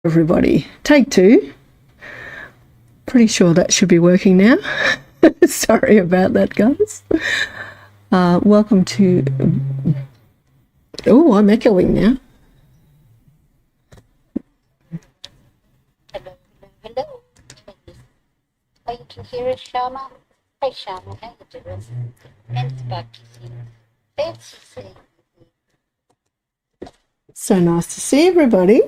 Everybody, take two. Pretty sure that should be working now. Sorry about that, guys. Welcome to... Oh, I'm echoing now. Hello, hello, hello. Oh, you can hear us, Shama? Hey, Shama, how you doing? And Sparky here. Fancy seeing you. So nice to see everybody.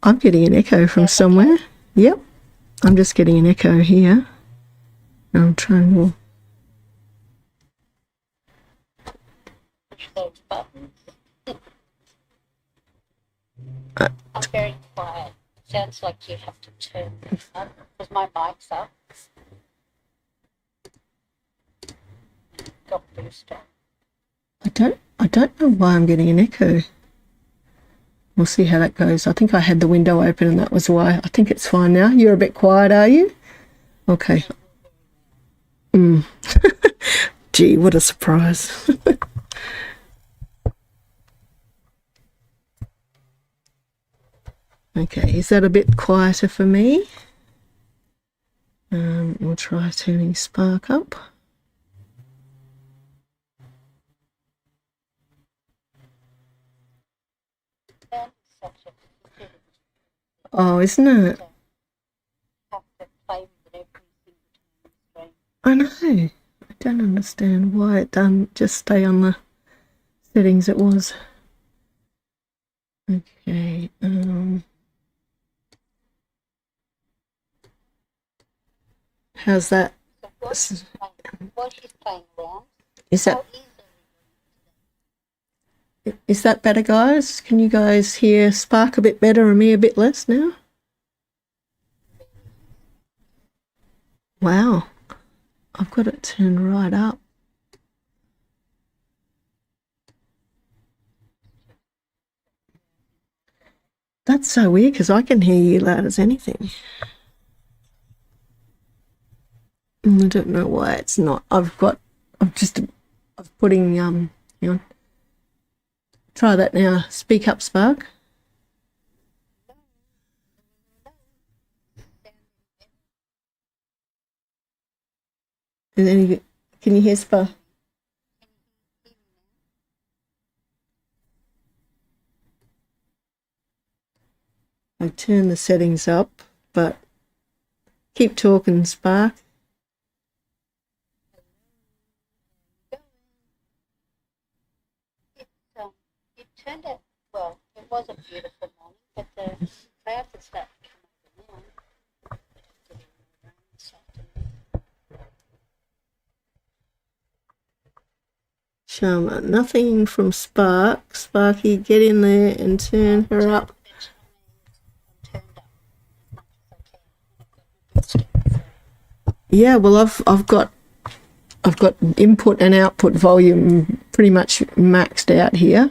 I'm getting an echo from somewhere. Yep, I'm just getting an echo here. I'm trying to... Push those buttons. I'm very quiet. Sounds like you have to turn this up because my mic's up. Got booster. I don't know why I'm getting an echo. We'll see how that goes. I think I had the window open and that was why. I think it's fine now. You're a bit quiet, are you? Okay. Gee, what a surprise. Okay, is that a bit quieter for me? We'll try turning Spark up. Oh, isn't it? I know. I don't understand why it doesn't just stay on the settings it was. Okay. How's that? While she's playing around, is that better, guys? Can you guys hear Spark a bit better and me a bit less now? Wow. I've got it turned right up. That's so weird because I can hear you loud as anything. I don't know why it's not. I'm putting, hang on. Try that now. Speak up, Spark. And then can you hear Spark? I've turned the settings up, but keep talking, Spark. It turned out, well, it was a beautiful morning, but the clouds had started to come over now. Shama, nothing from Spark. Sparky, get in there and turn her up. Yeah, well, I've got input and output volume pretty much maxed out here.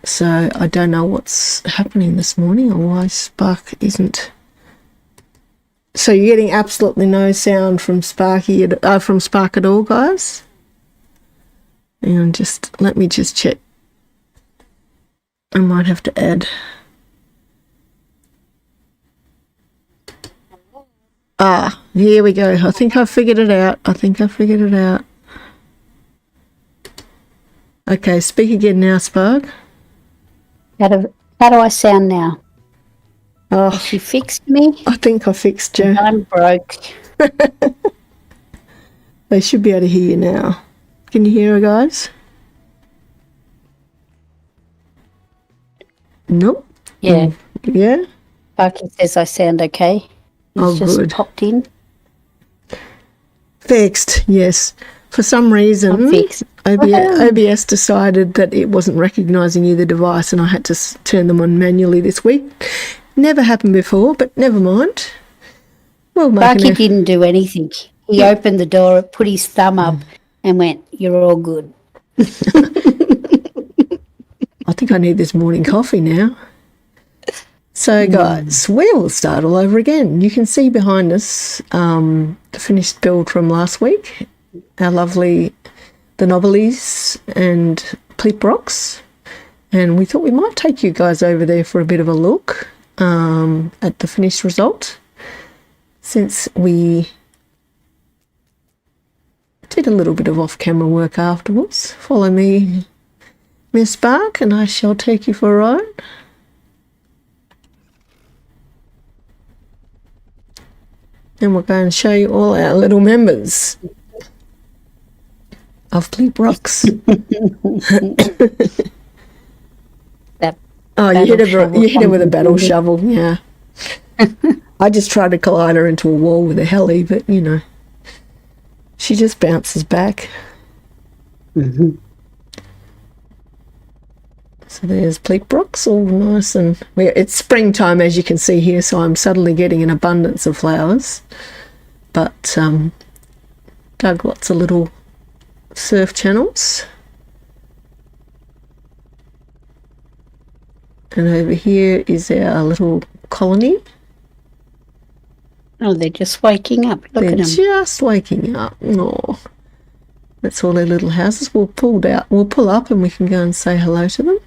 So I don't know what's happening this morning or why Spark isn't. So you're getting absolutely no sound from Spark at all, guys? And let me just check. I might have to add. Here we go. I think I figured it out. Okay, speak again now, Spark. How do I sound now? Oh, has she fixed me? I think I fixed you. I'm broke. They should be able to hear you now. Can you hear her, guys? Nope. Yeah. Yeah? Sparky says I sound okay. He's just good. Popped in. Fixed, yes. For some reason, OBS decided that it wasn't recognising either device and I had to turn them on manually this week. Never happened before, but never mind. Well, Sparky didn't do anything. He opened the door, put his thumb up and went, "You're all good." I think I need this morning coffee now. So, guys, we will start all over again. You can see behind us the finished build from last week. Our lovely, the Nobblies and Pleep Rocks. And we thought we might take you guys over there for a bit of a look at the finished result, since we did a little bit of off-camera work afterwards. Follow me, Miss Spark, and I shall take you for a ride. And we're going to show you all our little members of Bleep Rocks. You hit her with a battle shovel, yeah. I just tried to collide her into a wall with a heli, but, you know, she just bounces back. Mm-hmm. So there's Bleep Rocks, all nice, and it's springtime, as you can see here, so I'm suddenly getting an abundance of flowers. But dug lots of little surf channels. And over here is our little colony. Oh, they're just waking up. Look They're at them. just waking up. Oh, that's all their little houses. We'll pull up and we can go and say hello to them.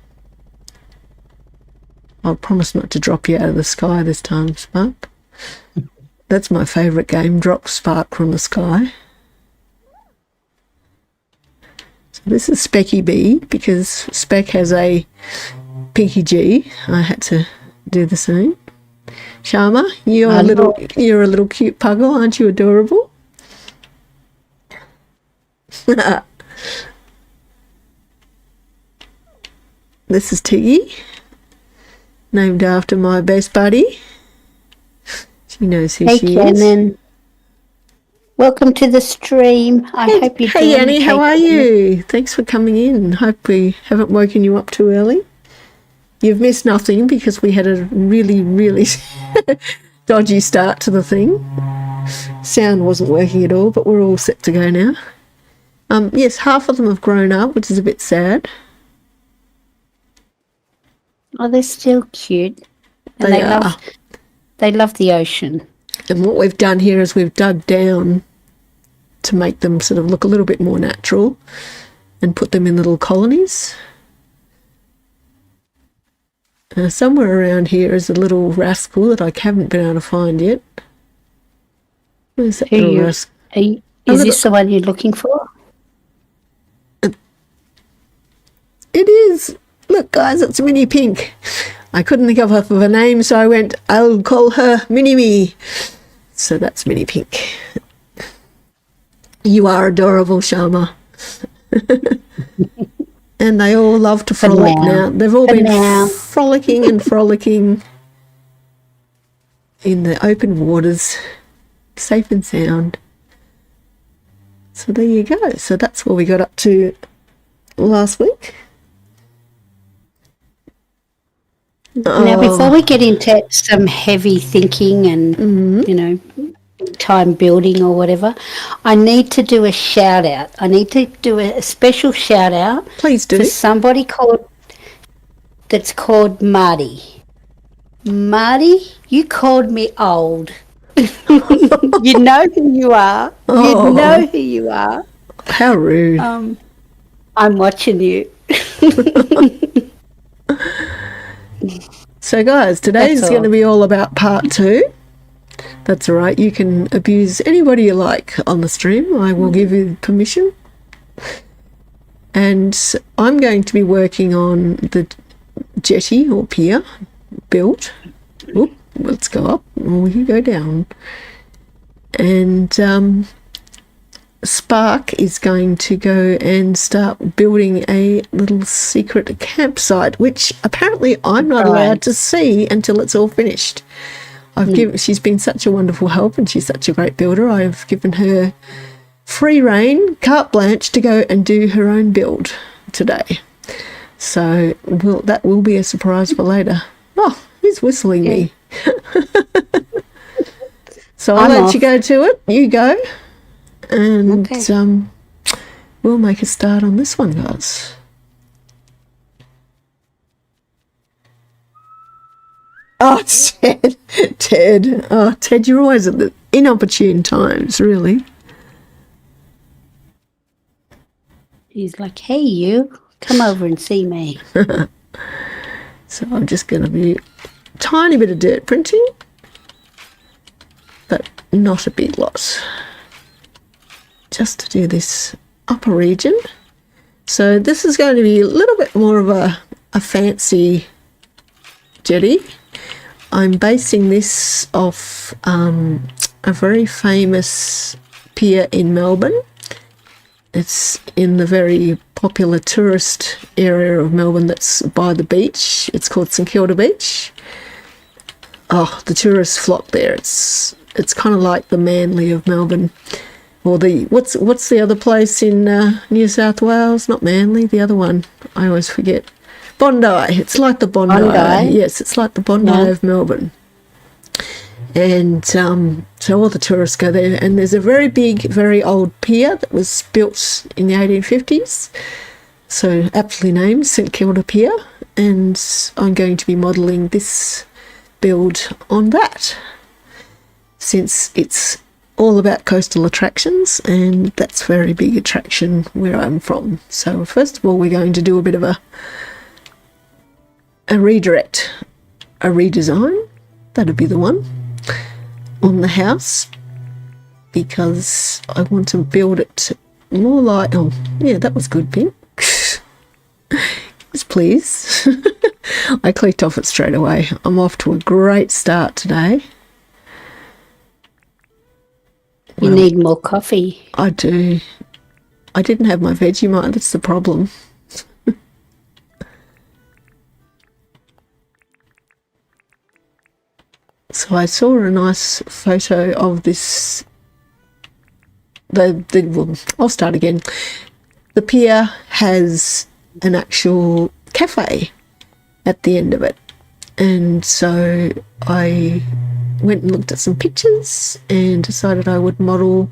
I'll promise not to drop you out of the sky this time, Spark. That's my favourite game, drop Spark from the sky. So this is Specky B, because Speck has a Pinky G. I had to do the same. Sharma, you're a little cute puggle, aren't you adorable? This is Tiggy, named after my best buddy. She knows who she is. Canon. Welcome to the stream. I hope you're Hey, doing Annie, how are you? Thanks for coming in. Hope we haven't woken you up too early. You've missed nothing because we had a really, really dodgy start to the thing. Sound wasn't working at all, but we're all set to go now. Yes, half of them have grown up, which is a bit sad. Oh, they're still cute. And They are. They love the ocean. And what we've done here is we've dug down to make them sort of look a little bit more natural and put them in little colonies. Somewhere around here is a little rascal that I haven't been able to find yet. Where's that little rascal? Is this the one you're looking for? It is. Look, guys, it's Minnie Pink. I couldn't think of a name, so I went, I'll call her Minnie-Me. So that's Minnie Pink. You are adorable, Sharma. And they all love to frolic now. They've all been frolicking and frolicking in the open waters, safe and sound. So there you go. So that's what we got up to last week. Now, before we get into some heavy thinking and, you know, time building or whatever, I need to do a shout out. I need to do a special shout out. Please do. For somebody that's called Marty. Marty, you called me old. You know who you are. You know who you are. How rude. I'm watching you. So, guys, today's going to be all about part 2. That's all right. You can abuse anybody you like on the stream. I will give you permission. And I'm going to be working on the jetty or pier build. Oop, let's go up or we can go down. And Spark is going to go and start building a little secret campsite, which apparently I'm not allowed to see until it's all finished. She's been such a wonderful help and she's such a great builder. I've given her free rein, carte blanche, to go and do her own build today. So that will be a surprise for later. Oh, who's whistling me? So I'll let you go to it. You go. And we'll make a start on this one, guys. Oh, Ted. Oh, Ted, you're always at the inopportune times, really. He's like, hey, you, come over and see me. So I'm just going to be tiny bit of dirt printing, but not a big lot. Just to do this upper region. So this is going to be a little bit more of a fancy jetty. I'm basing this off a very famous pier in Melbourne. It's in the very popular tourist area of Melbourne that's by the beach. It's called St Kilda Beach. Oh, the tourists flock there. It's kind of like the Manly of Melbourne. Or the what's the other place in New South Wales? Not Manly, the other one. I always forget. Bondi. It's like the Bondi. Yes, it's like the Bondi of Melbourne. And so all the tourists go there. And there's a very big, very old pier that was built in the 1850s. So aptly named St Kilda Pier. And I'm going to be modelling this build on that, since it's all about coastal attractions, and that's a very big attraction where I'm from. So first of all, we're going to do a bit of a redirect, a redesign. That'd be the one on the house, because I want to build it more like, oh yeah, that was good, Pink. Yes, please. I clicked off it straight away. I'm off to a great start today. You need more coffee. I do. I didn't have my Vegemite, that's the problem. So I saw a nice photo of this. Well, I'll start again. The pier has an actual cafe at the end of it. And so I went and looked at some pictures and decided I would model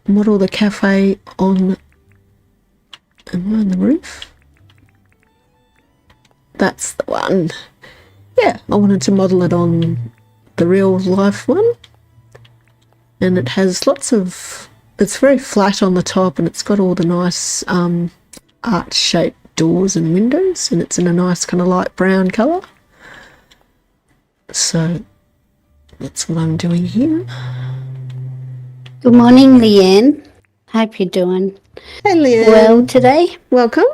the cafe on, am I on the roof? That's the one. Yeah, I wanted to model it on the real life one. And it has lots of, it's very flat on the top, and it's got all the nice art-shaped doors and windows, and it's in a nice kind of light brown colour. So that's what I'm doing here. Good morning, Leanne. Hope you're doing Hey, Leanne. well today. Welcome.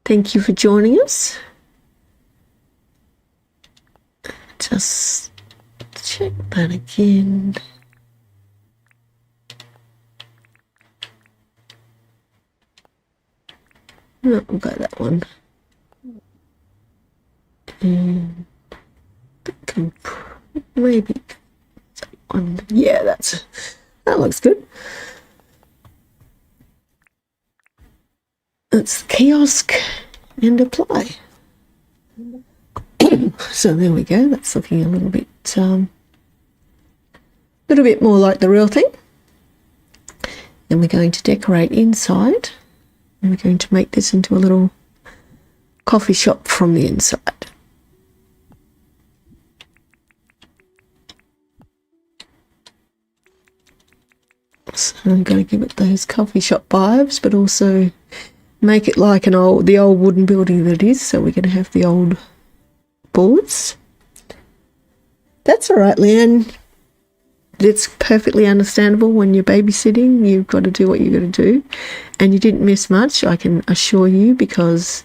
Thank you for joining us. Just check that again. No, we'll go that one. And maybe that one. Yeah, that looks good. That's the kiosk and apply. So there we go. That's looking a little bit more like the real thing. Then we're going to decorate inside, and we're going to make this into a little coffee shop from the inside. So I'm going to give it those coffee shop vibes, but also make it like the old wooden building that it is. So we're going to have the old boards. That's all right, Leanne. It's perfectly understandable. When you're babysitting, you've got to do what you've got to do. And you didn't miss much, I can assure you, because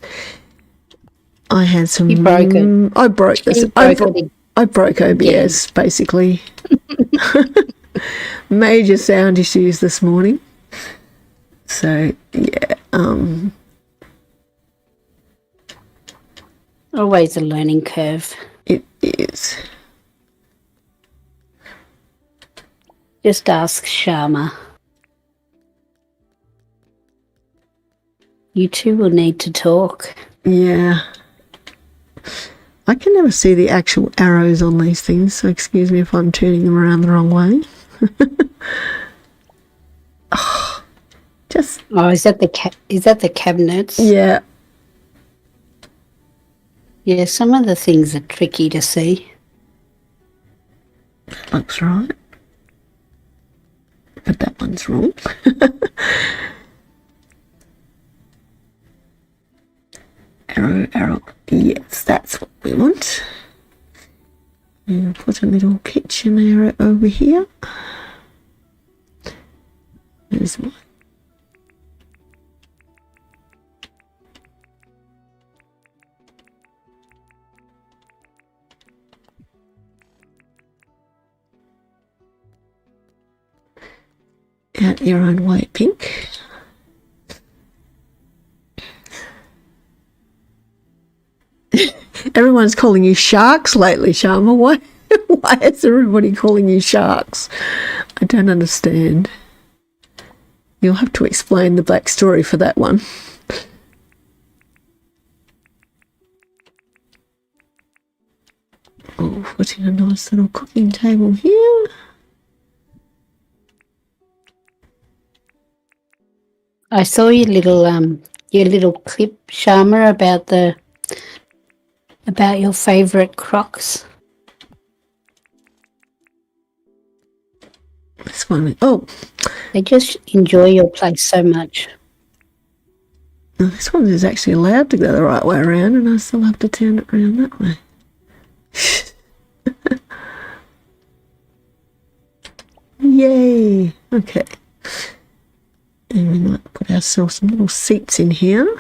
I had some... You broke it. I broke this. I broke OBS, basically. Major sound issues this morning. So, yeah. Always a learning curve. It is. Just ask Sharma. You two will need to talk. Yeah. I can never see the actual arrows on these things, so excuse me if I'm turning them around the wrong way. Is that the cabinets? Yeah. Yeah, some of the things are tricky to see. Looks right. But that one's wrong. Arrow, arrow. Yes, that's what we want. And put a little kitchen area over here. There's one. Out your own way, Pink. Everyone's calling you sharks lately, Sharma. Why is everybody calling you sharks? I don't understand. You'll have to explain the backstory for that one. Oh, putting a nice little cooking table here. I saw your little clip, Sharma, about your favourite crocs. This one. Oh, They just enjoy your place so much. no, this one is actually allowed to go the right way around, and I still have to turn it around that way. Yay! Okay. And we might put ourselves some little seats in here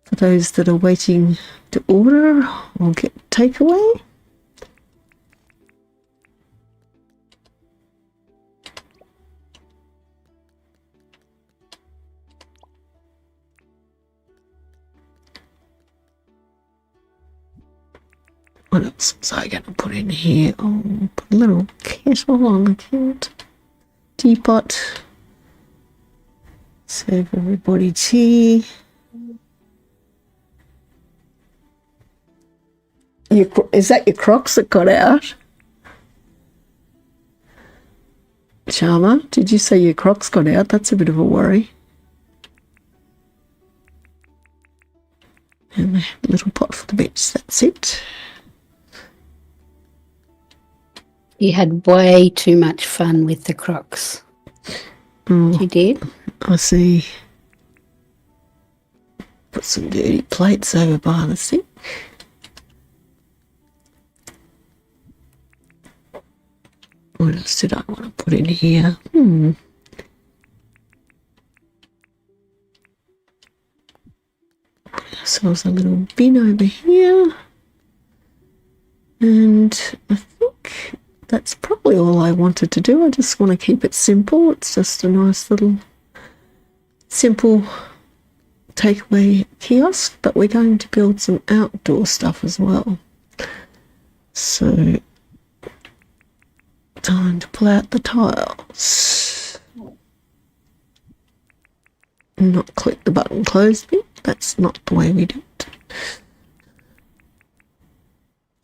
for those that are waiting to order or get takeaway. What else was I going to put in here? Oh, put a little kettle on the counter. Teapot. Serve everybody tea. Is that your Crocs that got out? Sharma, did you say your Crocs got out? That's a bit of a worry. And a little pot for the bench. That's it. You had way too much fun with the crocs. Oh, You did? I see. Put some dirty plates over by the sink. What else did I want to put in here? Put ourselves a little bin over here. And I think that's probably all I wanted to do. I just want to keep it simple. It's just a nice little simple takeaway kiosk, but we're going to build some outdoor stuff as well. So time to pull out the tiles. Not click the button close bit. That's not the way we do it.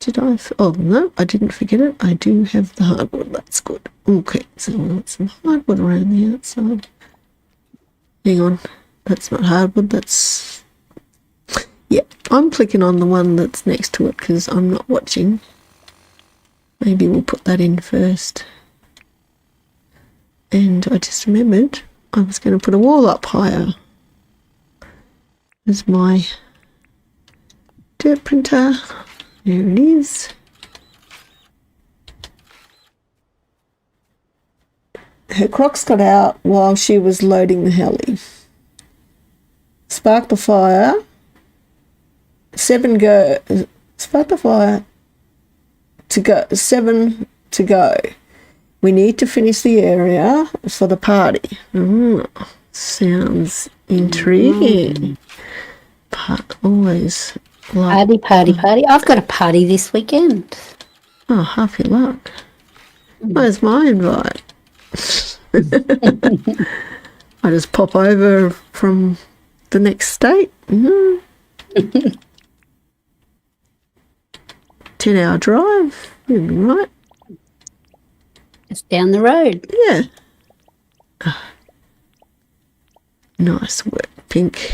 Did I? Oh no, I didn't forget it. I do have the hardwood. That's good. Okay, so we'll put some hardwood around the outside. Hang on, that's not hardwood. That's yeah. I'm clicking on the one that's next to it because I'm not watching. Maybe we'll put that in first. And I just remembered I was going to put a wall up higher. There's my dirt printer. There it is. Her Crocs got out while she was loading the heli. Sparkthefire. 7 go. Sparkthefire to go. 7 to go. We need to finish the area for the party. Sounds intriguing. Always like Party. I've got a party this weekend. oh, half your luck. Where's my invite? I just pop over from the next state. 10-hour drive. You'll be right. It's down the road. Yeah. Nice work, Pink.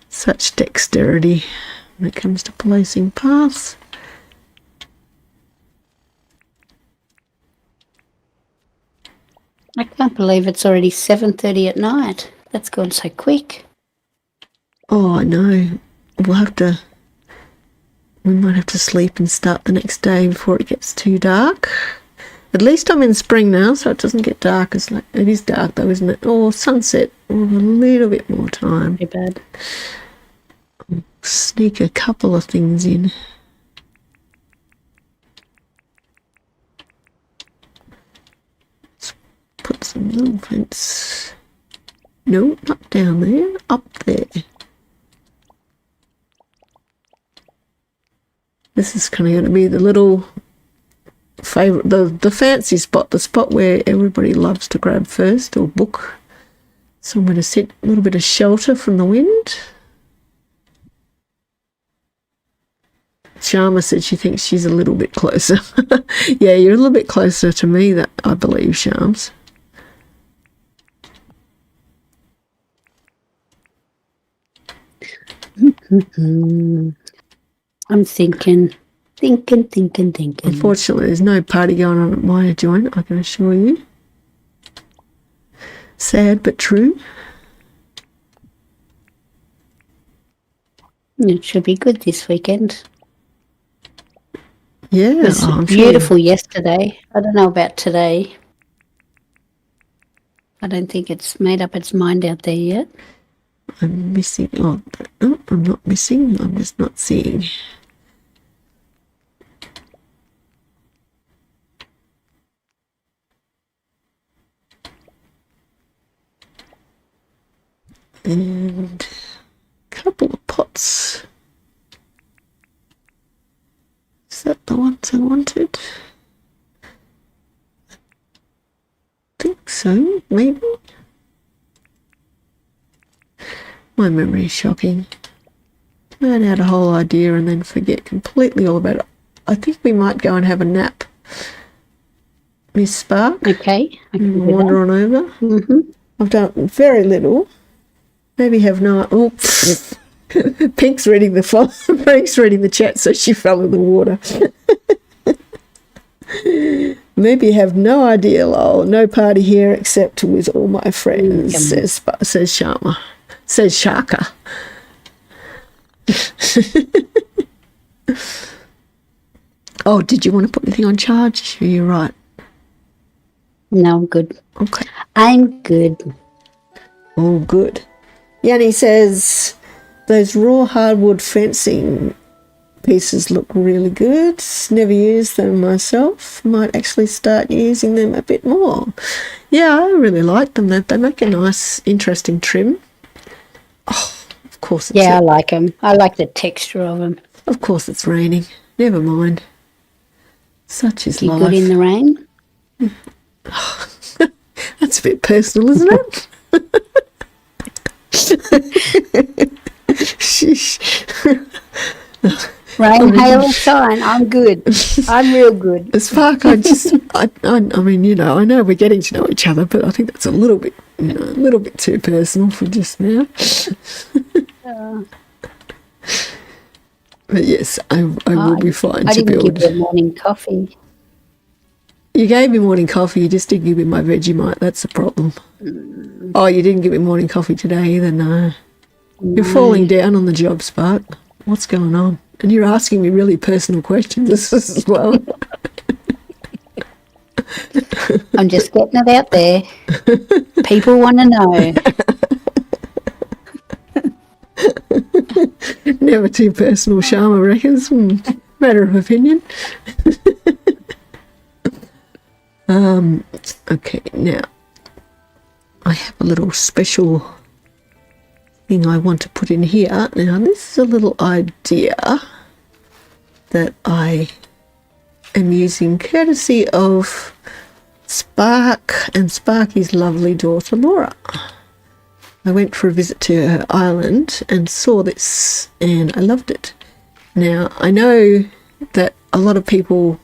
Such dexterity when it comes to placing paths. I can't believe it's already 7:30 at night. That's gone so quick. Oh, I know. We might have to sleep and start the next day before it gets too dark. At least I'm in spring now, so it doesn't get dark as late. It is dark though, isn't it? Or sunset, or a little bit more time. Too bad. Sneak a couple of things in. Let's put some little fence. No, not down there, up there. This is kind of going to be the little favourite, the fancy spot, the spot where everybody loves to grab first or book. Somewhere to sit, a little bit of shelter from the wind. Sharma said she thinks she's a little bit closer. Yeah, you're a little bit closer to me, that I believe, Shams. I'm thinking. Unfortunately, there's no party going on at my joint, I can assure you. Sad but true. It should be good this weekend. Yeah, It was I'm beautiful yesterday. I don't know about today. I don't think it's made up its mind out there yet. I'm missing. Oh, no, I'm not missing. I'm just not seeing. And a couple of pots. Is that the ones I wanted? I think so, maybe. My memory is shocking. Plan out a whole idea and then forget completely all about it. I think we might go and have a nap, Miss Spark. Okay. I can do Wander on over. Mm-hmm. I've done very little. Maybe have no. Oh, Pink's reading the Pink's reading the chat, so she fell in the water. Maybe have no idea, lol. No party here except with all my friends, says Sharma. Says Shaka. Oh, did you want to put anything on charge? You're right. No, I'm good. Okay. I'm good. Oh, good. Yanni says those raw hardwood fencing pieces look really good. Never used them myself. Might actually start using them a bit more. Yeah, I really like them. They make a nice, interesting trim. Oh, of course. Yeah, I like them. I like the texture of them. Of course it's raining. Never mind. Such is life. Good in the rain. That's a bit personal, isn't it? Rain, hail, or shine, I'm good. I'm real good. Spark, I mean, you know, I know we're getting to know each other, but I think that's a little bit, you know, a little bit too personal for just now. But yes, I will be fine I to didn't build. give you morning coffee. You gave me morning coffee, you just didn't give me my Vegemite. That's the problem. Oh, you didn't give me morning coffee today either, no. You're falling down on the job, Spark. What's going on? And you're asking me really personal questions as well. I'm just getting it out there. People want to know. Never too personal, Sharma reckons. Matter of opinion. Okay, now I have a little special thing I want to put in here. Now this is a little idea that I am using courtesy of Spark and Sparky's lovely daughter Laura. I went for a visit to her island and saw this and I loved it. Now I know that a lot of people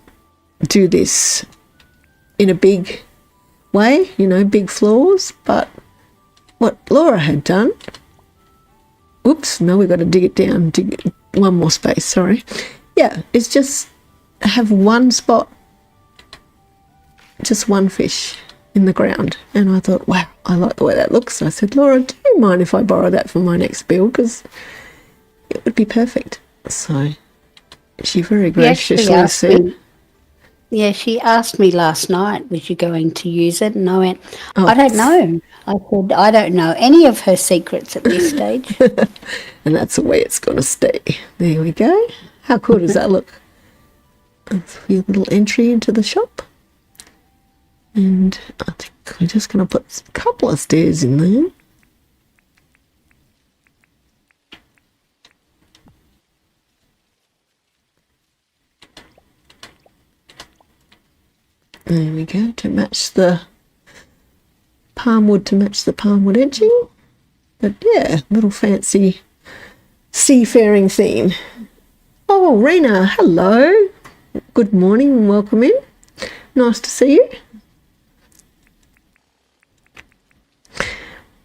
do this in a big way, you know, big floors, but what Laura had done, oops, no, we've got to dig it down, dig one more space, sorry. Yeah, it's just have one spot, just one fish in the ground. And I thought, wow, I like the way that looks. I said, Laura, do you mind if I borrow that for my next build? Because it would be perfect. So she very graciously said. Yeah, she asked me last night, was you going to use it? And I went, Oh. I don't know. I said, I don't know any of her secrets at this stage. And that's the way it's going to stay. There we go. How cool does that look? That's your little entry into the shop. And I think we're just going to put a couple of stairs in there. There we go, to match the palm wood, edging. But yeah, little fancy seafaring theme. Oh, Rena, hello. Good morning and welcome in. Nice to see you.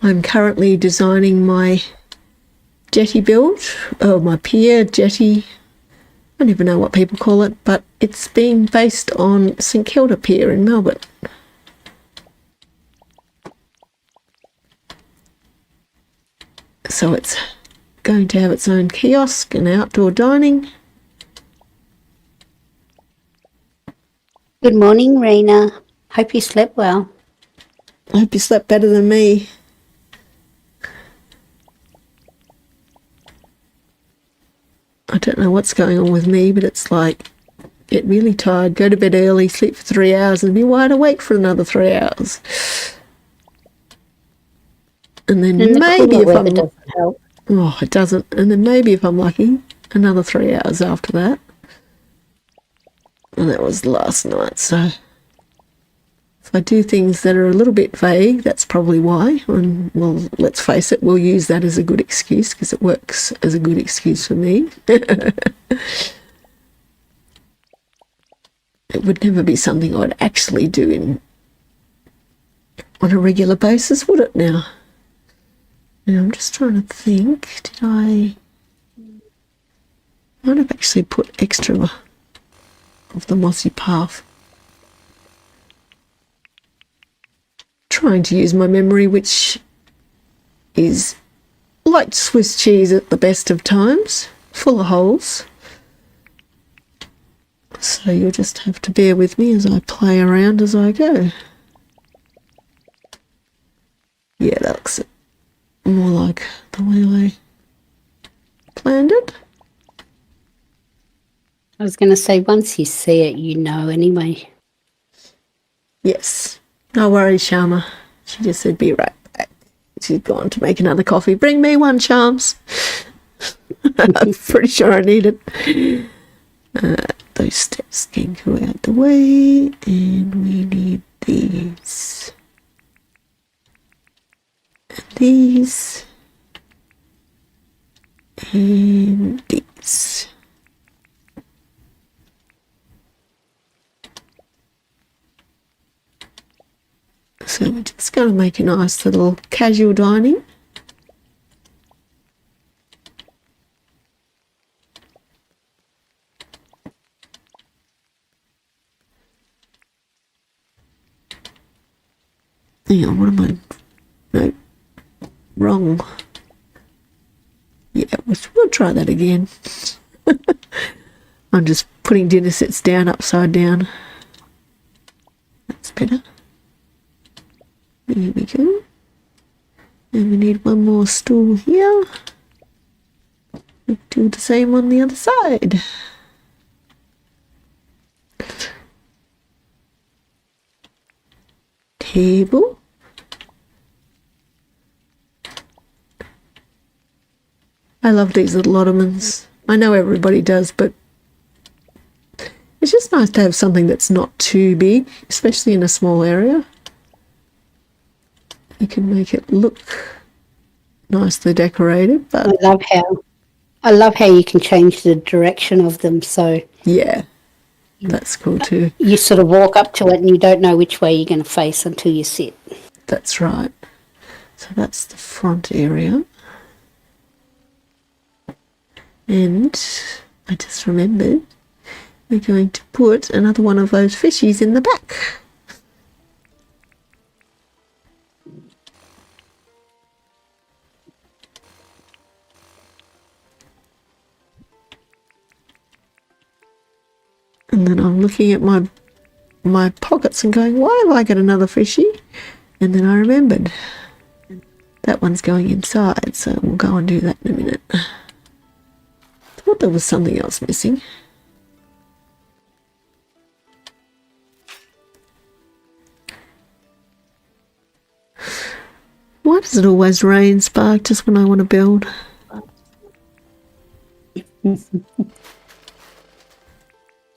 I'm currently designing my jetty build, my pier jetty. I don't even know what people call it, but it's being based on St Kilda Pier in Melbourne. So it's going to have its own kiosk and outdoor dining. Good morning, Raina. Hope you slept well. I hope you slept better than me. I don't know what's going on with me, but it's like, get really tired, go to bed early, sleep for 3 hours, and be wide awake for another 3 hours. And then maybe if I'm... doesn't help. Oh, it doesn't. And then maybe if I'm lucky, another 3 hours after that. And that was last night, so... If I do things that are a little bit vague, that's probably why. And, well, let's face it, we'll use that as a good excuse because it works as a good excuse for me. It would never be something I'd actually do on a regular basis, would it now? And I'm just trying to think, did I might have actually put extra of the mossy path. Trying to use my memory, which is like Swiss cheese at the best of times, full of holes. So you'll just have to bear with me as I play around as I go. Yeah, that looks more like the way I planned it. I was going to say, once you see it, you know anyway. Yes. No worries, Sharma. She just said, be right back. She's gone to make another coffee. Bring me one, Charms. I'm pretty sure I need it. Those steps can go out the way. And we need these. And these. And these. So we're just going to make a nice little casual dining. Hang on, what am I? No, wrong. Yeah, we'll try that again. I'm just putting dinner sets down upside down. That's better. There we go. And we need one more stool here. We'll do the same on the other side. Table. I love these little ottomans. I know everybody does, but it's just nice to have something that's not too big, especially in a small area. You can make it look nicely decorated, but I love how you can change the direction of them. So yeah, that's cool too. You sort of walk up to it and you don't know which way you're going to face until you sit. That's right. So that's the front area. And I just remembered we're going to put another one of those fishies in the back. And then I'm looking at my pockets and going, why have I got another fishy? And then I remembered that one's going inside, so we'll go and do that in a minute. Thought there was something else missing. Why does it always rain, Spark, just when I want to build?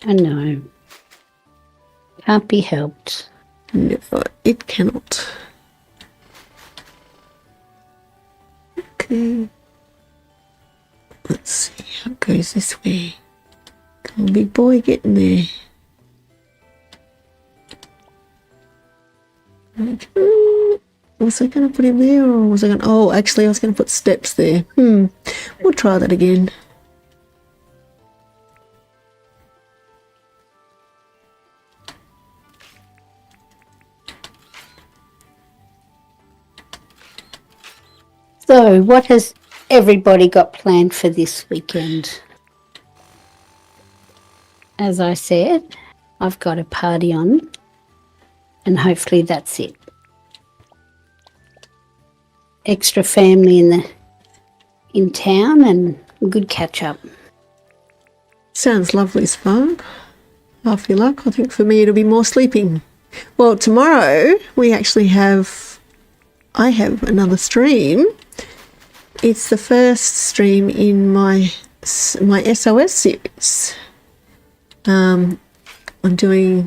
I know. Can't be helped. No, it cannot. Okay. Let's see how it goes this way. Come on, big boy, get in there. Okay. Was I going to put him there, or was I going to... Oh, actually, I was going to put steps there. We'll try that again. So, what has everybody got planned for this weekend? As I said, I've got a party on, and hopefully that's it. Extra family in town and good catch up. Sounds lovely, Spark. Half your luck. I think for me it'll be more sleeping. Well, tomorrow we actually I have another stream. It's the first stream in my SOS series. I'm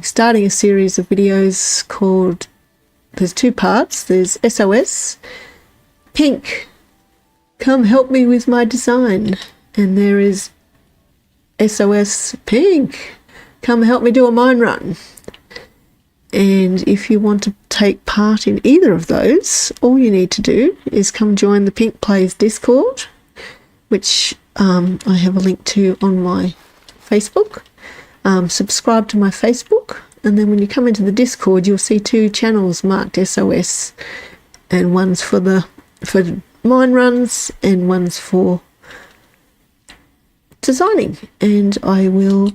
starting a series of videos called, there's 2 parts. There's SOS, Pink, come help me with my design. And there is SOS, Pink, come help me do a mine run. And if you want to take part in either of those, all you need to do is come join the Pink Plays Discord, which I have a link to on my Facebook. Subscribe to my Facebook, and then when you come into the Discord, you'll see 2 channels marked SOS, and one's for mine runs and one's for designing. And I will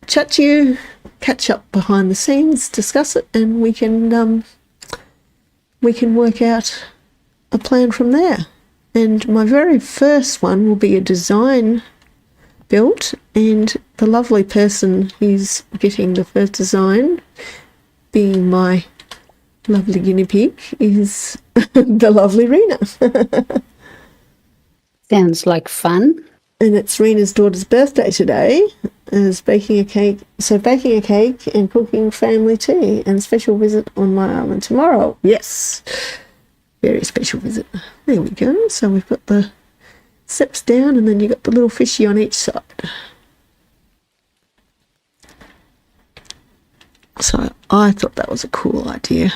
chat to you, catch up behind the scenes, discuss it, and we can work out a plan from there. And my very first one will be a design build, and the lovely person who's getting the first design, being my lovely guinea pig, is the lovely Rena. Sounds like fun. And it's Rena's daughter's birthday today, as baking a cake and cooking family tea, and special visit on my island tomorrow. Yes, very special visit. There we go. So we've got the steps down, and then you've got the little fishy on each side. So I thought that was a cool idea.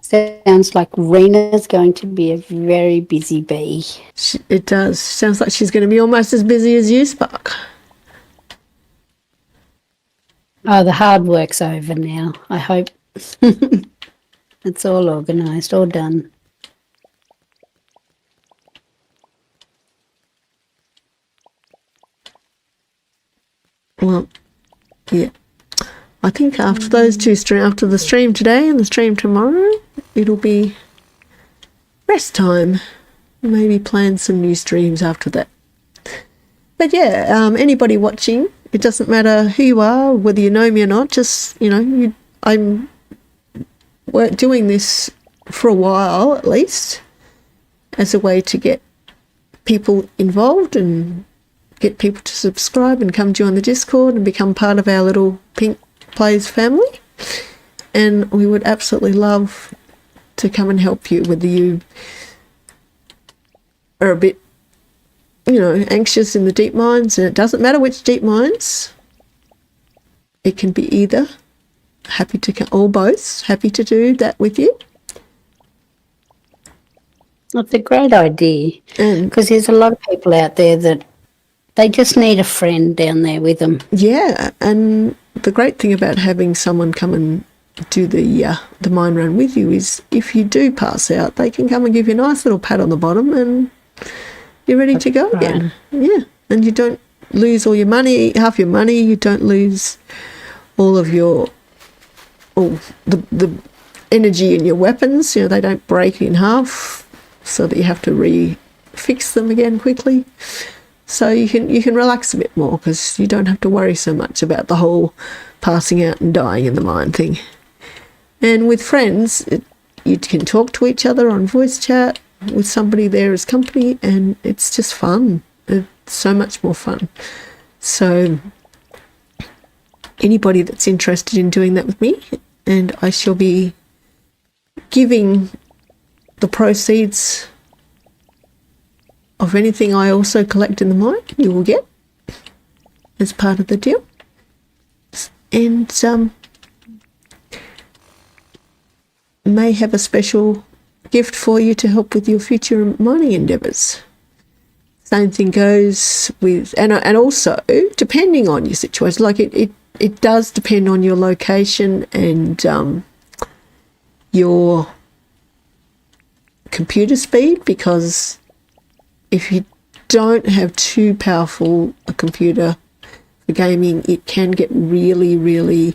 Sounds like Rena's going to be a very busy bee. It does. Sounds like she's going to be almost as busy as you, Spark. Oh, the hard work's over now, I hope. It's all organised, all done. Well, yeah. I think after those 2 after the stream today and the stream tomorrow, it'll be rest time. Maybe plan some new streams after that. But yeah, anybody watching, it doesn't matter who you are, whether you know me or not, just, I'm doing this for a while at least, as a way to get people involved and get people to subscribe and come join the Discord and become part of our little Pink Plays family. And we would absolutely love to come and help you, whether you are a bit, anxious in the deep mines, and it doesn't matter which deep mines. It can be either. Happy to, or both. Happy to do that with you. It's a great idea, because there's a lot of people out there that they just need a friend down there with them. Yeah, and the great thing about having someone come and do the mine run with you is, if you do pass out, they can come and give you a nice little pat on the bottom, and you're ready to go again. Yeah, and you don't lose all your money, half your money. You don't lose all of the energy in your weapons. You know, they don't break in half, so that you have to fix them again quickly. So you can relax a bit more because you don't have to worry so much about the whole passing out and dying in the mine thing. And with friends, you can talk to each other on voice chat with somebody there as company, and it's just fun. It's so much more fun. So anybody that's interested in doing that with me, and I shall be giving the proceeds of anything I also collect in the mine, you will get as part of the deal. And may have a special gift for you to help with your future mining endeavours. Same thing goes with, and also depending on your situation, like it does depend on your location and your computer speed, because if you don't have too powerful a computer for gaming, it can get really, really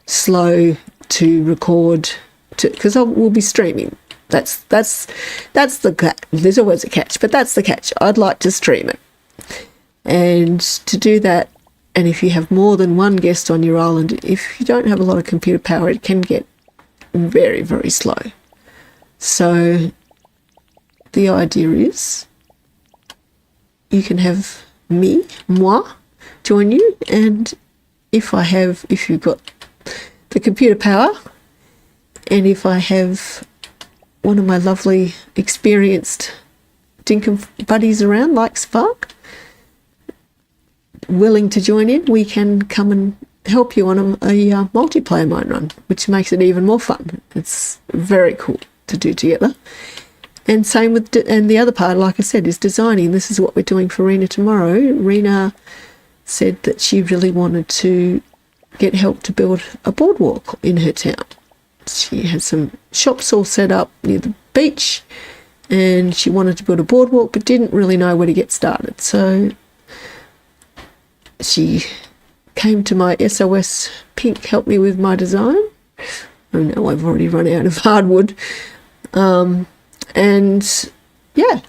slow to record, because we'll be streaming. That's the catch. There's always a catch, but that's the catch. I'd like to stream it. And to do that, and if you have more than one guest on your island, if you don't have a lot of computer power, it can get very, very slow. So the idea is you can have moi, join you, and if you've got the computer power, and if I have one of my lovely experienced Dinkum buddies around, like Spark, willing to join in, we can come and help you on a multiplayer mine run, which makes it even more fun. It's very cool to do together. And same with, and the other part, like I said, is designing. This is what we're doing for Rena tomorrow. Rena said that she really wanted to get help to build a boardwalk in her town. She had some shops all set up near the beach, and she wanted to build a boardwalk but didn't really know where to get started. So she came to my SOS Pink, help me with my design. Oh no, I've already run out of hardwood. And yeah,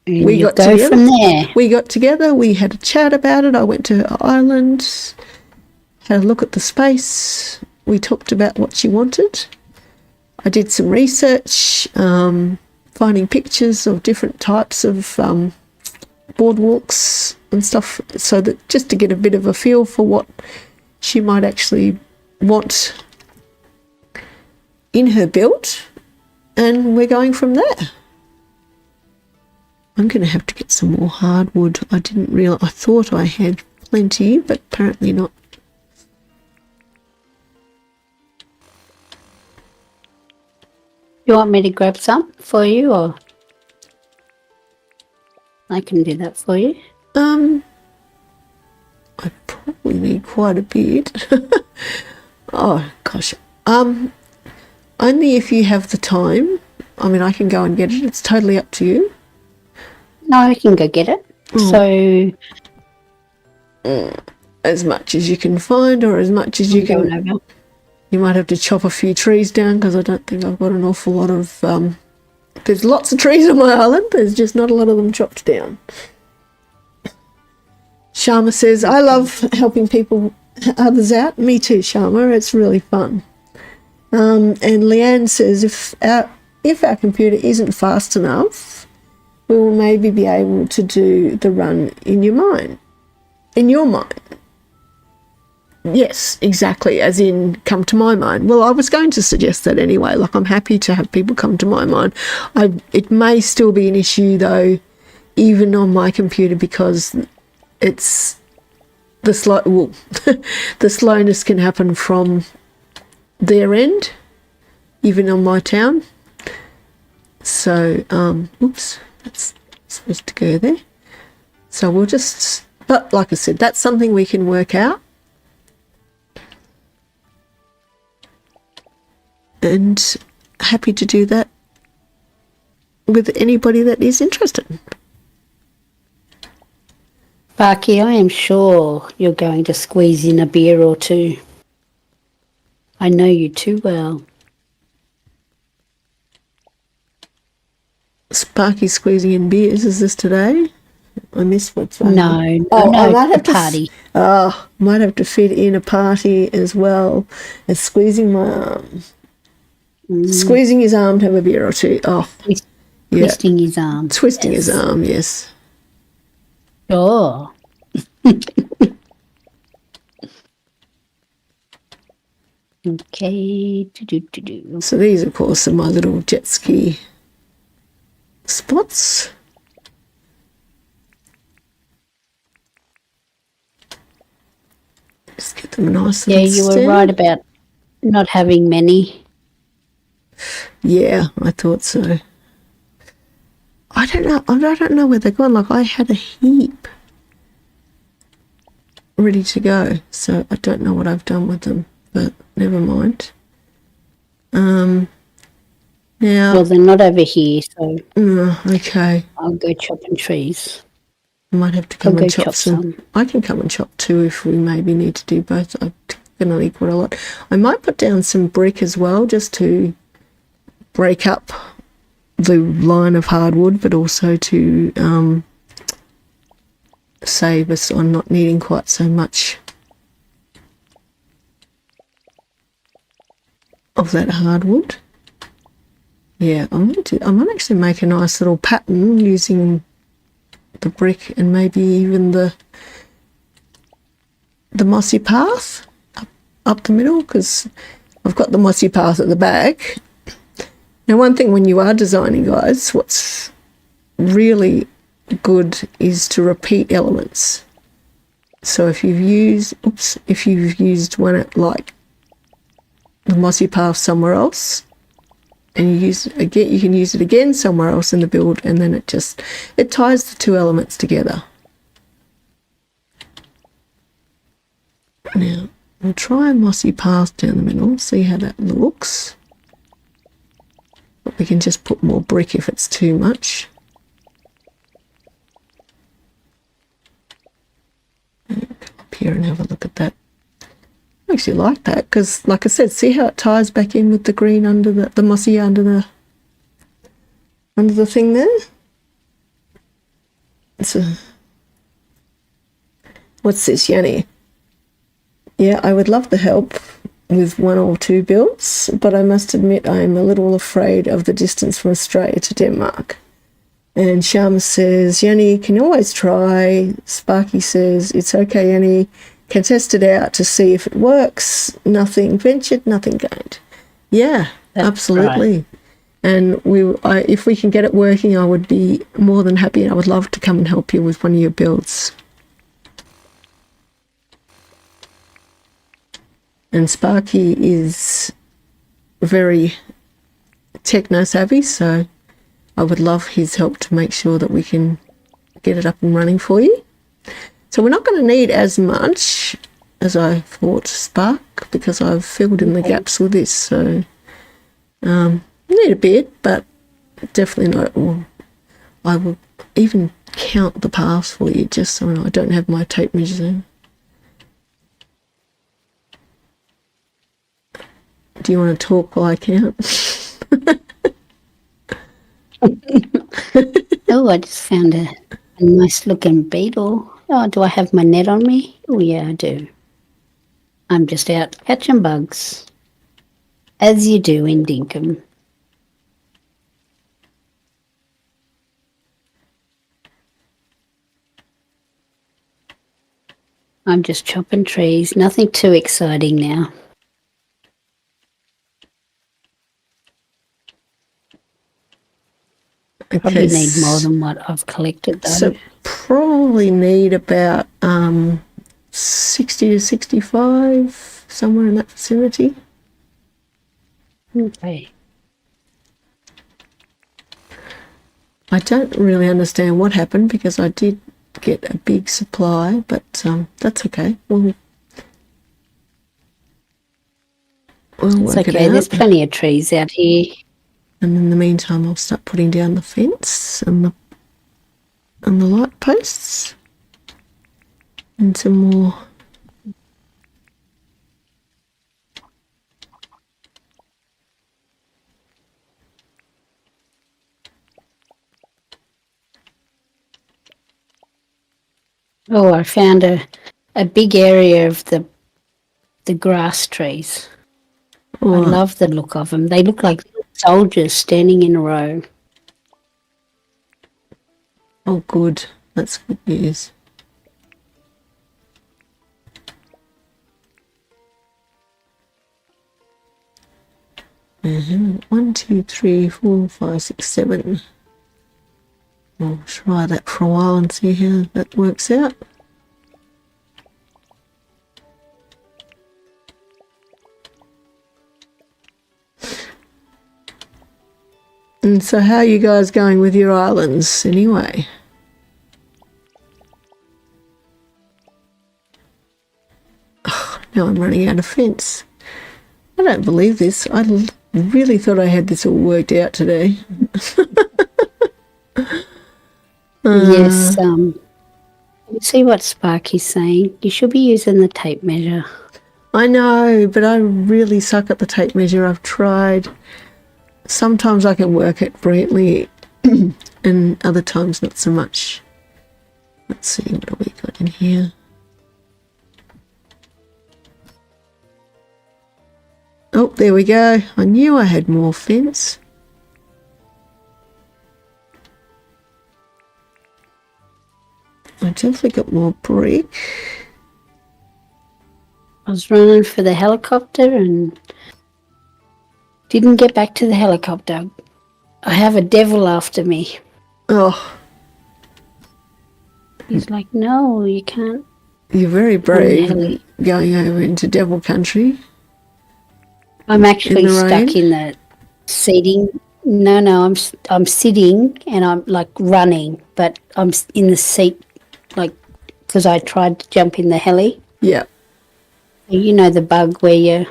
And we you got go together. from there. We got together, we had a chat about it. I went to her island, had a look at the space. We talked about what she wanted. I did some research, finding pictures of different types of boardwalks and stuff, so that just to get a bit of a feel for what she might actually want in her build, and we're going from there. I'm going to have to get some more hardwood. I didn't realize, I thought I had plenty, but apparently not. You want me to grab some for you, or I can do that for you? I probably need quite a bit. Oh gosh. Only if you have the time. I mean, I can go and get it. It's totally up to you. No, I can go get it. So As much as you can find, or as much as you I'm can. going over. You might have to chop a few trees down, because I don't think I've got an awful lot of... there's lots of trees on my island. There's just not a lot of them chopped down. Sharma says, I love helping others out. Me too, Sharma. It's really fun. And Leanne says, if our computer isn't fast enough, we will maybe be able to do the run in your mine. In your mine. Yes, exactly, as in come to my mine. Well, I was going to suggest that anyway. Like, I'm happy to have people come to my mine. It may still be an issue, though, even on my computer, because it's the the slowness can happen from their end, even on my town. So, oops, that's supposed to go there. So we'll just, but like I said, that's something we can work out. And happy to do that with anybody that is interested. Sparky, I am sure you're going to squeeze in a beer or two. I know you too well. Sparky squeezing in beers. Is this today? I missed what's on. No, I might have the party. might have to fit in a party as well as squeezing my arm. Squeezing his arm to have a beer or two. Oh, yeah. Twisting his arm. Twisting his arm, yes. Sure. Okay. So these, of course, are my little jet ski spots. Just get them a nice little You were stand. right about not having many. Yeah, I thought so. I don't know where they're gone. Like, I had a heap ready to go, so I don't know what I've done with them, but never mind. Now, Well, they're not over here, so okay. I'll go chopping trees. I might have to come I'll and go chop some. I can come and chop too if we maybe need to do both. I'm going to need quite a lot. I might put down some brick as well, just to break up the line of hardwood, but also to save us on not needing quite so much of that hardwood. Yeah, I might actually make a nice little pattern using the brick and maybe even the mossy path up the middle, because I've got the mossy path at the back. Now, one thing when you are designing, guys, what's really good is to repeat elements. So if you've used one at, like, the mossy path somewhere else, and you use it again, you can use it again somewhere else in the build, and then it ties the two elements together. Now, we'll try a mossy path down the middle, see how that looks. But we can just put more brick if it's too much. Come up here and have a look at that. I actually like that because, like I said, see how it ties back in with the green under the mossy under the thing there? So, what's this, Yanni? Yeah, I would love the help with one or two builds, but I must admit I am a little afraid of the distance from Australia to Denmark. And Sharma says, Yanni, can always try. Sparky says, it's okay, Yanni. Can test it out to see if it works. Nothing ventured, nothing gained. Yeah, that's absolutely. Right. And if we can get it working, I would be more than happy, and I would love to come and help you with one of your builds. And Sparky is very techno savvy, so I would love his help to make sure that we can get it up and running for you. So we're not going to need as much as I thought, Spark, because I've filled in the gaps with this. So need a bit, but definitely not. Well, I will even count the paths for you just so I don't have my tape measures in. Do you want to talk while I count? Oh, I just found a nice looking beetle. Oh, do I have my net on me? Oh, yeah, I do. I'm just out catching bugs, as you do in Dinkum. I'm just chopping trees. Nothing too exciting now. Okay, probably need more than what I've collected, though. So probably need about 60 to 65, somewhere in that vicinity. Okay. I don't really understand what happened because I did get a big supply, but that's okay. We'll it's work okay. it out. There's plenty of trees out here. And in the meantime, I'll start putting down the fence and the light posts. And some more. Oh, I found a big area of the grass trees. I love the look of them. They look like soldiers standing in a row. Oh, good. That's good news. Mm-hmm. 1, 2, 3, 4, 5, 6, 7. We'll try that for a while and see how that works out. And so how are you guys going with your islands anyway? Oh, now I'm running out of fence. I don't believe this. I really thought I had this all worked out today. Yes, you see what Sparky's saying? You should be using the tape measure. I know, but I really suck at the tape measure. I've tried. Sometimes I can work it brilliantly and other times not so much. Let's see, what have we got in here? Oh, there we go. I knew I had more fence. I definitely got more brick. I was running for the helicopter and didn't get back to the helicopter. I have a devil after me. Oh, He's like, no, you can't. you're very brave heli. going over into devil country. I'm actually In the rain? stuck in the seating. No, I'm sitting and I'm like running, but I'm in the seat, like, because I tried to jump in the heli. Yeah. You know the bug where you're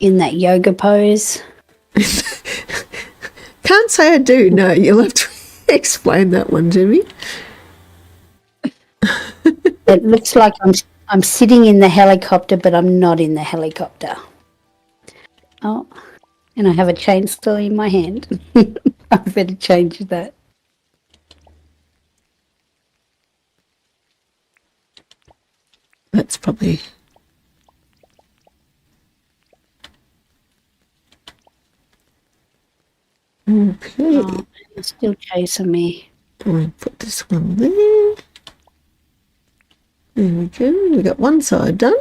in that yoga pose? Can't say I do. No, you'll have to explain that one to me. It looks like I'm sitting in the helicopter, but I'm not in the helicopter. Oh, and I have a chainsaw in my hand. I better change that. That's probably... Okay. Oh, it's still chasing me. I'll put this one there. There we go. We got one side done.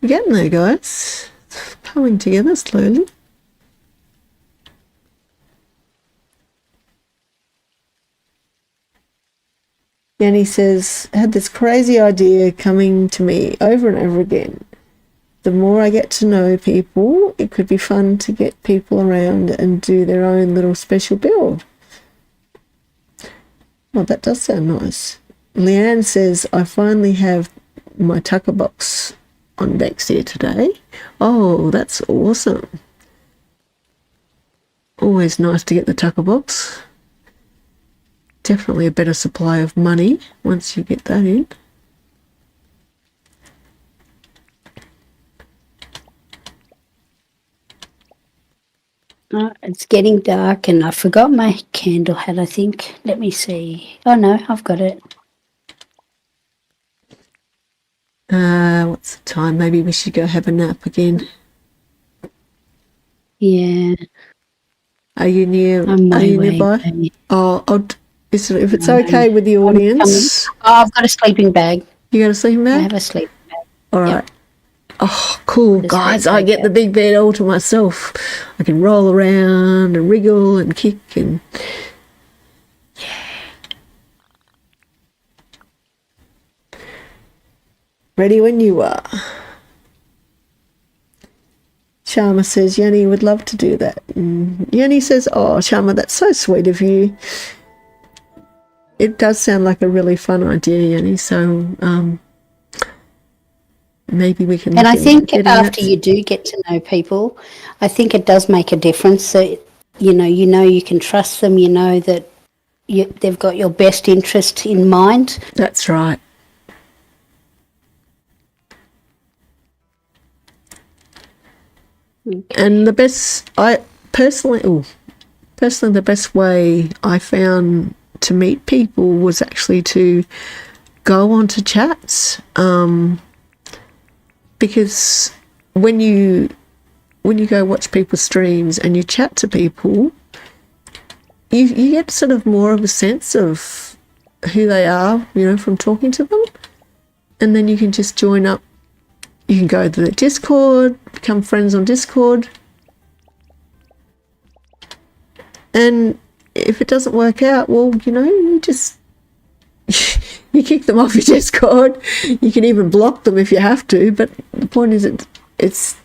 We're getting there, guys. It's coming together slowly. Yanni says, had this crazy idea coming to me over and over again. The more I get to know people, it could be fun to get people around and do their own little special build. Well, that does sound nice. Leanne says, I finally have my tucker box on Banksia today. Oh, that's awesome. Always nice to get the tucker box. Definitely a better supply of money once you get that in. Oh, it's getting dark and I forgot my candle hat, I think. Let me see. Oh, no, I've got it. What's the time? Maybe we should go have a nap again. Yeah. Are you near? I'm Are way, you way, nearby? way. Oh, if it's okay with the audience, Oh, I've got a sleeping bag. you got a sleeping I bag? have a sleeping bag. All right. Oh, cool, The guys. sleep I bag, get the big bed all to myself. I can roll around and wriggle and kick and... Yeah. Ready when you are. Sharma says, Yanni would love to do that. And Yanni says, oh, Sharma, that's so sweet of you. It does sound like a really fun idea, Yanni, so maybe we can... And I think after you do get to know people, I think it does make a difference. So, you know you can trust them, you know that they've got your best interest in mind. That's right. And the best, personally, the best way I found to meet people was actually to go on to chats, because when you go watch people's streams and you chat to people, you get sort of more of a sense of who they are, from talking to them. And then you can just join up. You can go to the Discord, become friends on Discord. And if it doesn't work out, well, you just you kick them off your Discord. You can even block them if you have to. But the point is, it's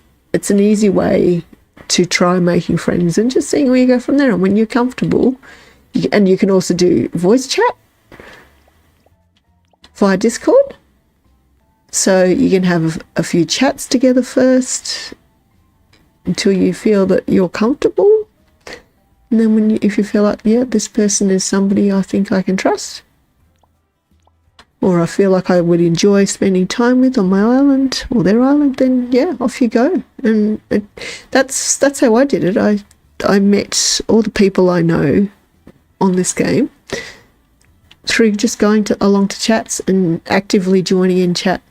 an easy way to try making friends and just seeing where you go from there. And when you're comfortable, and you can also do voice chat via Discord. So you can have a few chats together first until you feel that you're comfortable. And then if you feel like, yeah, this person is somebody I think I can trust, or I feel like I would enjoy spending time with on my island or their island, then yeah, off you go. And that's how I did it. I met all the people I know on this game through just going along to chats and actively joining in chat.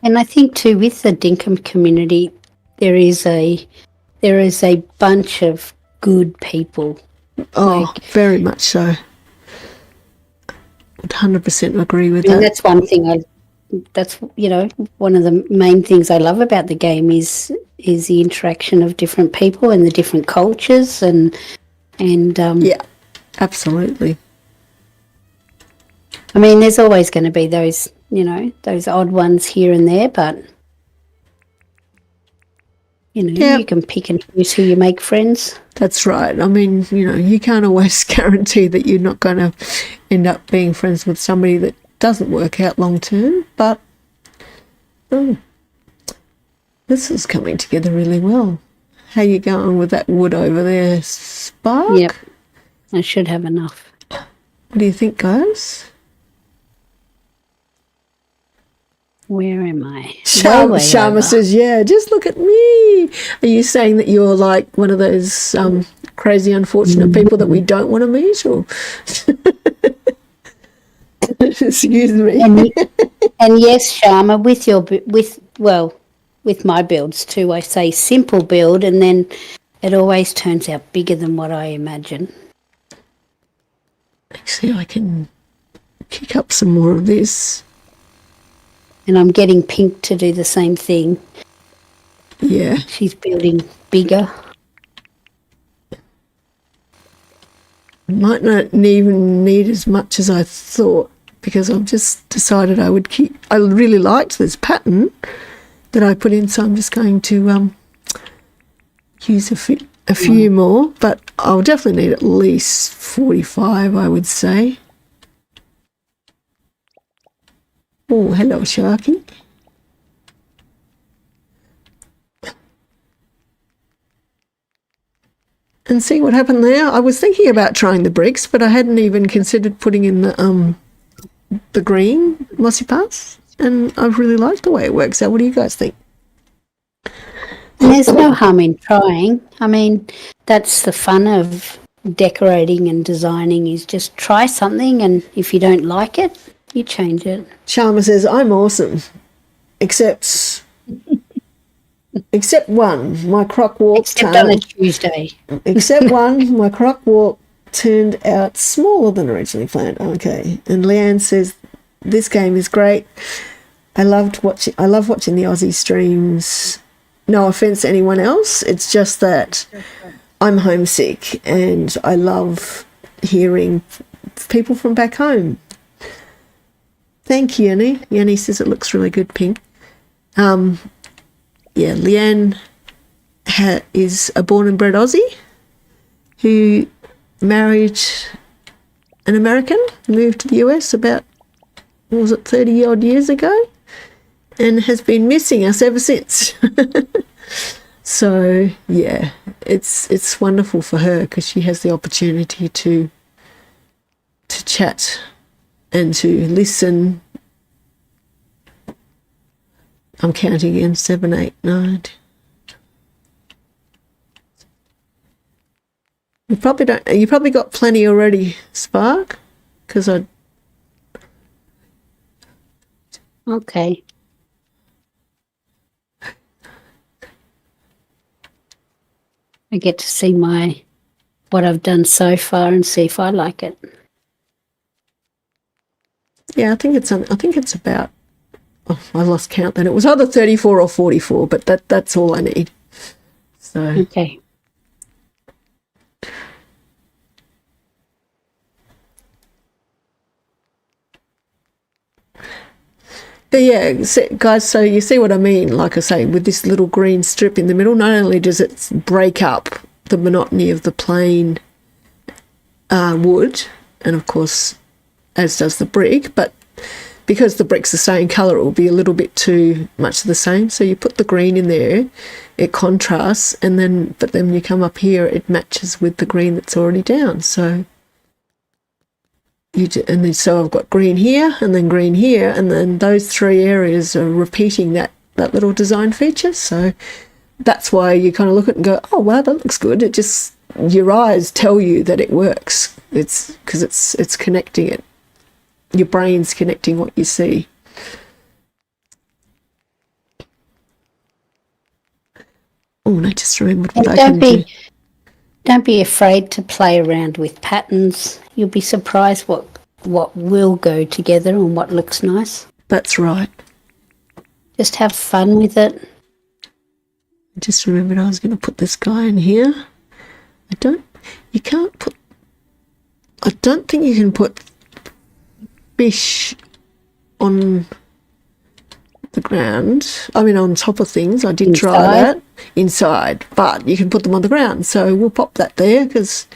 And I think too, with the Dinkum community, there is a bunch of good people. Oh, very much so. 100% agree with that. And that's one thing that's one of the main things I love about the game is the interaction of different people and the different cultures and yeah, absolutely. I mean, there's always going to be those odd ones here and there, but you can pick and choose who you make friends. That's right. I mean, you can't always guarantee that you're not going to end up being friends with somebody that doesn't work out long term, but this is coming together really well. How you going with that wood over there, Spark? Yep. I should have enough. What do you think, guys? Where am I? Sharma says, yeah, just look at me. Are you saying that you're like one of those crazy, unfortunate people that we don't want to meet? Or excuse me. And yes, Sharma, with my builds too, I say simple build, and then it always turns out bigger than what I imagine. Actually, I can kick up some more of this. And I'm getting Pink to do the same thing. Yeah. She's building bigger. Might not even need as much as I thought, because I've just decided I really liked this pattern that I put in, so I'm just going to use a few more, but I'll definitely need at least 45, I would say. Oh, hello, Sharky. And see what happened there? I was thinking about trying the bricks, but I hadn't even considered putting in the green mossy pass, and I've really liked the way it works out. What do you guys think? There's no harm in trying. I mean, that's the fun of decorating and designing, is just try something, and if you don't like it, you change it. Sharma says, I'm awesome, except one, my croc walk. Except on a Tuesday. Except one, my croc walk turned out smaller than originally planned. Okay. And Leanne says, this game is great. I love watching the Aussie streams. No offense to anyone else. It's just that I'm homesick and I love hearing people from back home. Thank you, Yanni. Yanni says it looks really good, Pink. Yeah, Leanne is a born and bred Aussie who married an American, moved to the US about, 30 odd years ago, and has been missing us ever since. So yeah, it's wonderful for her because she has the opportunity to chat and to listen I'm counting again, 7, 8, 9. You probably got plenty already, Spark, because Okay. I get to see what I've done so far and see if I like it. yeah, I think it's about, oh, I lost count then. It was either 34 or 44, but that's all I need. So Okay. but yeah, guys, so you see what I mean? Like I say, with this little green strip in the middle, not only does it break up the monotony of the plain wood, and of course, as does the brick, but because the brick's the same colour, it will be a little bit too much of the same. So you put the green in there, it contrasts, but then you come up here, it matches with the green that's already down. So so I've got green here, and then green here, and then those 3 areas are repeating that little design feature. So that's why you kind of look at it and go, oh wow, that looks good. It just, your eyes tell you that it works. It's because it's connecting it. Your brain's connecting what you see. Oh, and I just remembered what I can do. Don't be afraid to play around with patterns. You'll be surprised what will go together and what looks nice. That's right. Just have fun with it. I just remembered I was going to put this guy in here. I don't think you can put fish on the ground. I mean, on top of things. I did try that inside, but you can put them on the ground. So we'll pop that there because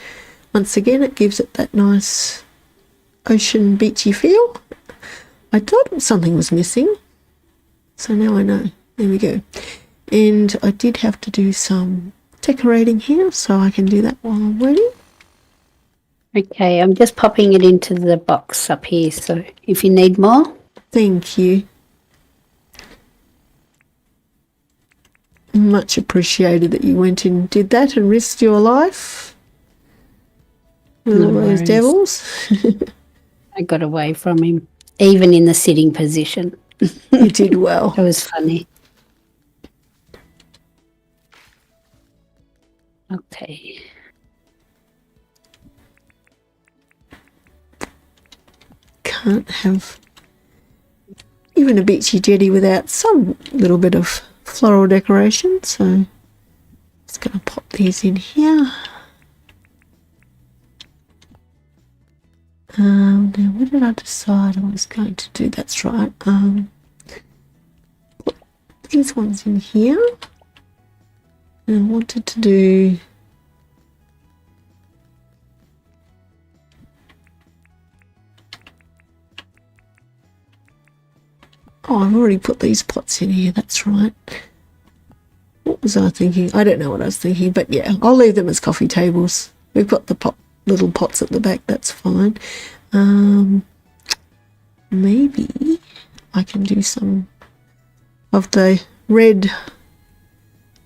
once again, it gives it that nice ocean beachy feel. I thought something was missing, so now I know. There we go. And I did have to do some decorating here, so I can do that while I'm waiting. Okay, I'm just popping it into the box up here, so if you need more. Thank you. Much appreciated that you went and did that and risked your life with all those devils. I got away from him, even in the sitting position. You did well. It was funny. Okay. Can't have even a beachy jetty without some little bit of floral decoration, so I'm just going to pop these in here. Now what did I decide I was going to do? That's right. Put these ones in here, and I wanted to do oh, I've already put these pots in here, that's right. What was I thinking? I don't know what I was thinking, but yeah, I'll leave them as coffee tables. We've got the little pots at the back, that's fine. Maybe I can do some of the red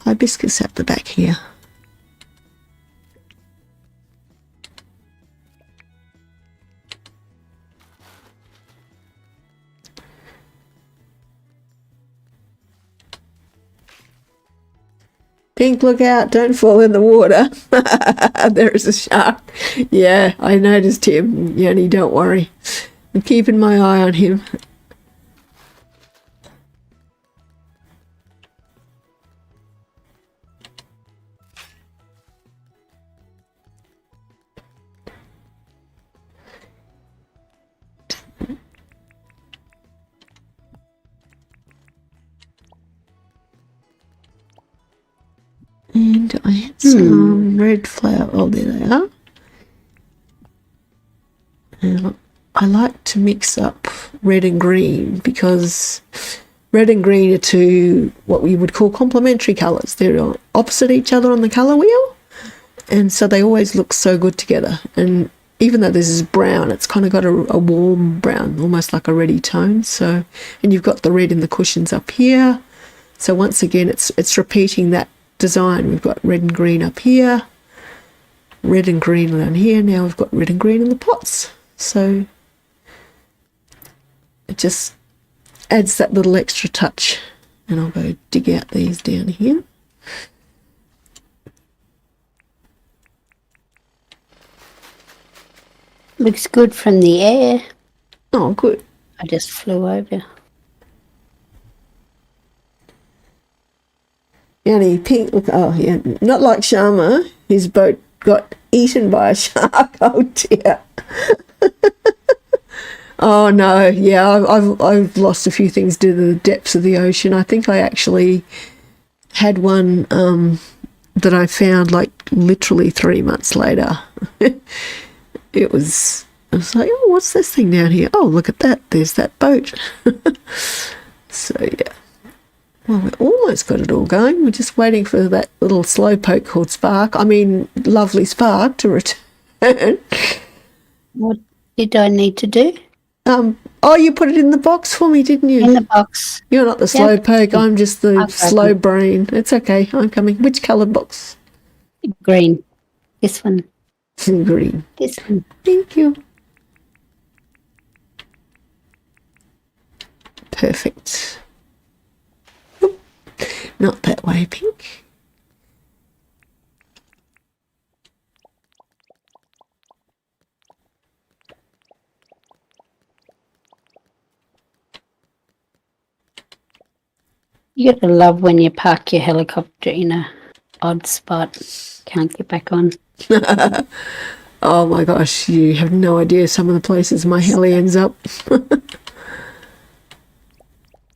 hibiscus at the back here. Pink, look out, don't fall in the water. There is a shark. Yeah, I noticed him. Yanni, don't worry. I'm keeping my eye on him. And I had some red flower. Oh, there they are. And I like to mix up red and green because red and green are two what we would call complementary colours. They're opposite each other on the colour wheel, and so they always look so good together. And even though this is brown, it's kind of got a warm brown, almost like a reddy tone. So, and you've got the red in the cushions up here. So once again, it's repeating that design. We've got red and green up here, red and green down here. Now we've got red and green in the pots. So it just adds that little extra touch. And I'll go dig out these down here. Looks good from the air. Oh, good. I just flew over. Yanni, pink, look, oh yeah, not like Sharma. His boat got eaten by a shark. Oh dear. Oh no, yeah, I've lost a few things to the depths of the ocean. I think I actually had one that I found like literally 3 months later. I was like, oh, what's this thing down here? Oh, look at that. There's that boat. So yeah. Well, we almost got it all going. We're just waiting for that little slowpoke called lovely Spark to return. What did I need to do? Oh, you put it in the box for me, didn't you? In the box. You're not the slowpoke. I'm just the slow brain. It's okay. I'm coming. Which coloured box? Green. This one. Green. This one. Thank you. Perfect. Oop. Not that way, Pink. You gotta love when you park your helicopter in a odd spot. Can't get back on. Oh my gosh, you have no idea some of the places my heli ends up.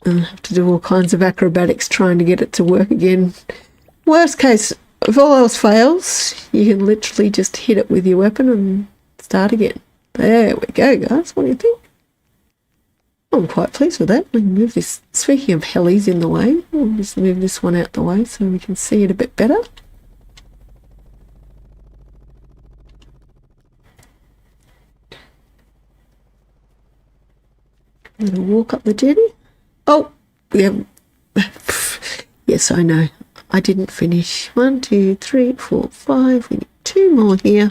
I have to do all kinds of acrobatics trying to get it to work again. Worst case, if all else fails, you can literally just hit it with your weapon and start again. There we go, guys. What do you think? I'm quite pleased with that. We can move this. Speaking of helis in the way, we'll just move this one out the way so we can see it a bit better. I'm going to walk up the jetty. Oh, we have. Yes, I know. I didn't finish. 1, 2, 3, 4, 5. We need 2 more here.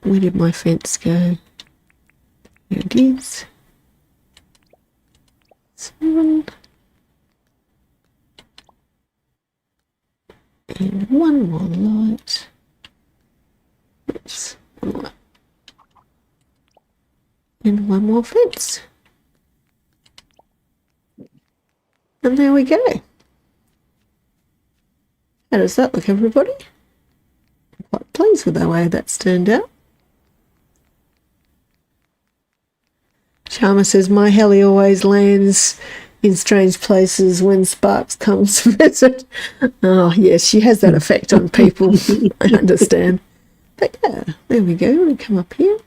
Where did my fence go? Here it is. 7. And 1 more light. Oops, 1 more. And 1 more fence. And there we go. How does that look, everybody? I'm quite pleased with the way that's turned out. Sharma says, my heli always lands in strange places when Sparks comes to visit. Oh, yes, she has that effect on people. I understand. But yeah, there we go. We come up here.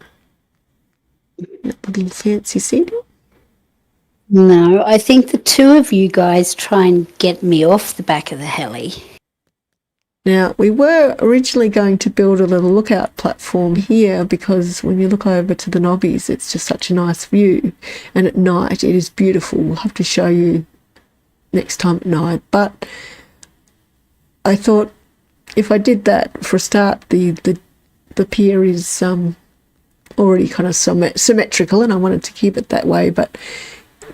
That little fancy seating. No, I think the 2 of you guys try and get me off the back of the heli. Now, we were originally going to build a little lookout platform here because when you look over to the Knobbies, it's just such a nice view. And at night, it is beautiful. We'll have to show you next time at night. But I thought if I did that for a start, the pier is already kind of symmetrical and I wanted to keep it that way. But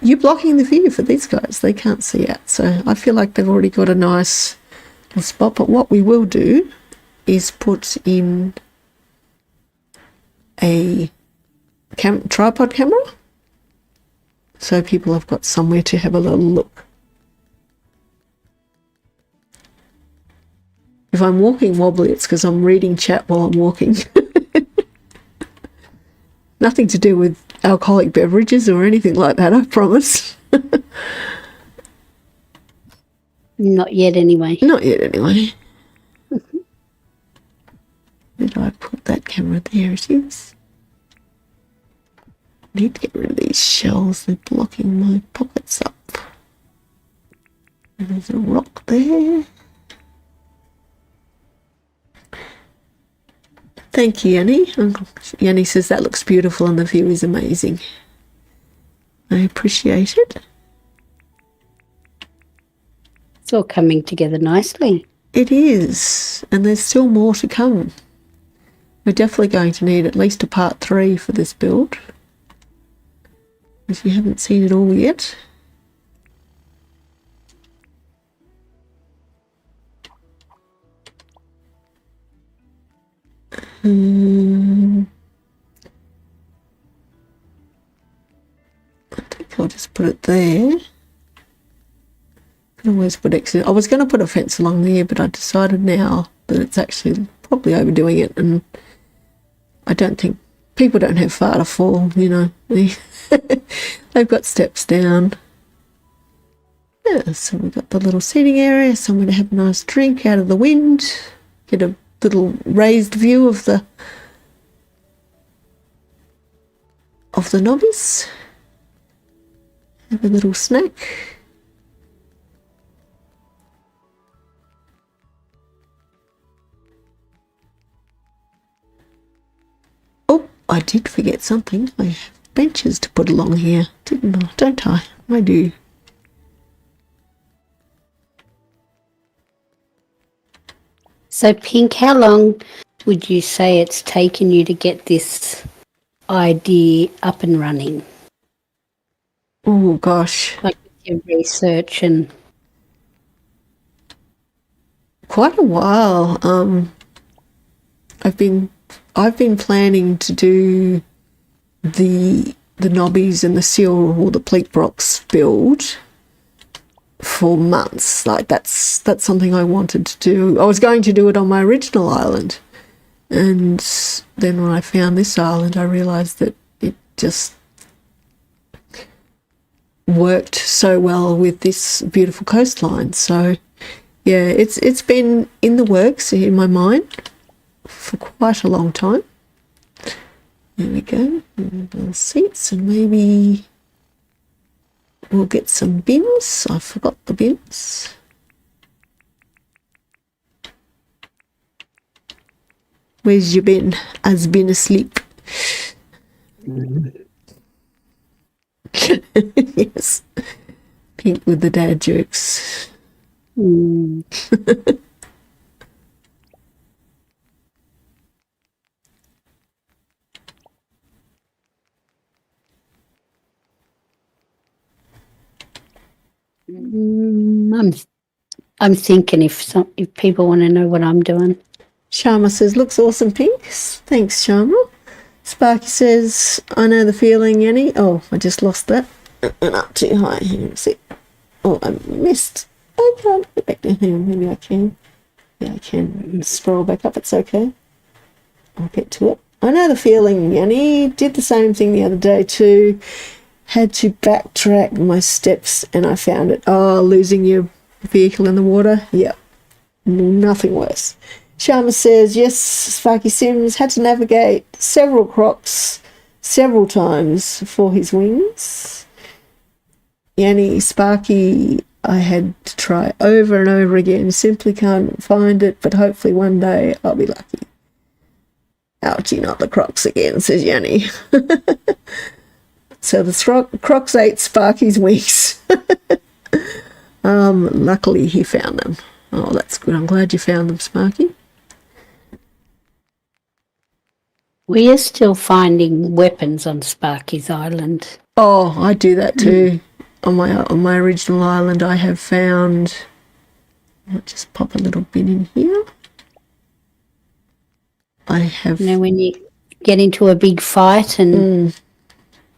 you're blocking the view for these guys. They can't see out. So I feel like they've already got a nice spot. But what we will do is put in a tripod camera so people have got somewhere to have a little look. If I'm walking wobbly, it's because I'm reading chat while I'm walking. Nothing to do with alcoholic beverages or anything like that, I promise. Not yet, anyway. Not yet, anyway. Did I put that camera there? It is. Need to get rid of these shells. They're blocking my pockets up. And there's a rock there. Thank you, Yanni. Yanni says that looks beautiful and the view is amazing. I appreciate it. It's all coming together nicely. It is, and there's still more to come. We're definitely going to need at least a part 3 for this build, if you haven't seen it all yet. I think I'll just put it there. I can always put exit. I was going to put a fence along there, but I decided now that it's actually probably overdoing it, and I don't think people don't have far to fall, you know. They've got steps down. Yeah, so we've got the little seating area, somewhere to have a nice drink out of the wind, get a little raised view of the nobbies, have a little snack. Oh, I did forget something. I have benches to put along here, didn't I? Don't I? I do. So, Pink, how long would you say it's taken you to get this idea up and running? Oh gosh, Like with your research and... quite a while. I've been planning to do the knobbies and the seal or the pleat rocks build for months. Like that's something I wanted to do. I was going to do it on my original island, and then when I found this island, I realized that it just worked so well with this beautiful coastline. So yeah, it's been in the works in my mind for quite a long time. There we go. The seats, and maybe we'll get some bins. I forgot the bins. Where's your bin? Has been asleep. Yes. Pink with the dad jokes. I'm thinking if people want to know what I'm doing. Sharma says, looks awesome, Pink. Thanks, Sharma. Sparky says, I know the feeling, Yanni. Oh, I just lost that. It went up too high. Hang on a sec. Oh, I missed. I can't go back down. Hang on, maybe I can. Yeah, I can scroll back up. It's okay. I'll get to it. I know the feeling, Yanni. Did the same thing the other day too. Had to backtrack my steps and I found it. Oh, losing your vehicle in the water? Yeah, nothing worse. Sharma says, yes, Sparky Sims had to navigate several crocs several times for his wings. Yanni, Sparky, I had to try over and over again. Simply can't find it, but hopefully one day I'll be lucky. Ouchie, not the crocs again, says Yanni. So the crocs ate Sparky's wings. Luckily he found them. Oh, that's good. I'm glad you found them, Sparky. We are still finding weapons on Sparky's Island. Oh, I do that too. On my original island, I have found. I'll just pop a little bin in here. I have. You know, when you get into a big fight and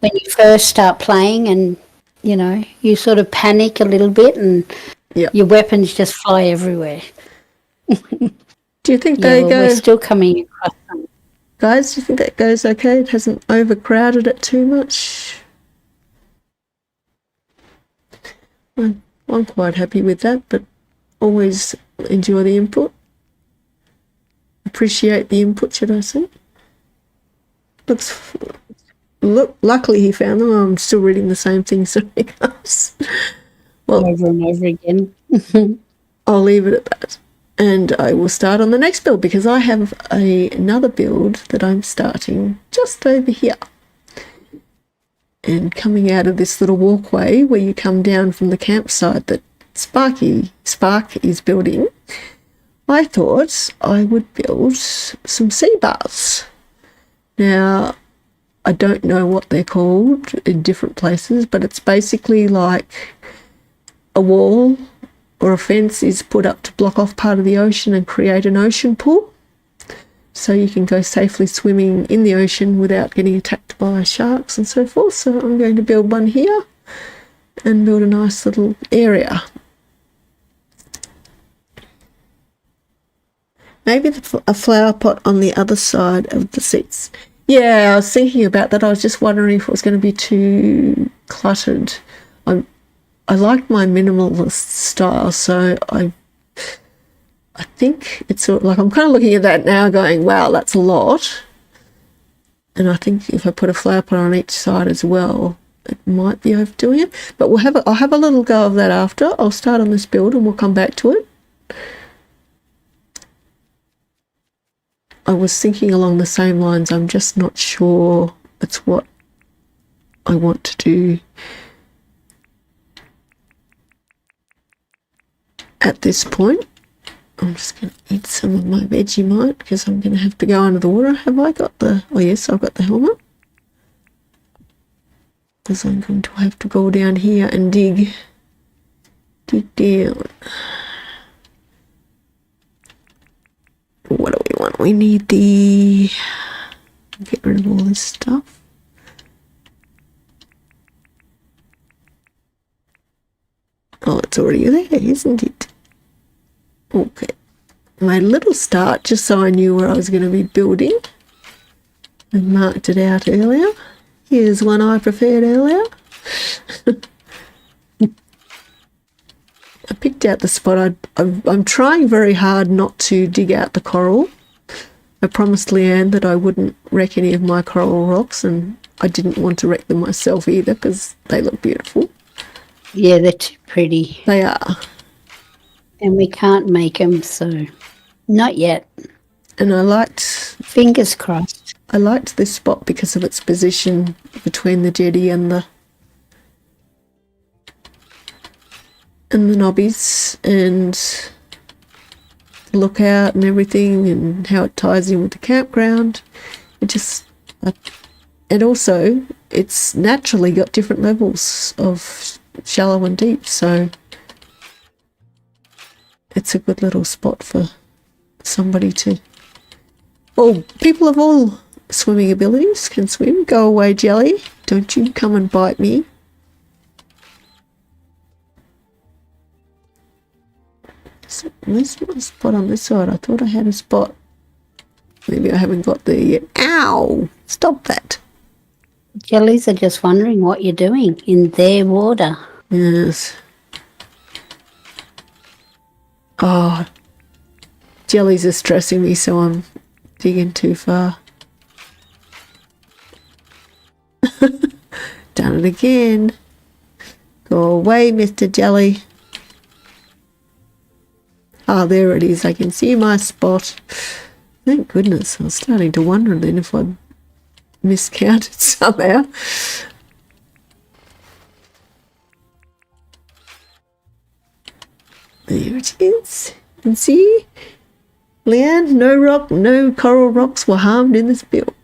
when you first start playing, and you know, you sort of panic a little bit, and your weapons just fly everywhere. Do you think they go? We're still coming across them. Guys, do you think that goes okay? It hasn't overcrowded it too much? I'm quite happy with that, but always enjoy the input. Appreciate the input, should I say? Luckily he found them. I'm still reading the same thing, sorry guys. Well, Over and over again. I'll leave it at that. And I will start on the next build because I have another build that I'm starting just over here. And coming out of this little walkway where you come down from the campsite that Spark is building, I thought I would build some sea baths. Now, I don't know what they're called in different places, but it's basically like a wall or a fence is put up to block off part of the ocean and create an ocean pool. So you can go safely swimming in the ocean without getting attacked by sharks and so forth. So I'm going to build one here and build a nice little area. Maybe a flower pot on the other side of the seats. Yeah, I was thinking about that. I was just wondering if it was going to be too cluttered. I like my minimalist style, so I think it's sort of like, I'm kind of looking at that now going, wow, that's a lot. And I think if I put a flower pot on each side as well, it might be overdoing it. But I'll have a little go of that after. I'll start on this build and we'll come back to it. I was thinking along the same lines. I'm just not sure it's what I want to do at this point. I'm just going to eat some of my Vegemite because I'm going to have to go under the water. Have I got the... Oh, yes, I've got the helmet. Because I'm going to have to go down here and dig down. What do we want? We need the... Get rid of all this stuff. Oh, it's already there, isn't it? Okay. My little start, just so I knew where I was going to be building. I marked it out earlier. Here's one I prepared earlier. I picked out the spot. I'm trying very hard not to dig out the coral. I promised Leanne that I wouldn't wreck any of my coral rocks, and I didn't want to wreck them myself either because they look beautiful. Yeah, they're too pretty. They are. And we can't make them, so not yet. And Fingers crossed. I liked this spot because of its position between the jetty and the knobbies and the lookout and everything, and how it ties in with the campground. And also it's naturally got different levels of shallow and deep, so it's a good little spot for somebody to... Oh, people of all swimming abilities can swim. Go away, jelly. Don't you come and bite me. So where's my spot on this side? I thought I had a spot. Maybe I haven't got there yet. Ow! Stop that. Jellies are just wondering what you're doing in their water. Yes. Oh, jellies are stressing me, so I'm digging too far. Done it again. Go away, Mr. Jelly. Ah, there it is. I can see my spot. Thank goodness. I was starting to wonder then if I miscounted somehow. There it is. And see, Leanne, no coral rocks were harmed in this build.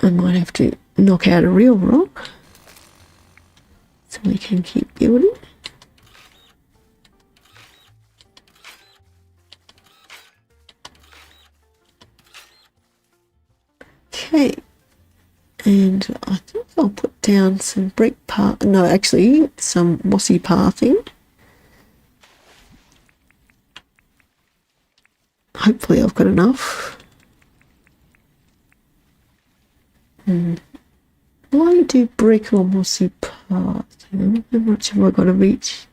I might have to knock out a real rock so we can keep building. Okay, and I think I'll put down some brick path. No, actually, some mossy pathing. Hopefully, I've got enough. Why do brick or mossy path? How much have I got of each?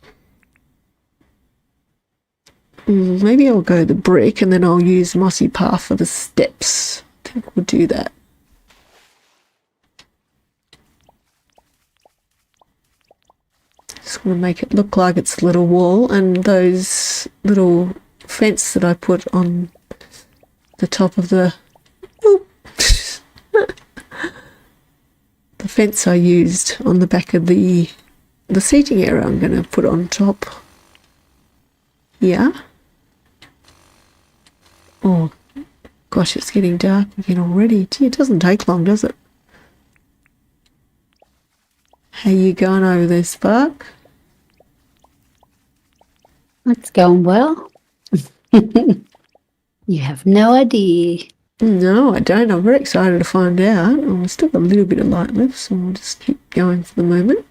Maybe I'll go the brick and then I'll use mossy path for the steps. I think we'll do that. Just want to make it look like it's a little wall, and those little fence that I put on the top of the fence I used on the back of the seating area I'm going to put on top. Yeah. Oh, gosh, it's getting dark again already. Gee, it doesn't take long, does it? How you going over there, Spark? It's going well. You have no idea. No, I don't. I'm very excited to find out. Oh, I've still got a little bit of light left, so I'll just keep going for the moment.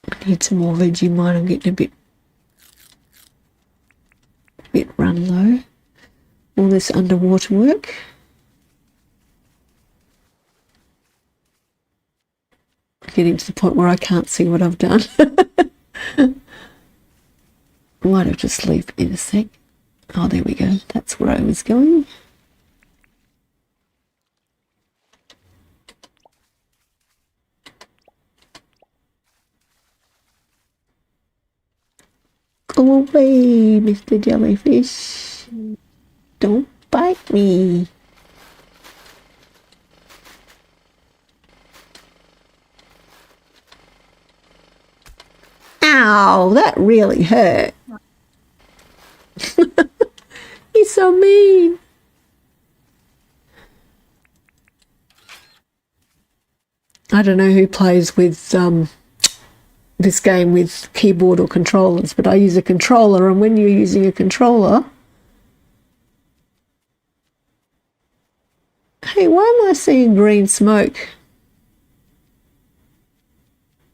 I need some more Vegemite. I'm getting a bit run low. All this underwater work. Getting to the point where I can't see what I've done. Might have just leave in a sec. Oh, there we go. That's where I was going. Go away, Mr. Jellyfish. Don't bite me. Ow, that really hurt. He's so mean. I don't know who plays with this game with keyboard or controllers, but I use a controller, and when you're using a controller... Hey, why am I seeing green smoke?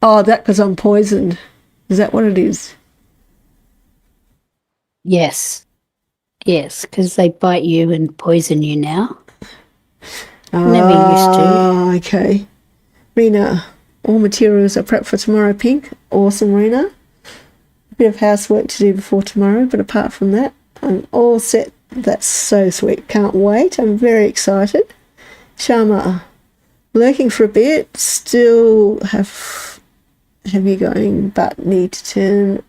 Oh, that because I'm poisoned. Is that what it is? Yes. Yes, because they bite you and poison you now. Never used to. Okay. Rena, all materials are prepped for tomorrow, Pink. Awesome, Rena. A bit of housework to do before tomorrow, but apart from that, I'm all set. That's so sweet. Can't wait. I'm very excited. Sharma, lurking for a bit. Still have you going, but need to turn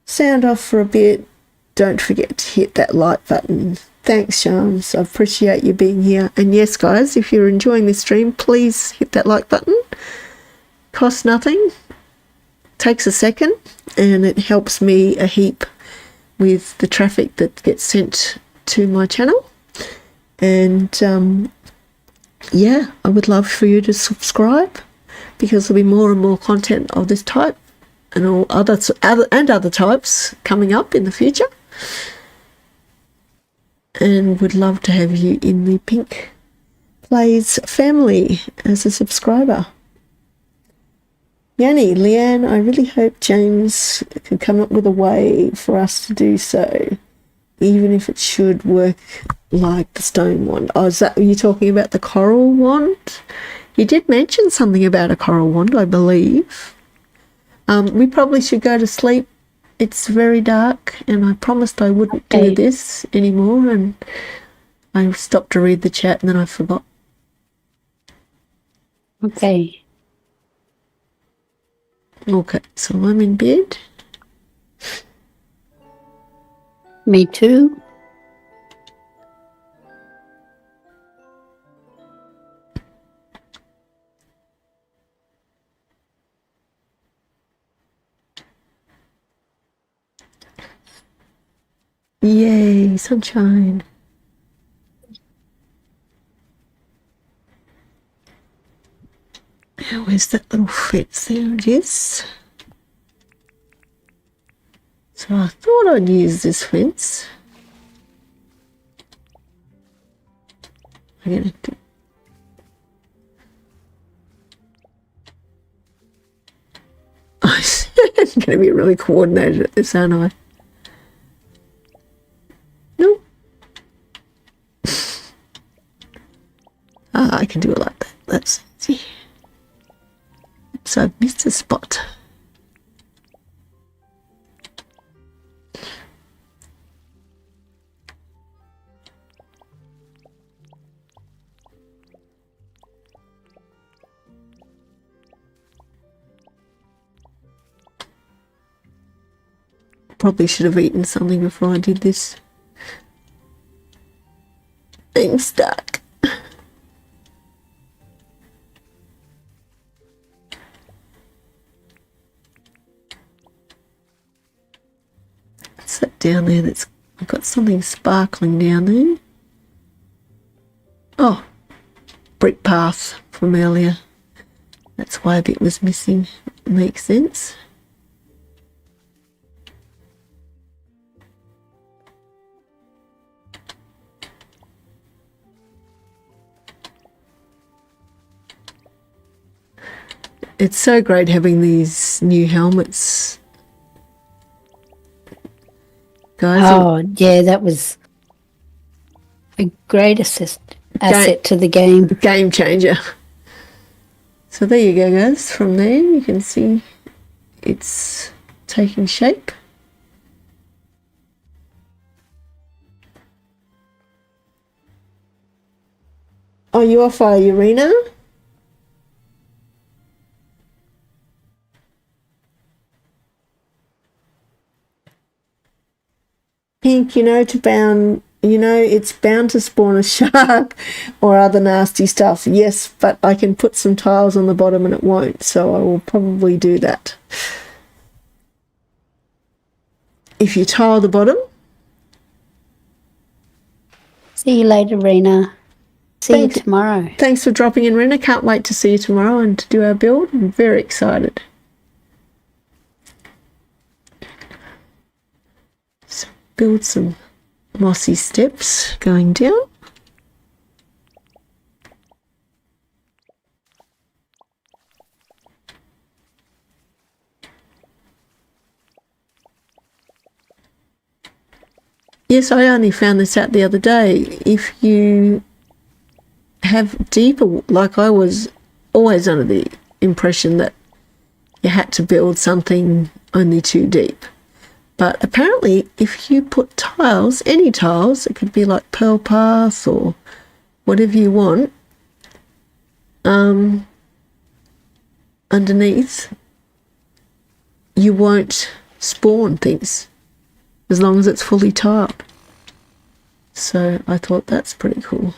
sound off for a bit. Don't forget to hit that like button. Thanks, Shams. I appreciate you being here. And yes, guys, if you're enjoying this stream, please hit that like button. Costs nothing. Takes a second, and it helps me a heap with the traffic that gets sent to my channel. And yeah, I would love for you to subscribe, because there'll be more and more content of this type and all other types coming up in the future. And would love to have you in the Pink Plays family as a subscriber. Yanni, Leanne, I really hope James can come up with a way for us to do so, even if it should work like the stone wand. Oh, is that, were you talking about the coral wand? You did mention something about a coral wand, I believe. We probably should go to sleep. It's very dark, and I promised I wouldn't do this anymore, and I stopped to read the chat, and then I forgot. Okay. Okay, so I'm in bed. Me too. Yay, sunshine. Now, where's that little fence? There it is. So I thought I'd use this fence. I'm going to... I'm going to be really coordinated at this, aren't I? No. I can do it like that. That's easy. So I've missed a spot. Probably should have eaten something before I did this. getting stuck. What's that down there? I've got something sparkling down there. Oh, brick path from earlier. That's why a bit was missing. Makes sense. It's so great having these new helmets, guys. Oh, yeah, that was a great asset to the game. Game changer. So there you go, guys. From there you can see it's taking shape. Oh, you off, are you, Rena? Pink, it's bound to spawn a shark or other nasty stuff. Yes, but I can put some tiles on the bottom and it won't, so I will probably do that. If you tile the bottom. See you later, Rena. See you tomorrow. Thanks for dropping in, Rena. Can't wait to see you tomorrow and to do our build. I'm very excited. So build some mossy steps going down. Yes, I only found this out the other day. If you have deeper, like I was always under the impression that you had to build something only 2 deep. But apparently if you put tiles, any tiles, it could be like Pearl Path or whatever you want, underneath, you won't spawn things as long as it's fully tiled. So I thought that's pretty cool.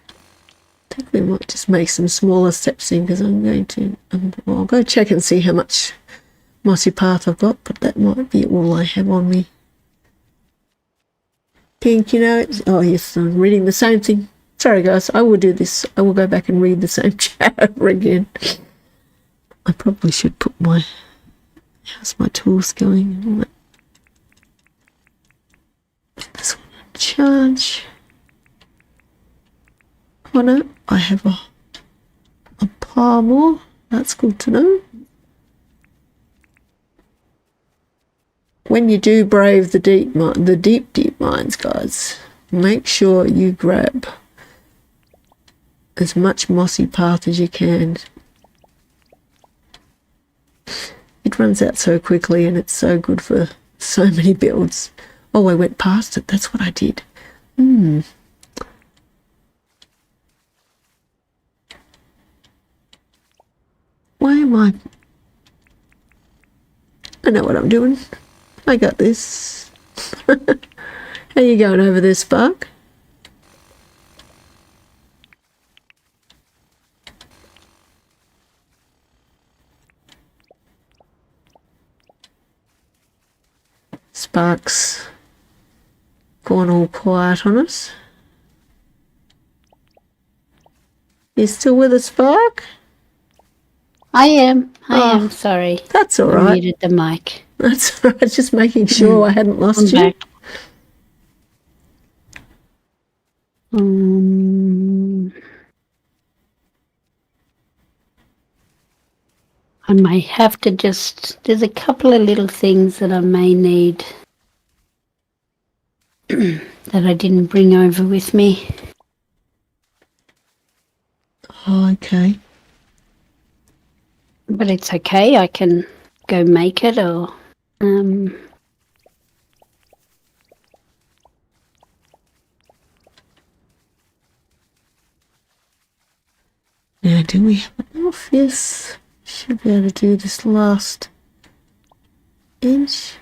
I think we might just make some smaller steps in because I'm going to, I'll go check and see how much mossy path I've got, but that might be all I have on me. Pink, oh yes, I'm reading the same thing. Sorry guys, I will do this. I will go back and read the same chat over again. I probably should put how's my tools going? Put this one on charge. Oh no, I have a pile more. That's good to know. When you do brave the deep mines, guys, make sure you grab as much mossy path as you can. It runs out so quickly and it's so good for so many builds. Oh, I went past it. That's what I did. Why am I know what I'm doing. I got this. How you going over there, Spark? Spark's gone all quiet on us. You still with us, Spark? I am. I am. Sorry. That's all I right. muted the mic. That's all right. Just making sure I hadn't lost I'm you. back. I may have to there's a couple of little things that I may need that I didn't bring over with me. Oh, okay. But it's okay. I can go make it or... Now, do we have enough? Yes. Should be able to do this last inch.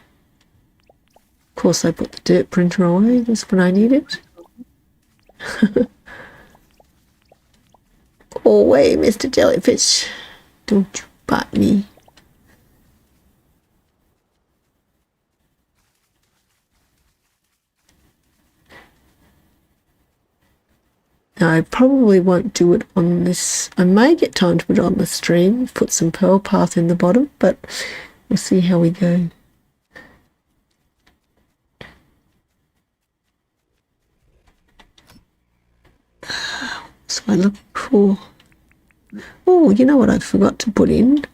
course, I put the dirt printer away just when I need it. Go away, Mr. Jellyfish. Don't you bite me. I probably won't do it on this. I may get time to put it on the stream, put some pearl path in the bottom, but we'll see how we go. So I look for... Oh, you know what I forgot to put in?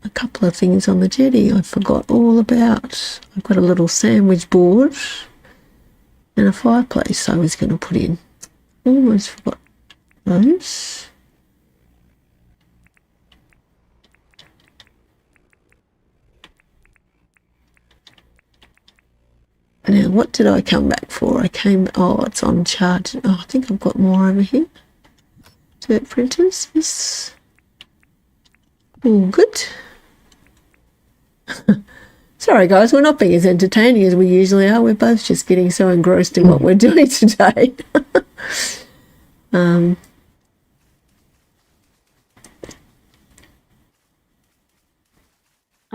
A couple of things on the jetty I forgot all about. I've got a little sandwich board and a fireplace I was going to put in. Almost forgot those. Now, what did I come back for? Oh, it's on charge. Oh, I think I've got more over here. Dirt printers, yes. All good. Sorry, guys, we're not being as entertaining as we usually are. We're both just getting so engrossed in what we're doing today. I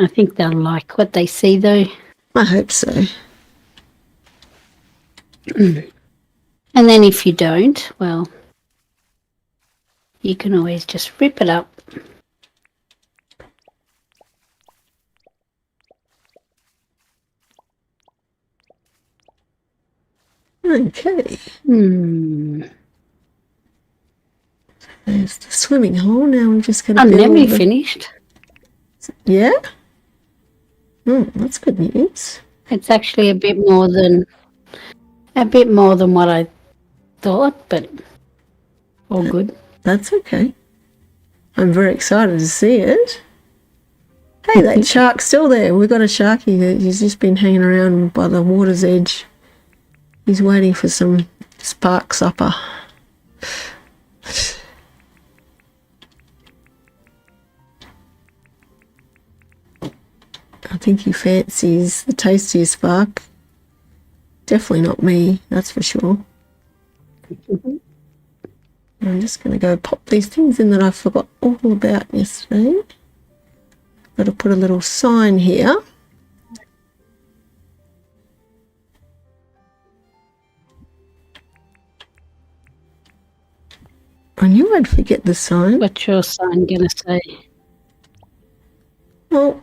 think they'll like what they see, though. I hope so. And then if you don't, well, you can always just rip it up. Okay. Hmm. There's the swimming hole. Now I'm just going to I'm build nearly finished. Yeah? That's good news. It's actually a bit more than what I thought, but all good. That's okay. I'm very excited to see it. Hey, that shark's still there. We've got a sharky. He's just been hanging around by the water's edge. He's waiting for some spark supper. I think he fancies the tastiest spark. Definitely not me, that's for sure. I'm just going to go pop these things in that I forgot all about yesterday. Got to put a little sign here. I knew I'd forget the sign. What's your sign going to say? Well,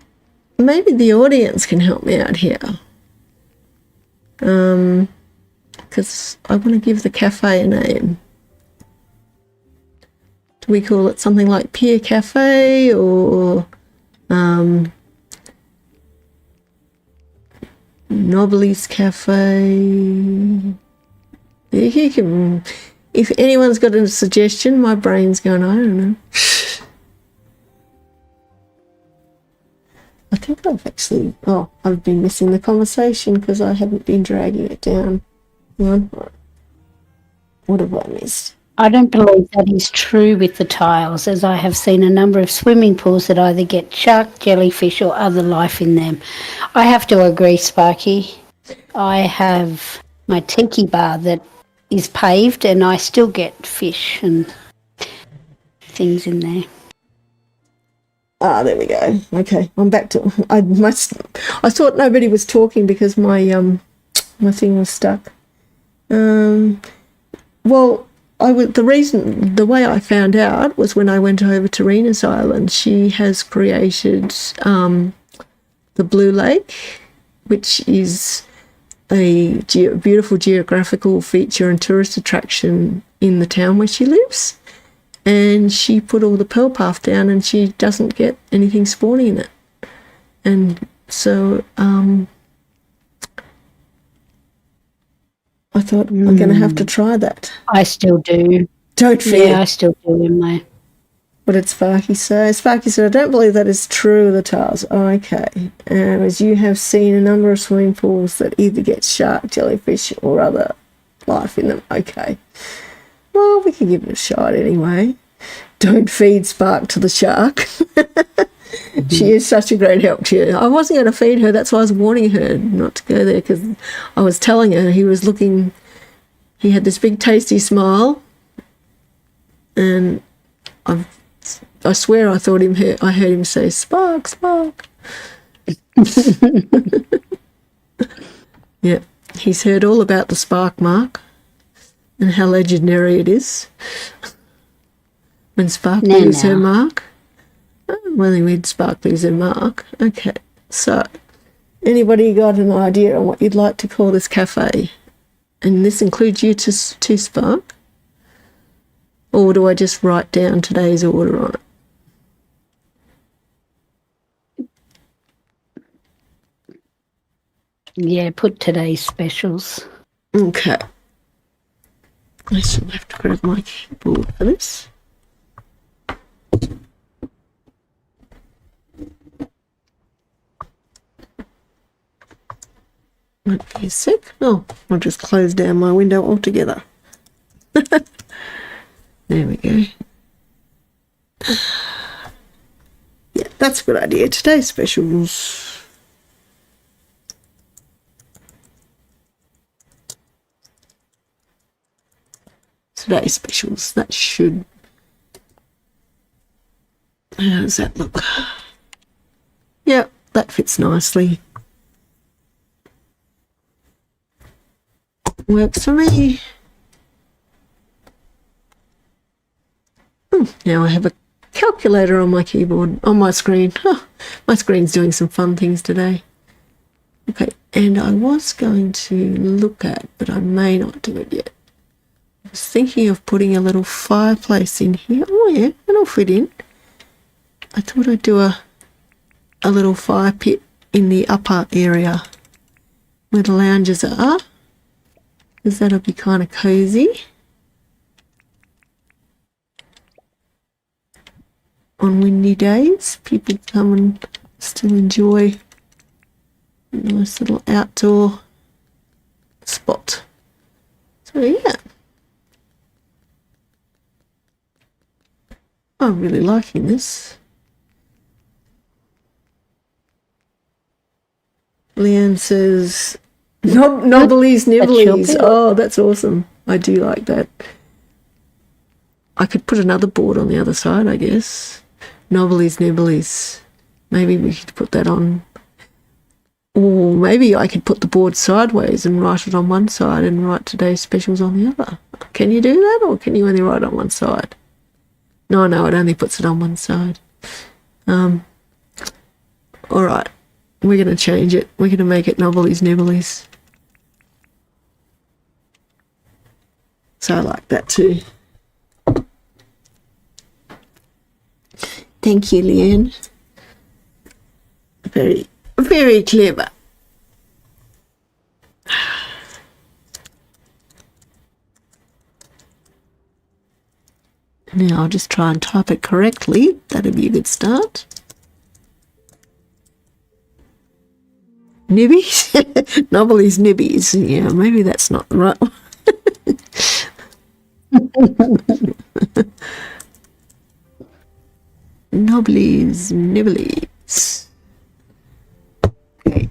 maybe the audience can help me out here. Because I want to give the cafe a name. Do we call it something like Pier Cafe or Nobly's Cafe? You can, if anyone's got a suggestion, my brain's going, I don't know. I think I've been missing the conversation because I haven't been dragging it down. What have I missed? I don't believe that is true with the tiles, as I have seen a number of swimming pools that either get shark, jellyfish or other life in them. I have to agree, Sparky. I have my tiki bar that is paved and I still get fish and things in there. Ah, there we go. Okay, I'm back to. I thought nobody was talking because my my thing was stuck. The way I found out was when I went over to Rena's Island. She has created the Blue Lake, which is a beautiful geographical feature and tourist attraction in the town where she lives. And she put all the pearl path down and she doesn't get anything spawning in it. And so I thought I'm going to have to try that. I still do. Don't fear. Yeah, I still do in my... What did Sparky say? Sparky said, I don't believe that is true, the tiles. Oh, okay. As you have seen a number of swimming pools that either get shark, jellyfish or other life in them. Okay. Well, we can give it a shot anyway. Don't feed Spark to the shark. She is such a great help to you. I wasn't going to feed her. That's why I was warning her not to go there, because I was telling her he had this big tasty smile, and I swear I heard him say, "Spark, Spark." Yeah, he's heard all about the spark mark and how legendary it is. When Spark leaves her mark. When Spark leaves her mark. Okay, so anybody got an idea on what you'd like to call this cafe? And this includes you to Spark? Or do I just write down today's order on it? Yeah, put today's specials. Okay. I still have to grab my keyboard for this. Might be a sec. Oh, I'll just close down my window altogether. There we go. Yeah, that's a good idea. Today's specials. Today's specials. That should... How does that look? Yeah, that fits nicely. Works for me. Now I have a calculator on my keyboard, on my screen. Oh, my screen's doing some fun things today. Okay, and I was going to look at, but I may not do it yet. I was thinking of putting a little fireplace in here. Oh yeah, that'll fit in. I thought I'd do a little fire pit in the upper area where the lounges are, because that'll be kind of cozy. On windy days, people come and still enjoy a nice little outdoor spot. So yeah, I'm really liking this. Leanne says, Nobblies Nibblies. Oh, that's awesome. I do like that. I could put another board on the other side, I guess. Nobblies Nibblies. Maybe we could put that on. Or maybe I could put the board sideways and write it on one side and write today's specials on the other. Can you do that, or can you only write on one side? No, it only puts it on one side. All right. We're going to change it. We're going to make it Nobblies Nibblies. So I like that too. Thank you, Leanne. Very, very clever. Now I'll just try and type it correctly. That'll be a good start. Nibbies? Nobblies Nibbies. Yeah, maybe that's not the right one. Nobblies Nibblies. Okay.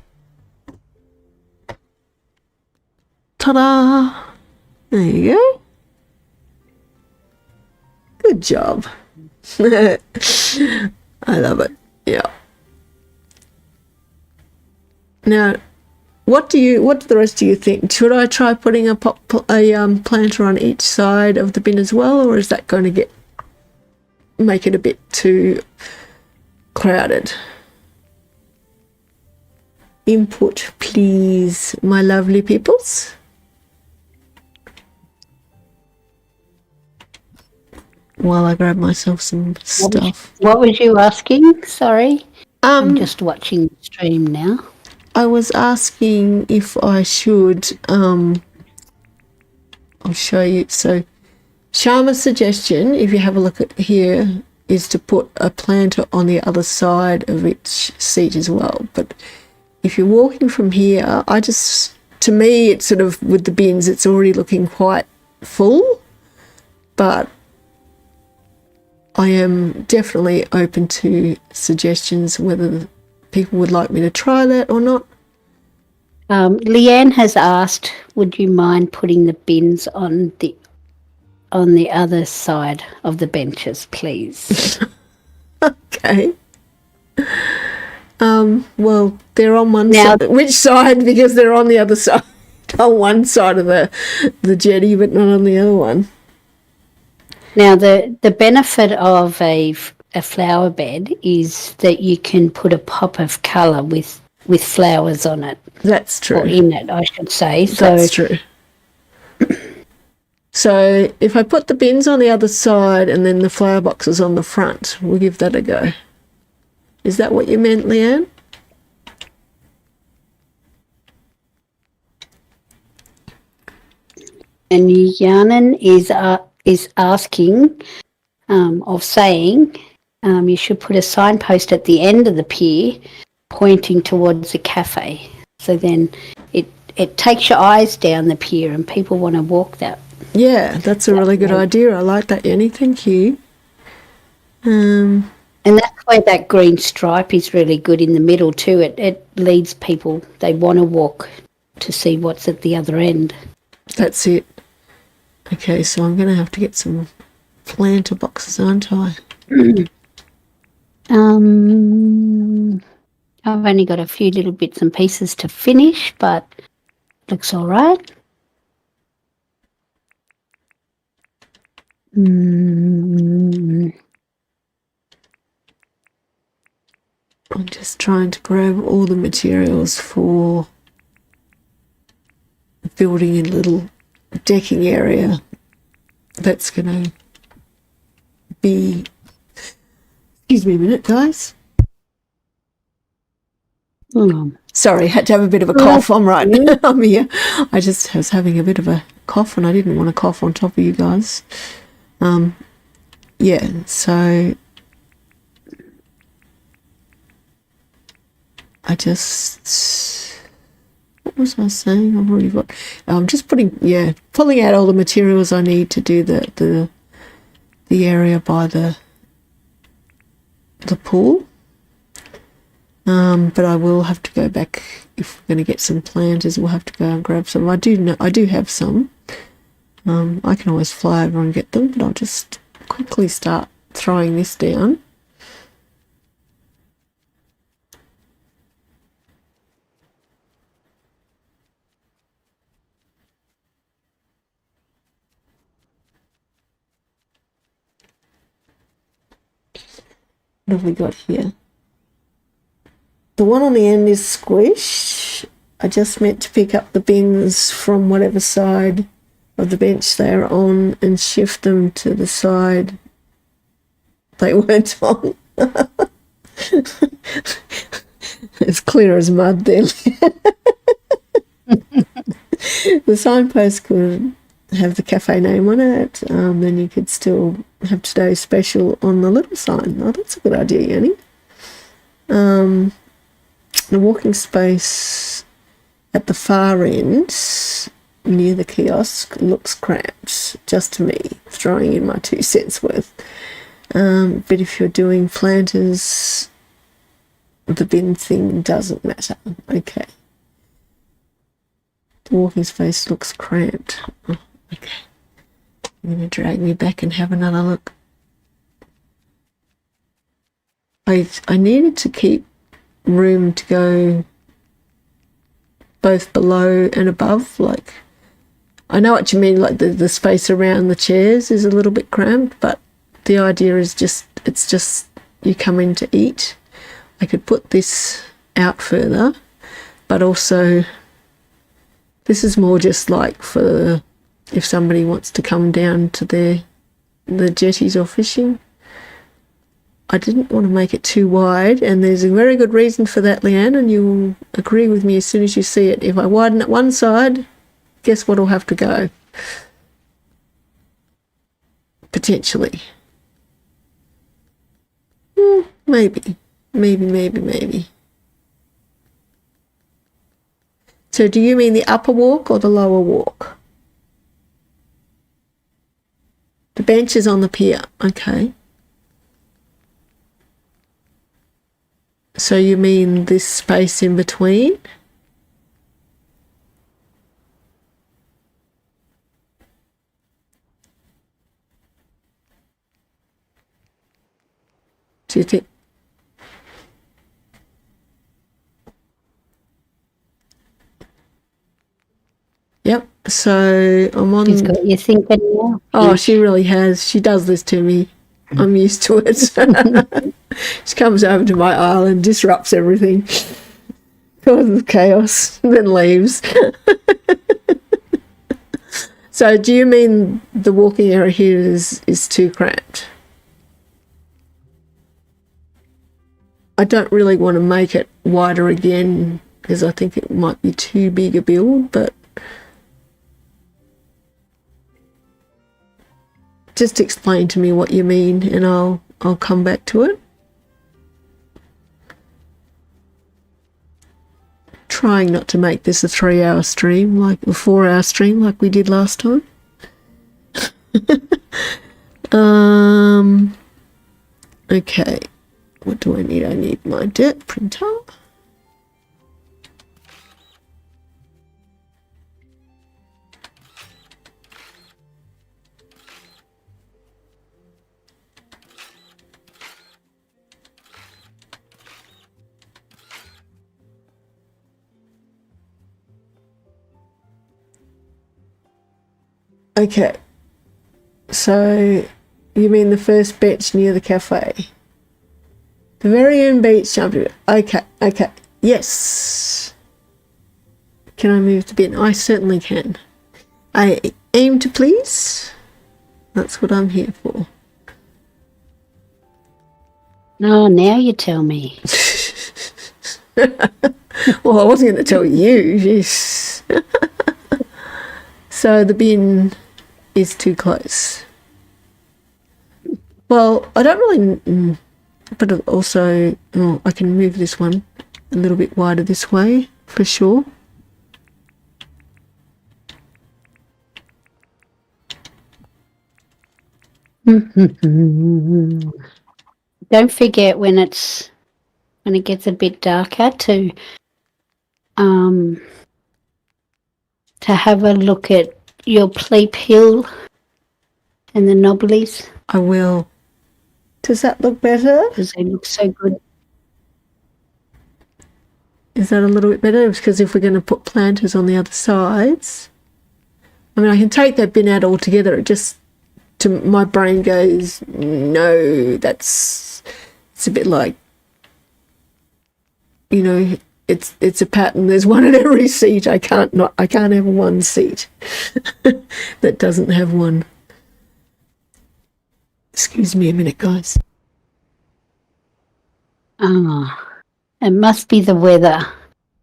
Ta-da! There you go. Good job. I love it. Yeah. Now, what do the rest of you think? Should I try putting a planter on each side of the bin as well, or is that going to make it a bit too crowded? Input, please, my lovely peoples. While I grab myself some stuff. What was you asking? Sorry. I'm just watching the stream now. I was asking if I should, I'll show you. So Sharma's suggestion, if you have a look at here, is to put a planter on the other side of each seat as well. But if you're walking from here, to me, it's sort of, with the bins, it's already looking quite full. But I am definitely open to suggestions whether people would like me to try that or not. Leanne has asked, would you mind putting the bins on the other side of the benches, please? Okay. Well, they're on one Now- side. Which side? Because they're on the other side. On one side of the jetty, but not on the other one. Now, the benefit of a flower bed is that you can put a pop of colour with flowers on it. That's true. Or in it, I should say. That's true. So if I put the bins on the other side and then the flower boxes on the front, we'll give that a go. Is that what you meant, Leanne? And Yanan is asking, saying, you should put a signpost at the end of the pier pointing towards a cafe. So then it takes your eyes down the pier and people want to walk that. Yeah, that's a really good idea. I like that, Annie. Thank you. And that's where that green stripe is really good in the middle too. It leads people. They want to walk to see what's at the other end. That's it. Okay, so I'm going to have to get some planter boxes, aren't I? I've only got a few little bits and pieces to finish, but looks all right. I'm just trying to grab all the materials for building a little decking area that's going to be... Excuse me a minute, guys. Sorry, had to have a bit of a cough. I'm right. I'm here. I just was having a bit of a cough and I didn't want to cough on top of you guys. Yeah, so I just... What was I saying? I've already got... I'm just pulling out all the materials I need to do the area by the pool. But I will have to go back if we're going to get some planters. We'll have to go and grab some. I do have some. I can always fly over and get them, but I'll just quickly start throwing this down. What have we got here? The one on the end is squished. I just meant to pick up the bins from whatever side of the bench they're on and shift them to the side they weren't on. It's clear as mud there. The signpost could have the cafe name on it. Then you could still have today's special on the little sign. Oh, that's a good idea, Yanni. The walking space at the far end near the kiosk looks cramped, just to me, throwing in my 2 cents worth. But if you're doing planters, the bin thing doesn't matter. Okay. The walking space looks cramped. Oh, okay. You're going to drag me back and have another look. I needed to keep room to go both below and above. Like, I know what you mean, like the space around the chairs is a little bit cramped, but the idea is it's just you come in to eat. I could put this out further, but also this is more just like for if somebody wants to come down to the jetties or fishing. I didn't want to make it too wide, and there's a very good reason for that, Leanne, and you'll agree with me as soon as you see it. If I widen it one side, guess what will have to go? Potentially. Maybe. So do you mean the upper walk or the lower walk? The bench is on the pier. Okay. So you mean this space in between? Do you think? Yep. So I'm on. She's got you thinking now. Oh, she really has. She does this to me. I'm used to it. She comes over to my island, disrupts everything, causes chaos, then leaves. So do you mean the walking area here is too cramped? I don't really want to make it wider again because I think it might be too big a build, but just explain to me what you mean and I'll come back to it. Trying not to make this a 3-hour stream, like a 4-hour stream like we did last time. Okay. What do I need? I need my dirt printer. Okay. So you mean the first bench near the cafe? The very end beach jumping. Okay, okay. Yes. Can I move the bin? I certainly can. I aim to please. That's what I'm here for. Oh, now you tell me. Well, I wasn't going to tell you. Jeez. So the bin is too close. Well, I don't really... But also, I can move this one a little bit wider this way, for sure. Don't forget when it gets a bit darker to have a look at your Pleep Hill and the knobblies. I will. Does that look better? Because they look so good. Is that a little bit better? Because if we're going to put planters on the other sides, I mean, I can take that bin out altogether. It just, my brain goes, no, it's a bit like, you know, it's a pattern. There's one in every seat. I can't have one seat that doesn't have one. Excuse me a minute, guys. It must be the weather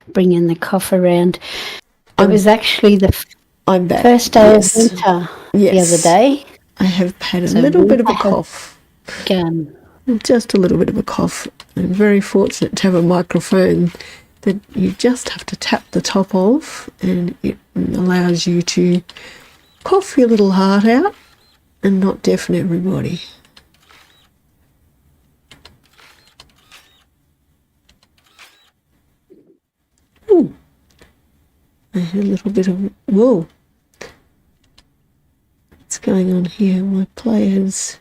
bringing the cough around. It was actually I'm back. First day of winter the other day. I have had a little bit of a cough. Just a little bit of a cough. I'm very fortunate to have a microphone that you just have to tap the top of and it allows you to cough your little heart out and not deafen everybody. Ooh. I had a little bit of... Whoa. What's going on here? My players...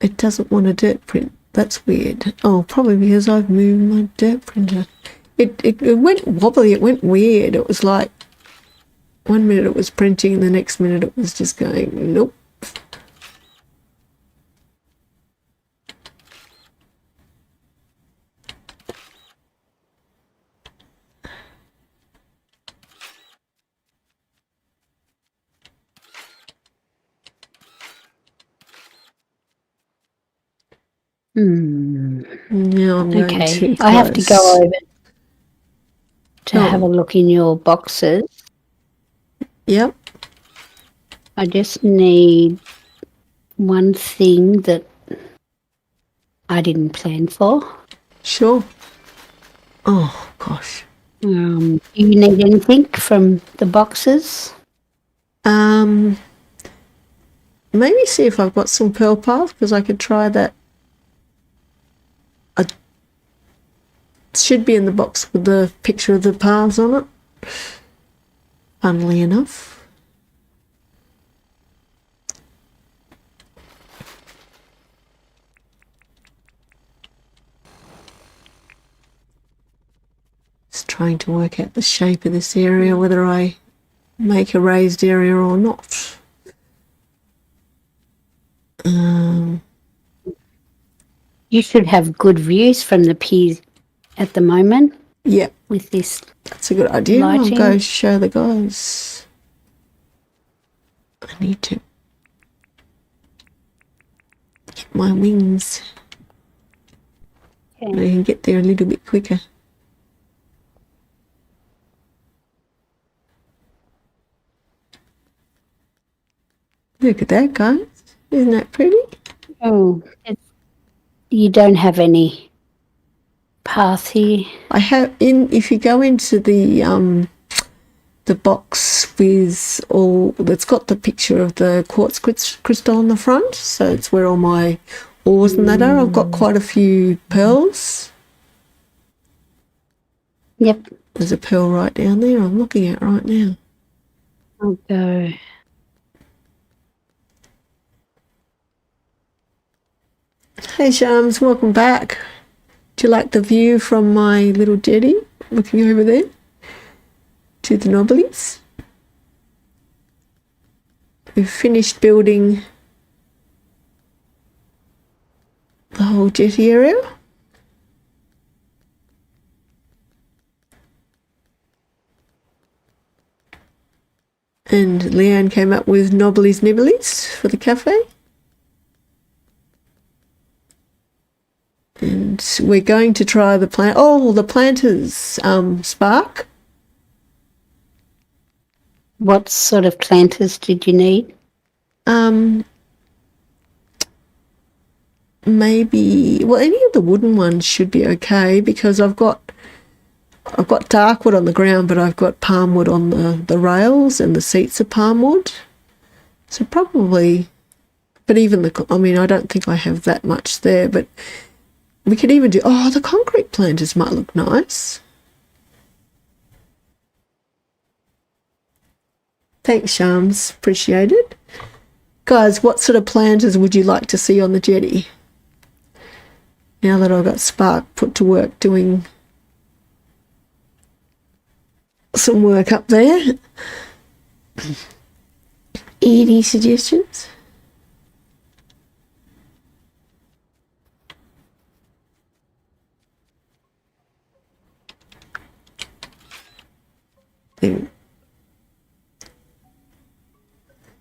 It doesn't want a dirt print. That's weird. Oh, probably because I've moved my dirt printer. It went wobbly. It went weird. It was like... One minute it was printing and the next minute it was just going, nope. Now I'm going too close. I have to go over to have a look in your boxes. Yep. I just need one thing that I didn't plan for. Sure. Oh, gosh. Do you need anything from the boxes? Maybe see if I've got some pearl path because I could try that. should be in the box with the picture of the paths on it, funnily enough. Just trying to work out the shape of this area, whether I make a raised area or not. You should have good views from the pier at the moment Yeah, with this. that's a good idea. Lighting. I'll go show the guys. I need to get my wings. I Okay. can get there a little bit quicker. Look at that, guys. Isn't that pretty? Oh, you don't have any path here. I have if you go into the box with all that's got the picture of the quartz crystal on the front, so it's where all my ores and that are. I've got quite a few pearls. Yep. There's a pearl right down there I'm looking at right now. I'll go. Hey Shams, welcome back. Do you like the view from my little jetty looking over there to the Knobblies? We've finished building the whole jetty area. And Leanne came up with Knobblies Nibblies for the cafe. And we're going to try the the planters, Spark. What sort of planters did you need? Maybe, well, any of the wooden ones should be okay because I've got dark wood on the ground, but I've got palm wood on the rails and the seats are palm wood. So probably, but even I don't think I have that much there, but we could even do, the concrete planters might look nice. Thanks, Shams. Appreciate it. Guys, what sort of planters would you like to see on the jetty? Now that I've got Spark put to work doing some work up there. Any suggestions?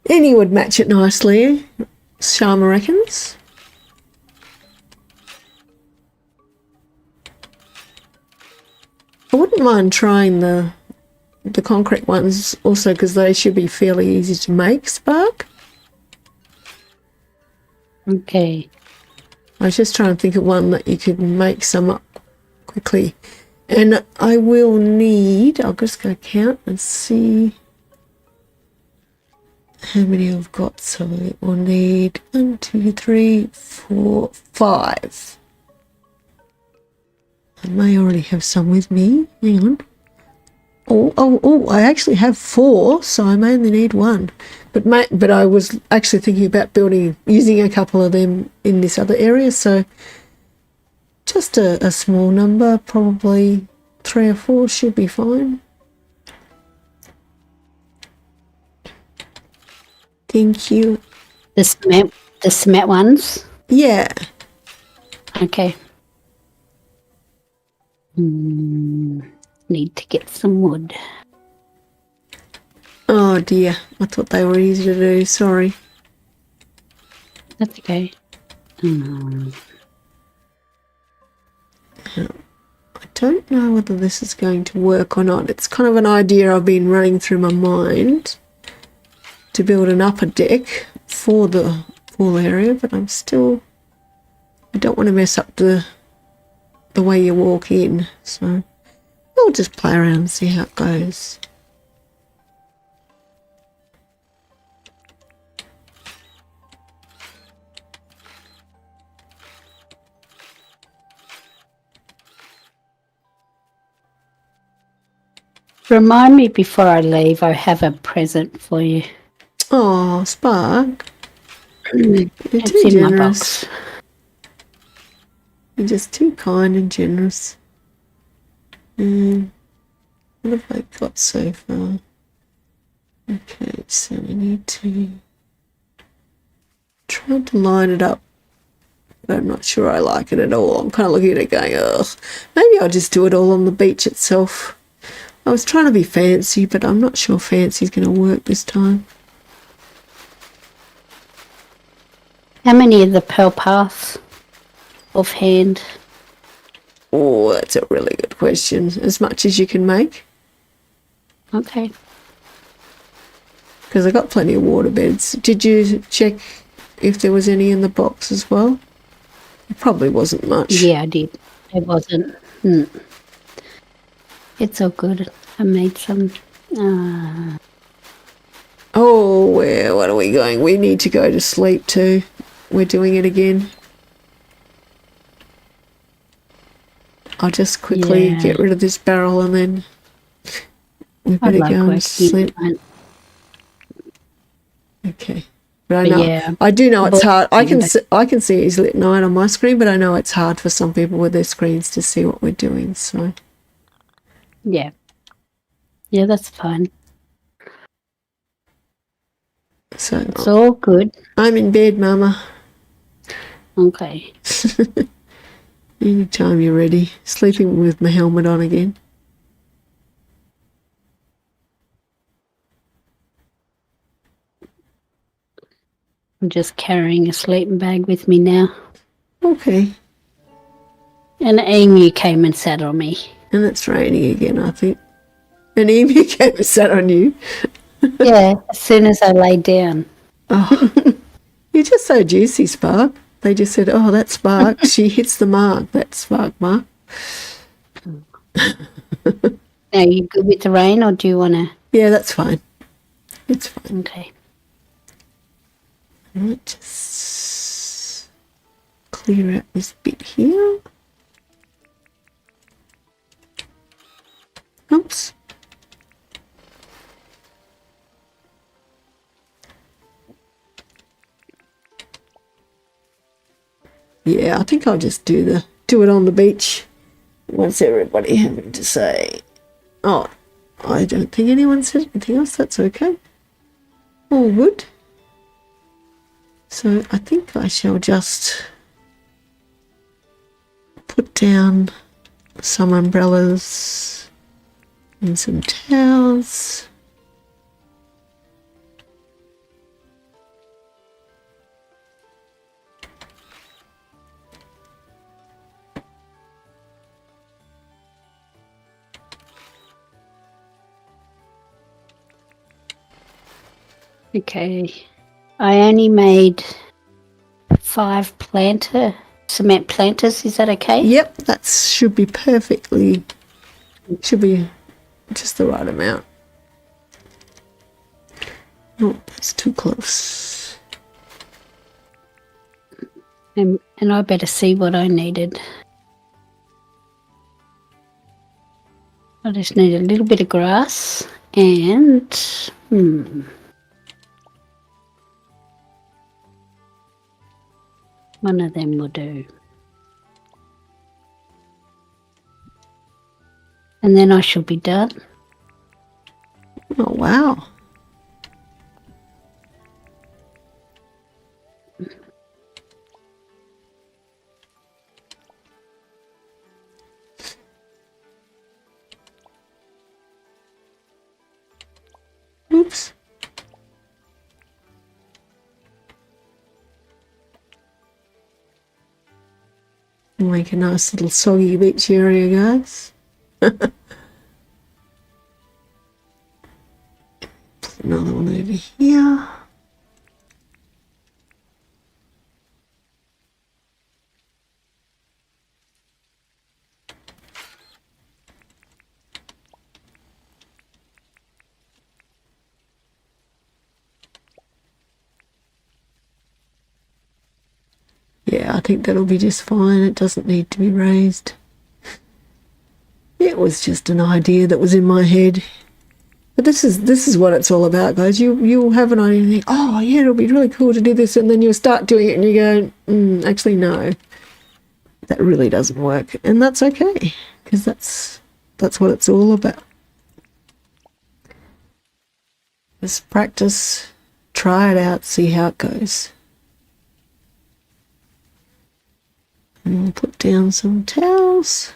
Any would match it nicely, Sharma reckons. I wouldn't mind trying the concrete ones also because they should be fairly easy to make, Spark. Okay. I was just trying to think of one that you could make some up quickly. And I will need, I'll just go count and see how many I've got. So we'll need 1, 2, 3, 4, 5. I may already have some with me. Hang on. Oh, I actually have 4, so I may only need 1. But I was actually thinking about using a couple of them in this other area, so just a small number, probably 3 or 4 should be fine. Thank you. The cement ones? Yeah. Okay. Need to get some wood. Oh dear, I thought they were easy to do, sorry. That's okay. I don't know whether this is going to work or not. It's kind of an idea I've been running through my mind to build an upper deck for the pool area, but I don't want to mess up the way you walk in, so I'll just play around and see how it goes. Remind me before I leave, I have a present for you. Oh, Spark. You're It's too in generous. my box. You're just too kind and generous. What have I got so far? Okay, so we need to try to line it up, but I'm not sure I like it at all. I'm kind of looking at it going, ugh, maybe I'll just do it all on the beach itself. I was trying to be fancy, but I'm not sure fancy's going to work this time. How many of the pearl paths offhand? Oh, that's a really good question. As much as you can make, Okay. because I got plenty of water beds. Did you check if there was any in the box as well? It probably wasn't much. Yeah, I did. It wasn't. It's all good. I made some. Oh, what are we going? We need to go to sleep too. We're doing it again. I'll just quickly get rid of this barrel and then we better go and sleep. Okay. But I know, I do know it's hard. I can see it easily at night on my screen, but I know it's hard for some people with their screens to see what we're doing. So yeah, that's fine. So it's all good. I'm in bed, Mama. Okay. Anytime you're ready. Sleeping with my helmet on again. I'm just carrying a sleeping bag with me now. Okay. An emu came and sat on me. And it's raining again, I think. An emu came and sat on you. Yeah, as soon as I lay down. Oh, you're just so juicy, Spark. They just said, oh, that's Spark. She hits the mark. That's Spark, Mark. Are you good with the rain or do you want to? Yeah, that's fine. It's fine. Okay. I might just clear out this bit here. Oops. Yeah, I think I'll just do it on the beach once everybody having to say. Oh, I don't think anyone said anything else. That's okay. All good. So I think I shall just put down some umbrellas and some towels. Okay. I only made 5 cement planters. Is that okay? Yep, that should be perfectly, should be just the right amount. Oh, that's too close. And I better see what I needed. I just need a little bit of grass and one of them will do. And then I shall be done. Oh, wow. Oops. Make a nice little soggy beach area, guys. Put another one over here. Yeah, I think that'll be just fine. It doesn't need to be raised. Yeah, It was just an idea that was in my head. But this is what it's all about, guys. You'll have an idea and think, oh yeah, it'll be really cool to do this, and then you'll start doing it and you go, actually no, that really doesn't work, and that's okay, because that's what it's all about. Just practice, try it out, see how it goes. And we'll put down some towels.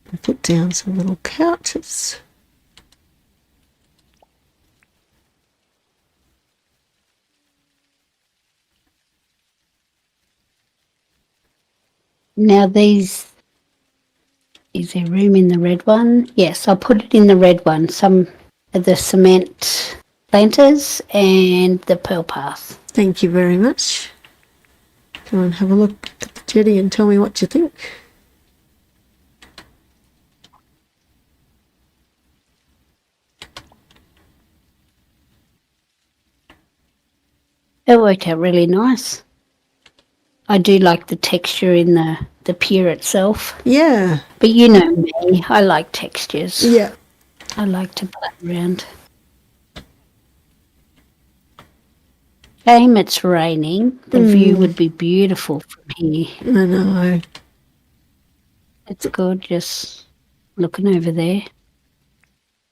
And put down some little couches. Now is there room in the red one? Yes, I'll put it in the red one. Some of the cement planters and the pearl path. Thank you very much. Go and have a look at the jetty and tell me what you think. It worked out really nice. I do like the texture in the pier itself. Yeah. But you know me, I like textures. Yeah. I like to play around. Shame it's raining. The view would be beautiful from here. I know. It's good just looking over there.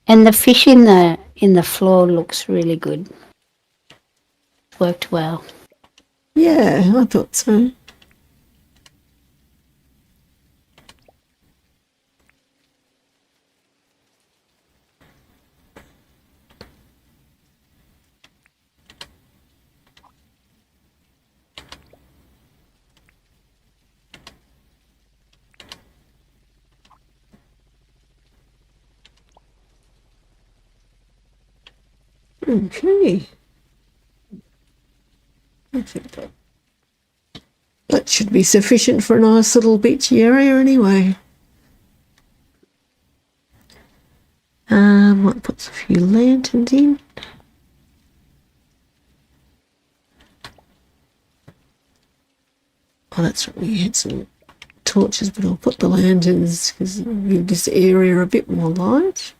And the fish in the floor looks really good. Worked well. Yeah, I thought so. Okay. I think that should be sufficient for a nice little beachy area anyway. Might put a few lanterns in. Oh, that's right, we had some torches, but I'll put the lanterns because it'll give this area a bit more light.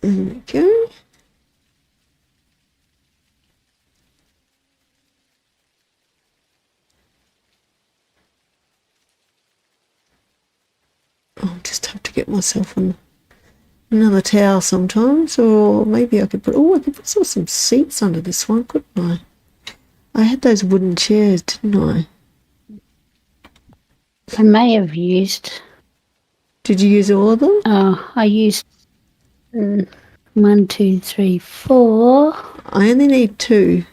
There we go. I'll just have to get myself another towel sometimes, or maybe I could put some seats under this one, couldn't I? I had those wooden chairs, didn't I? I may have used... Did you use all of them? Oh, I used 1, 2, 3, 4. I only need 2.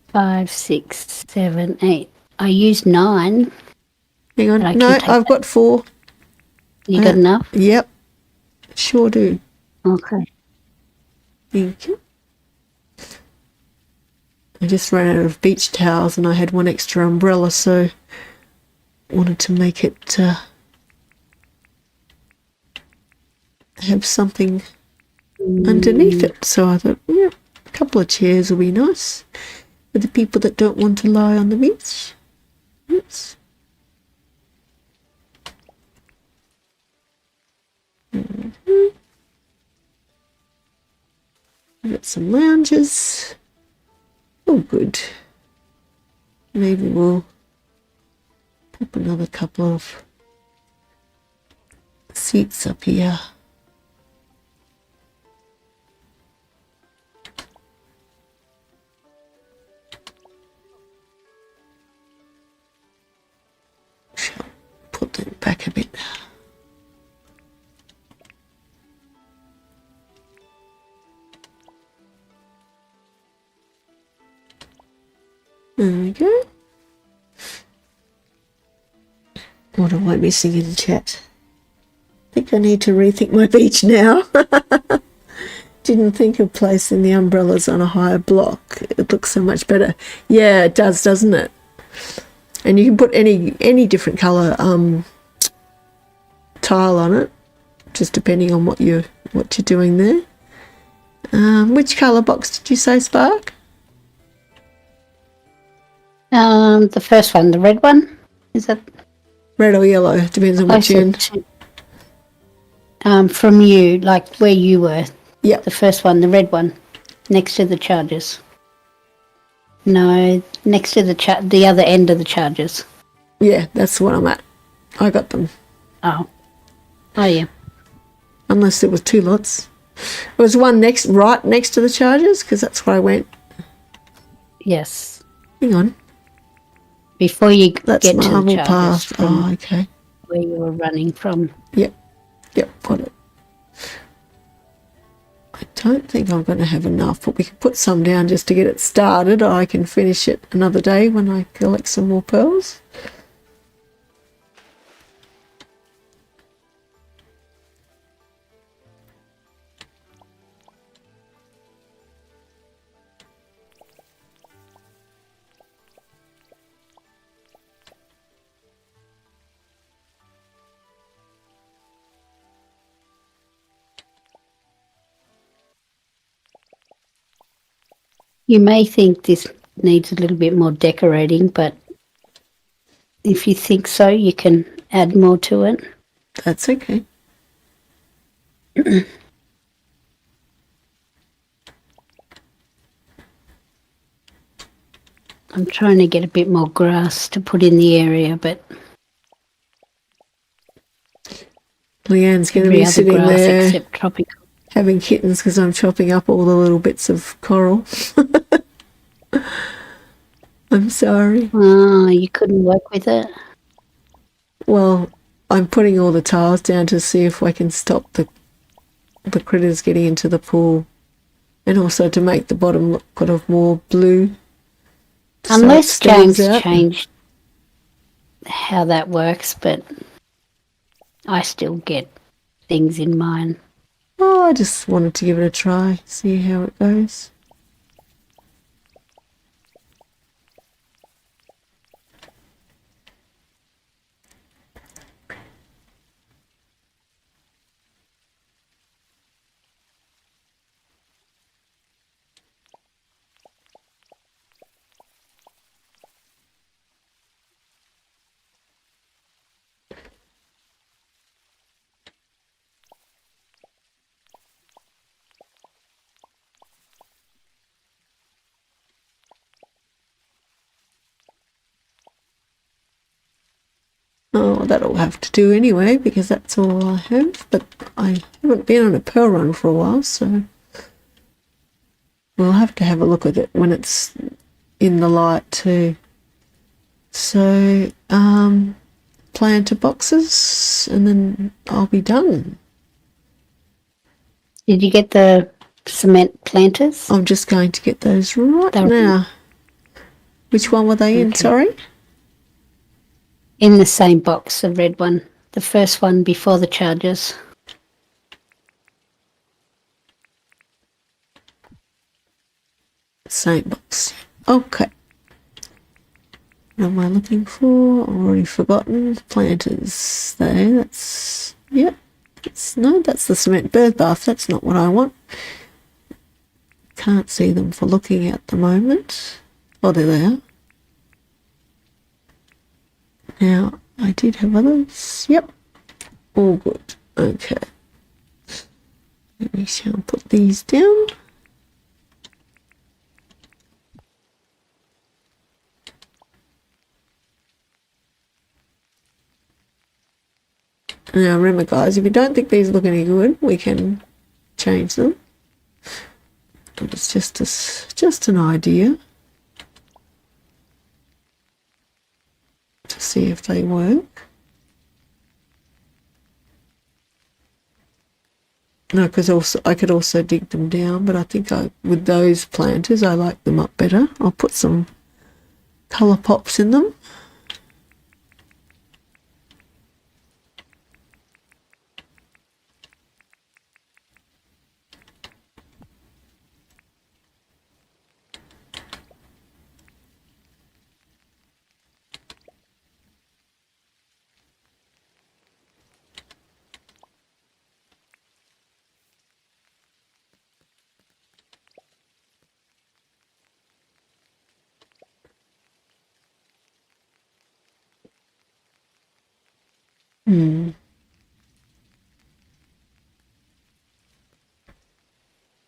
5, 6, 7, 8. I used 9. Hang on, But I no, can take I've got 4. You got enough? Yep, sure do. Okay. Thank you. I just ran out of beach towels and I had one extra umbrella, so wanted to make it have something underneath it. So I thought, yeah, a couple of chairs will be nice for the people that don't want to lie on the beach. Yes. We've got some lounges. Oh, good. Maybe we'll pop another couple of seats up here. Shall put them back a bit. There we go. What am I missing in the chat? I think I need to rethink my beach now. Didn't think of placing the umbrellas on a higher block. It looks so much better. Yeah, it does, doesn't it? And you can put any different colour tile on it, just depending on what you're doing there. Which colour box did you say, Spark? The first one, the red one, is that Red or yellow, depends on which closer end. to from you, like where you were? Yep. The first one, the red one, next to the charges. No, next to the other end of the charges. Yeah, that's what I'm at. I got them. Oh, oh yeah. Unless there was two lots. There was one right next to the charges, because that's where I went. Yes. Hang on. Before you That's get to the Marble charges Path. from Oh, okay. where you were running from. Yep. Yep, got it. I don't think I'm going to have enough, but we can put some down just to get it started. Or I can finish it another day when I collect some more pearls. You may think this needs a little bit more decorating, but if you think so, you can add more to it. That's okay. I'm trying to get a bit more grass to put in the area, but Leanne's going to every be other sitting grass there except tropical. having kittens because I'm chopping up all the little bits of coral. I'm sorry. Oh, you couldn't work with it? Well, I'm putting all the tiles down to see if I can stop the critters getting into the pool, and also to make the bottom look kind of more blue. so it Unless stands James out. changed how that works, but I still get things in mine. Oh, I just wanted to give it a try, see how it goes. Oh, that'll have to do anyway, because that's all I have. But I haven't been on a pearl run for a while, so we'll have to have a look at it when it's in the light too. So, planter boxes, and then I'll be done. Did you get the cement planters? I'm just going to get those right now. Which one were they in, Okay. sorry? In the same box, the red one. The first one before the charges. Same box. Okay. What am I looking for? I've already forgotten. Planters. That's... Yep. That's the cement bird bath. That's not what I want. Can't see them for looking at the moment. Oh, there they are. Now, I did have others. Yep. All good. Okay. We shall put these down. Now remember guys, if you don't think these look any good, we can change them. It's just an idea to see if they work. No, because also I could also dig them down, but I think with those planters I like them up better. I'll put some colour pops in them.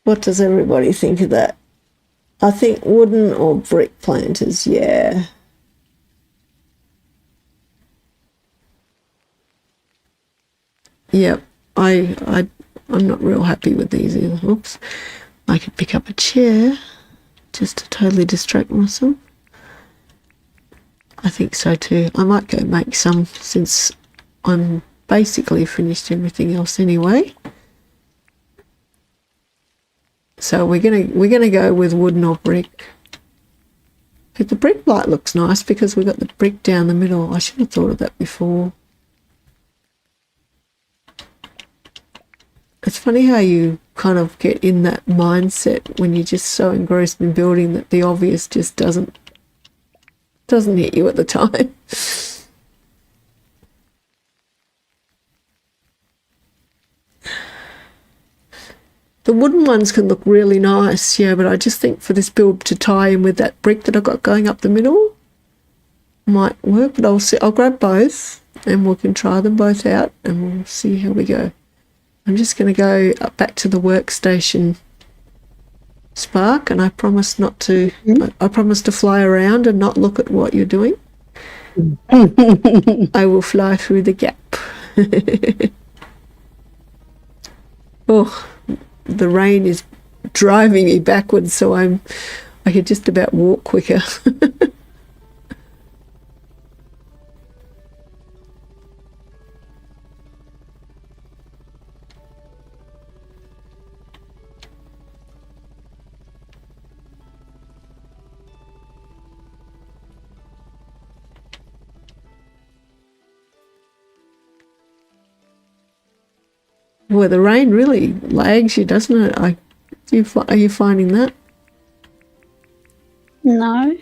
What does everybody think of that? I think wooden or brick planters, yeah. Yep, I'm not real happy with these either. Oops. I could pick up a chair just to totally distract myself. I think so too. I might go make some since I'm basically finished everything else anyway. So we're gonna go with wooden or brick. But the brick light looks nice because we've got the brick down the middle. I should have thought of that before. It's funny how you kind of get in that mindset when you're just so engrossed in building that the obvious just doesn't hit you at the time. The wooden ones can look really nice, yeah, but I just think for this build to tie in with that brick that I've got going up the middle might work, but I'll grab both and we can try them both out and we'll see how we go. I'm just going to go up back to the workstation, Spark, and I promise not to. I promise to fly around and not look at what you're doing. I will fly through the gap. Oh, the rain is driving me backwards, so I could just about walk quicker. Well, the rain really lags you, doesn't it? Are you finding that? No.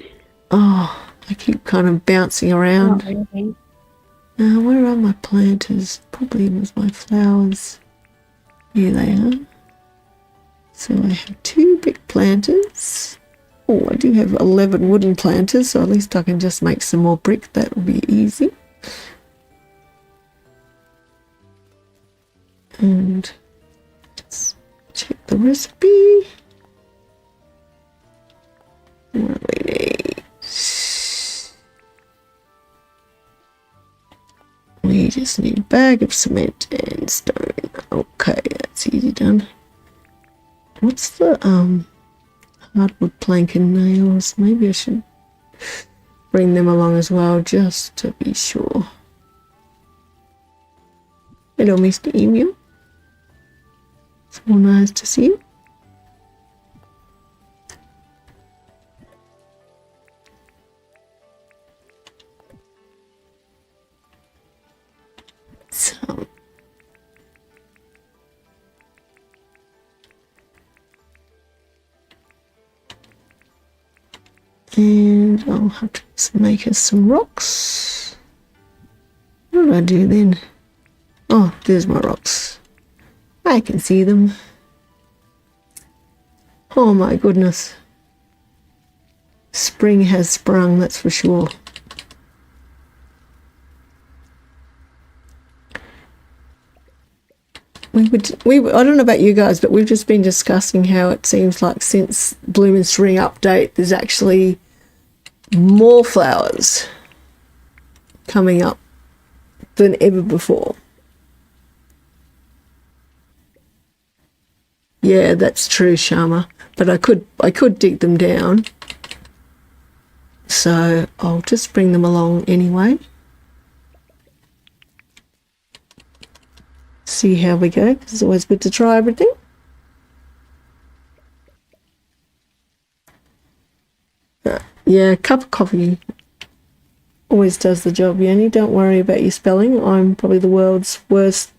Oh, I keep kind of bouncing around. Not really. Now, where are my planters? Probably with my flowers. Here they are. So I have 2 brick planters. Oh, I do have 11 wooden planters, so at least I can just make some more brick. That will be easy. And let's check the recipe. What do we need? We just need a bag of cement and stone. Okay, that's easy done. What's the hardwood plank and nails? Maybe I should bring them along as well, just to be sure. Hello, Mr. Emu. So nice to see you. So, and I'll have to make us some rocks. What do I do then? Oh, there's my rocks. I can see them. Oh my goodness. Spring has sprung, that's for sure. I don't know about you guys, but we've just been discussing how it seems like since Bloom and Spring update, there's actually more flowers coming up than ever before. Yeah, that's true, Sharma. But I could dig them down. So I'll just bring them along anyway. See how we go. It's always good to try everything. Yeah, a cup of coffee always does the job, Yanni. Don't worry about your spelling. I'm probably the world's worst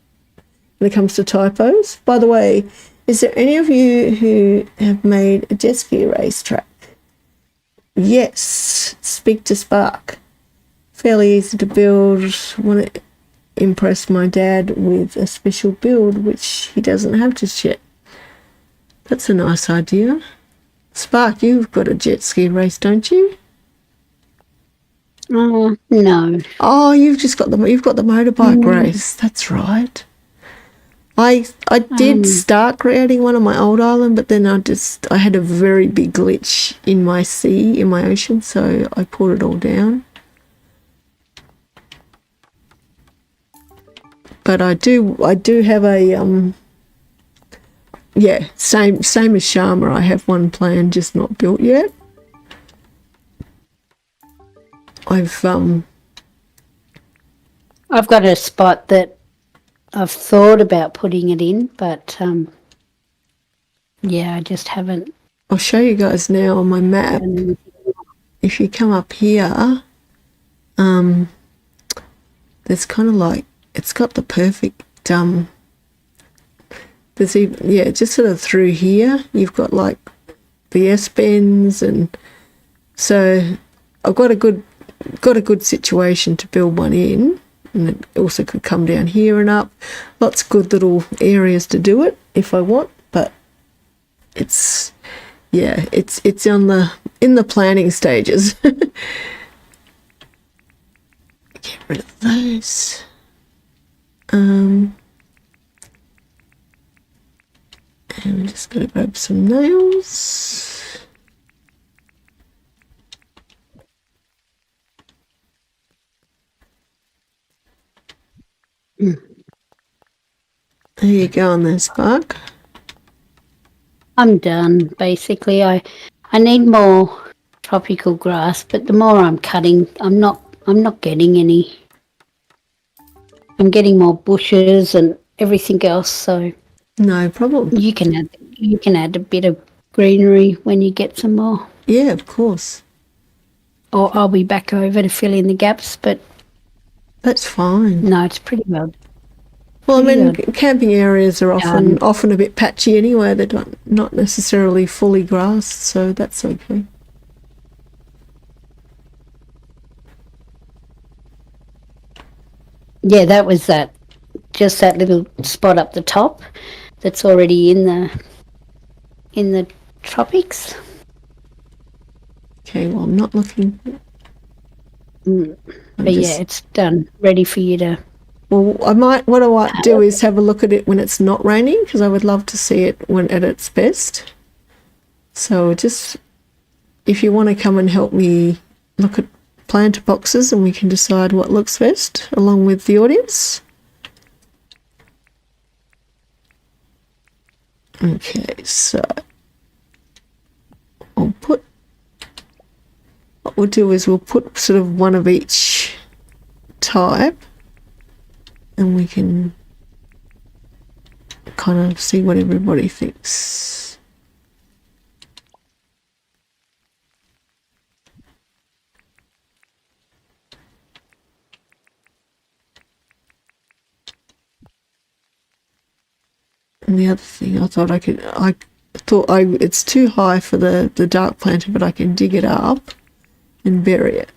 when it comes to typos. By the way, is there any of you who have made a jet ski racetrack? Yes, speak to Spark. Fairly easy to build. Want to impress my dad with a special build, which he doesn't have just yet. That's a nice idea. Spark, you've got a jet ski race, don't you? No. Oh, you've got the motorbike race. That's right. I did start creating one on my old island, but then I had a very big glitch in my ocean, so I pulled it all down. But I do have a same as Sharma. I have one planned, just not built yet. I've got a spot that I've thought about putting it in, but I just haven't. I'll show you guys now on my map. If you come up here, there's kind of like, it's got the perfect there's even, just sort of through here you've got like the S-bends, and so I've got a good situation to build one in. And it also could come down here and up. Lots of good little areas to do it if I want, but it's in the planning stages. Get rid of those. And we're just going to grab some nails. There you go on there, Spark. I'm done, basically. I need more tropical grass, but the more I'm cutting, I'm not getting any. I'm getting more bushes and everything else, so no problem. You can add a bit of greenery when you get some more. Yeah, of course. Or I'll be back over to fill in the gaps, but that's fine. No, it's pretty well. Well, I mean, camping areas are often a bit patchy anyway. They're not necessarily fully grassed, so that's okay. Yeah, that was just that little spot up the top that's already in the tropics. Okay, well, I'm not looking. But it's done, ready for you to. Well, what I might do is have a look at it when it's not raining, because I would love to see it when at its best. So just, if you want to come and help me look at planter boxes, and we can decide what looks best along with the audience. Okay, so what we'll do is we'll put sort of one of each type, and we can kind of see what everybody thinks. And the other thing, I thought it's too high for the dark planter, but I can dig it up and bury it.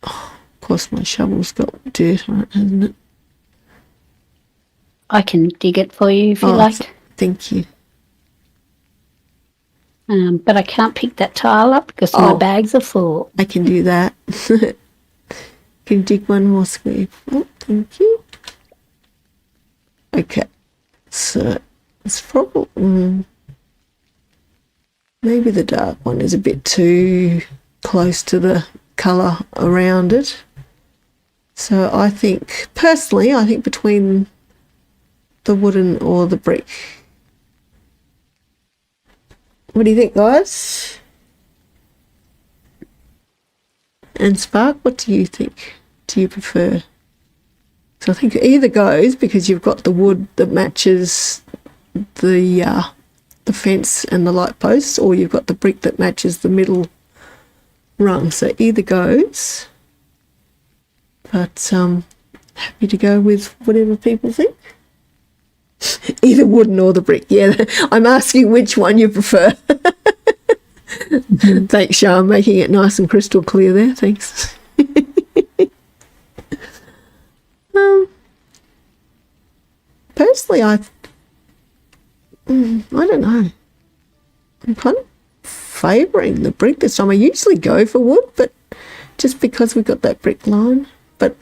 Oh, of course, my shovel's got dirt on it, hasn't it? I can dig it for you if you like. Thank you. But I can't pick that tile up because my bags are full. I can do that. Can dig one more square. Oh, thank you. Okay, so it's probably maybe the dark one is a bit too close to the colour around it. So I think, personally, between the wooden or the brick. What do you think, guys? And Spark, what do you think? Do you prefer? So I think either goes, because you've got the wood that matches the fence and the light posts, or you've got the brick that matches the middle rung. So either goes. But happy to go with whatever people think. Either wooden or the brick. Yeah, I'm asking which one you prefer. Thanks, Shah, making it nice and crystal clear there. Thanks. Personally, I don't know. I'm kind of favouring the brick this time. I usually go for wood, but just because we got that brick line. But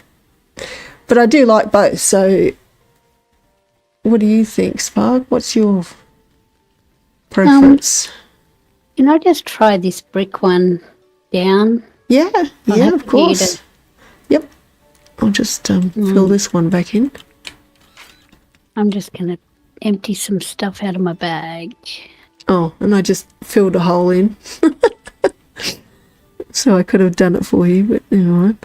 I do like both. So what do you think, Spark? What's your preference? Can I just try this brick one down? Yeah, I'll yeah, have of to course. Yep. I'll just fill this one back in. I'm just going to empty some stuff out of my bag. Oh, and I just filled a hole in. So I could have done it for you, but never mind.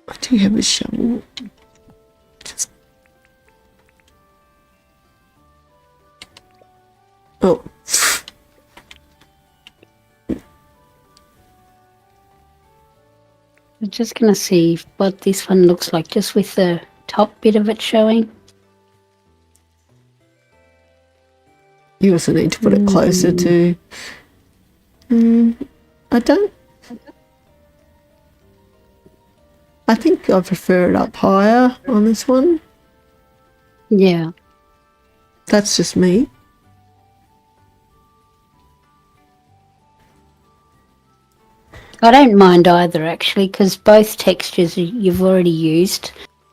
I do have a shovel. Just... Oh. I'm just going to see what this one looks like, just with the top bit of it showing. You also need to put it closer to... I don't... I think I prefer it up higher on this one. Yeah. That's just me. I don't mind either, actually, because both textures you've already used.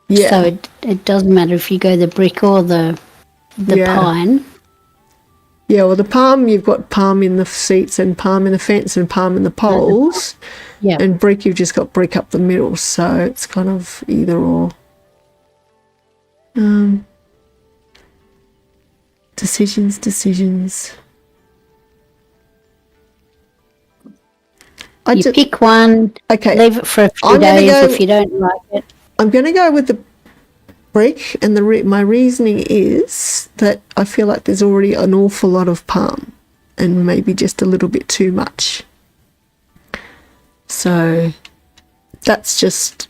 Yeah. So it doesn't matter if you go the brick or the pine. Yeah, well, the palm, you've got palm in the seats and palm in the fence and palm in the poles. Yeah. And brick, you've just got brick up the middle. So it's kind of either or. Decisions. You pick one, okay. Leave it for a few days if you don't like it. I'm going to go with the brick, and my reasoning is that I feel like there's already an awful lot of palm and maybe just a little bit too much. So that's just...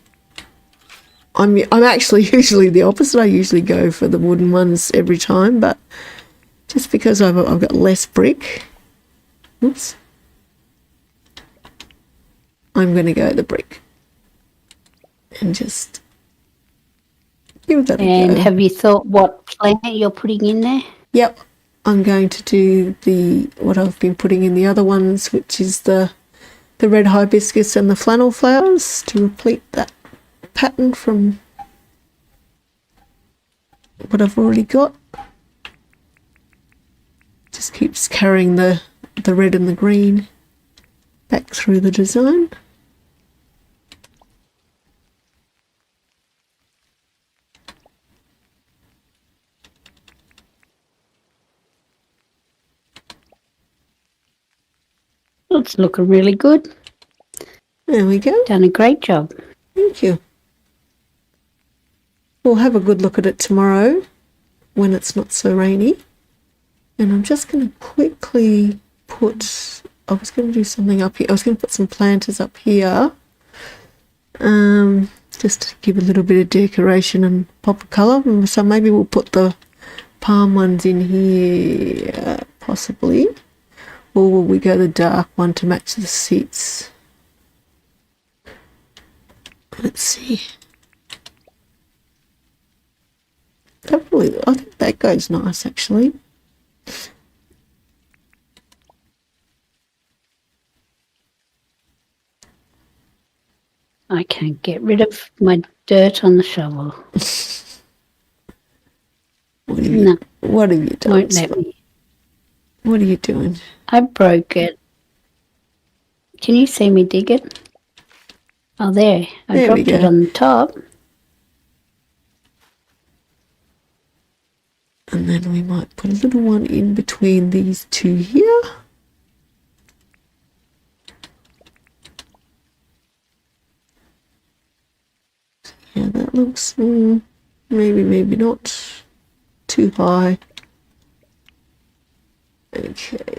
I'm actually usually the opposite. I usually go for the wooden ones every time, but just because I've got less brick, oops, I'm going to go the brick and just give that a go. And have you thought what plant you're putting in there? Yep, I'm going to do what I've been putting in the other ones, which is the red hibiscus and the flannel flowers to repeat that pattern from what I've already got. Just keeps carrying the red and the green back through the design. It's looking really good. There we go. Done a great job. Thank you. We'll have a good look at it tomorrow when it's not so rainy. And I'm just going to quickly put... I was going to do something up here. I was going to put some planters up here. Just to give a little bit of decoration and pop of colour. So maybe we'll put the palm ones in here, possibly. Or will we go the dark one to match the seats? Let's see. I think that goes nice, actually. I can't get rid of my dirt on the shovel. What have you done? Won't let me. What are you doing? I broke it. Can you see me dig it? Oh, there. I dropped it on the top. And then we might put a little one in between these two here. Yeah, that looks maybe not too high. Okay.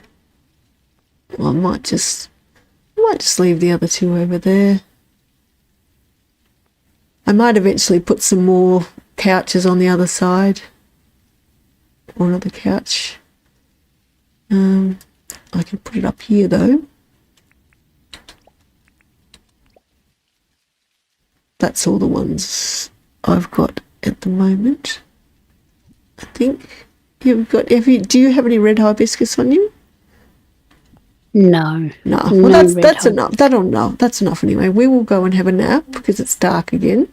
Well, I might just leave the other two over there. I might eventually put some more couches on the other side. Or another couch. I can put it up here though. That's all the ones I've got at the moment. I think you've got do you have any red hibiscus on you? No. No. No Well, red that's hot. enough. That's enough anyway. We will go and have a nap because it's dark again,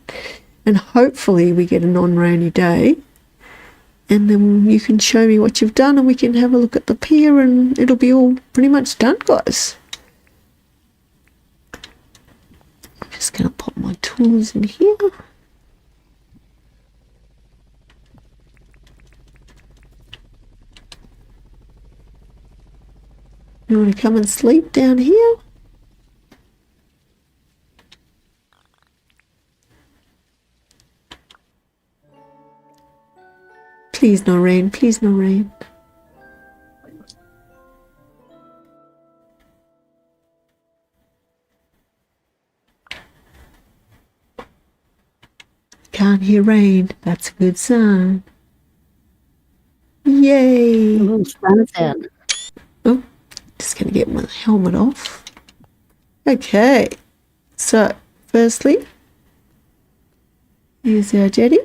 and hopefully we get a non-rainy day. And then you can show me what you've done, and we can have a look at the pier, and it'll be all pretty much done, guys. I'm just going to pop my tools in here. You want to come and sleep down here? Please no rain, please no rain. Can't hear rain, that's a good sign. Yay! Oh, sun's out. Oh, just going to get my helmet off. Okay, so firstly, here's our jetty.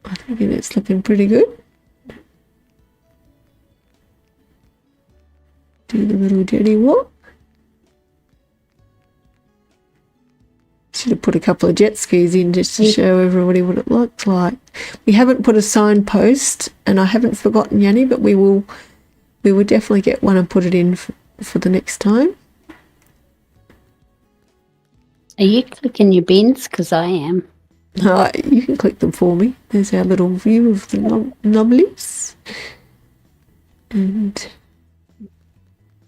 I think it's looking pretty good. Do the little jetty walk. Should have put a couple of jet skis in just to show everybody what it looks like. We haven't put a signpost, and I haven't forgotten, Yanni, but we will definitely get one and put it in for the next time. Are you clicking your bins? Because I am. You can click them for me. There's our little view of the nobblies. And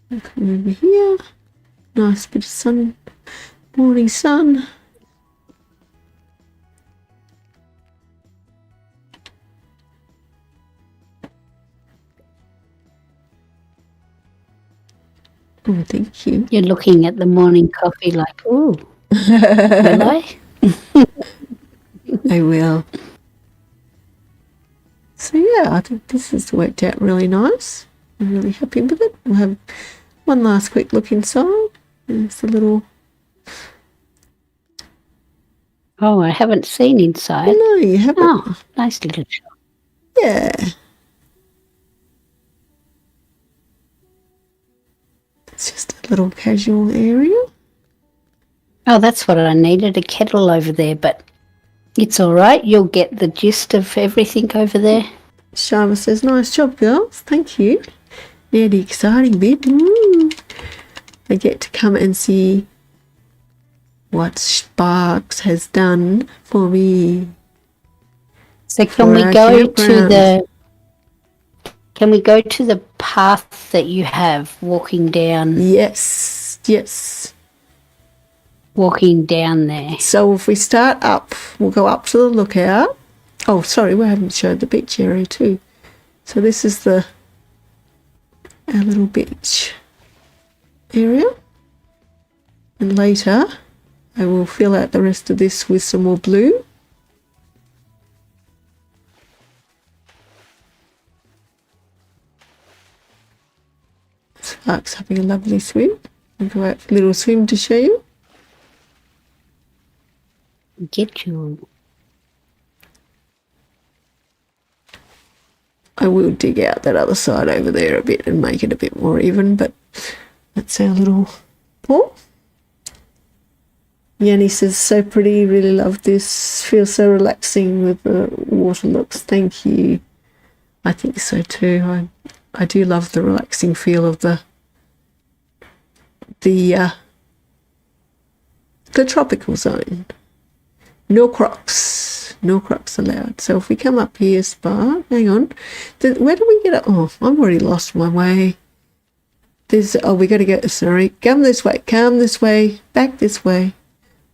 come over here. Nice bit of sun, morning sun. Oh, thank you. You're looking at the morning coffee like, ooh, will I? I will. So yeah, I think this has worked out really nice. I'm really happy with it. We'll have one last quick look inside. There's a little... Oh, I haven't seen inside. No, you haven't. Oh, nice little shop. Yeah. It's just a little casual area. Oh, that's what I needed, a kettle over there, but it's all right. You'll get the gist of everything over there. Sharma says, nice job, girls. Thank you. Now the exciting bit. Woo. I get to come and see what Sparks has done for me. So can we go to the path that you have walking down? Yes, yes. Walking down there. So if we start up, we'll go up to the lookout. Oh, sorry, we haven't showed the beach area too. So this is our little beach area. And later, I will fill out the rest of this with some more blue. Spark's having a lovely swim. I'll go out for a little swim to show you. Get you. I will dig out that other side over there a bit and make it a bit more even, but that's our little pool. Yanni says, so pretty, really love this. Feels so relaxing with the water looks. Thank you. I think so too. I do love the relaxing feel of the tropical zone. No crocs allowed. So if we come up here, Spark, hang on. Where do we get it? Oh, I've already lost my way. We got to go, sorry, come this way, back this way.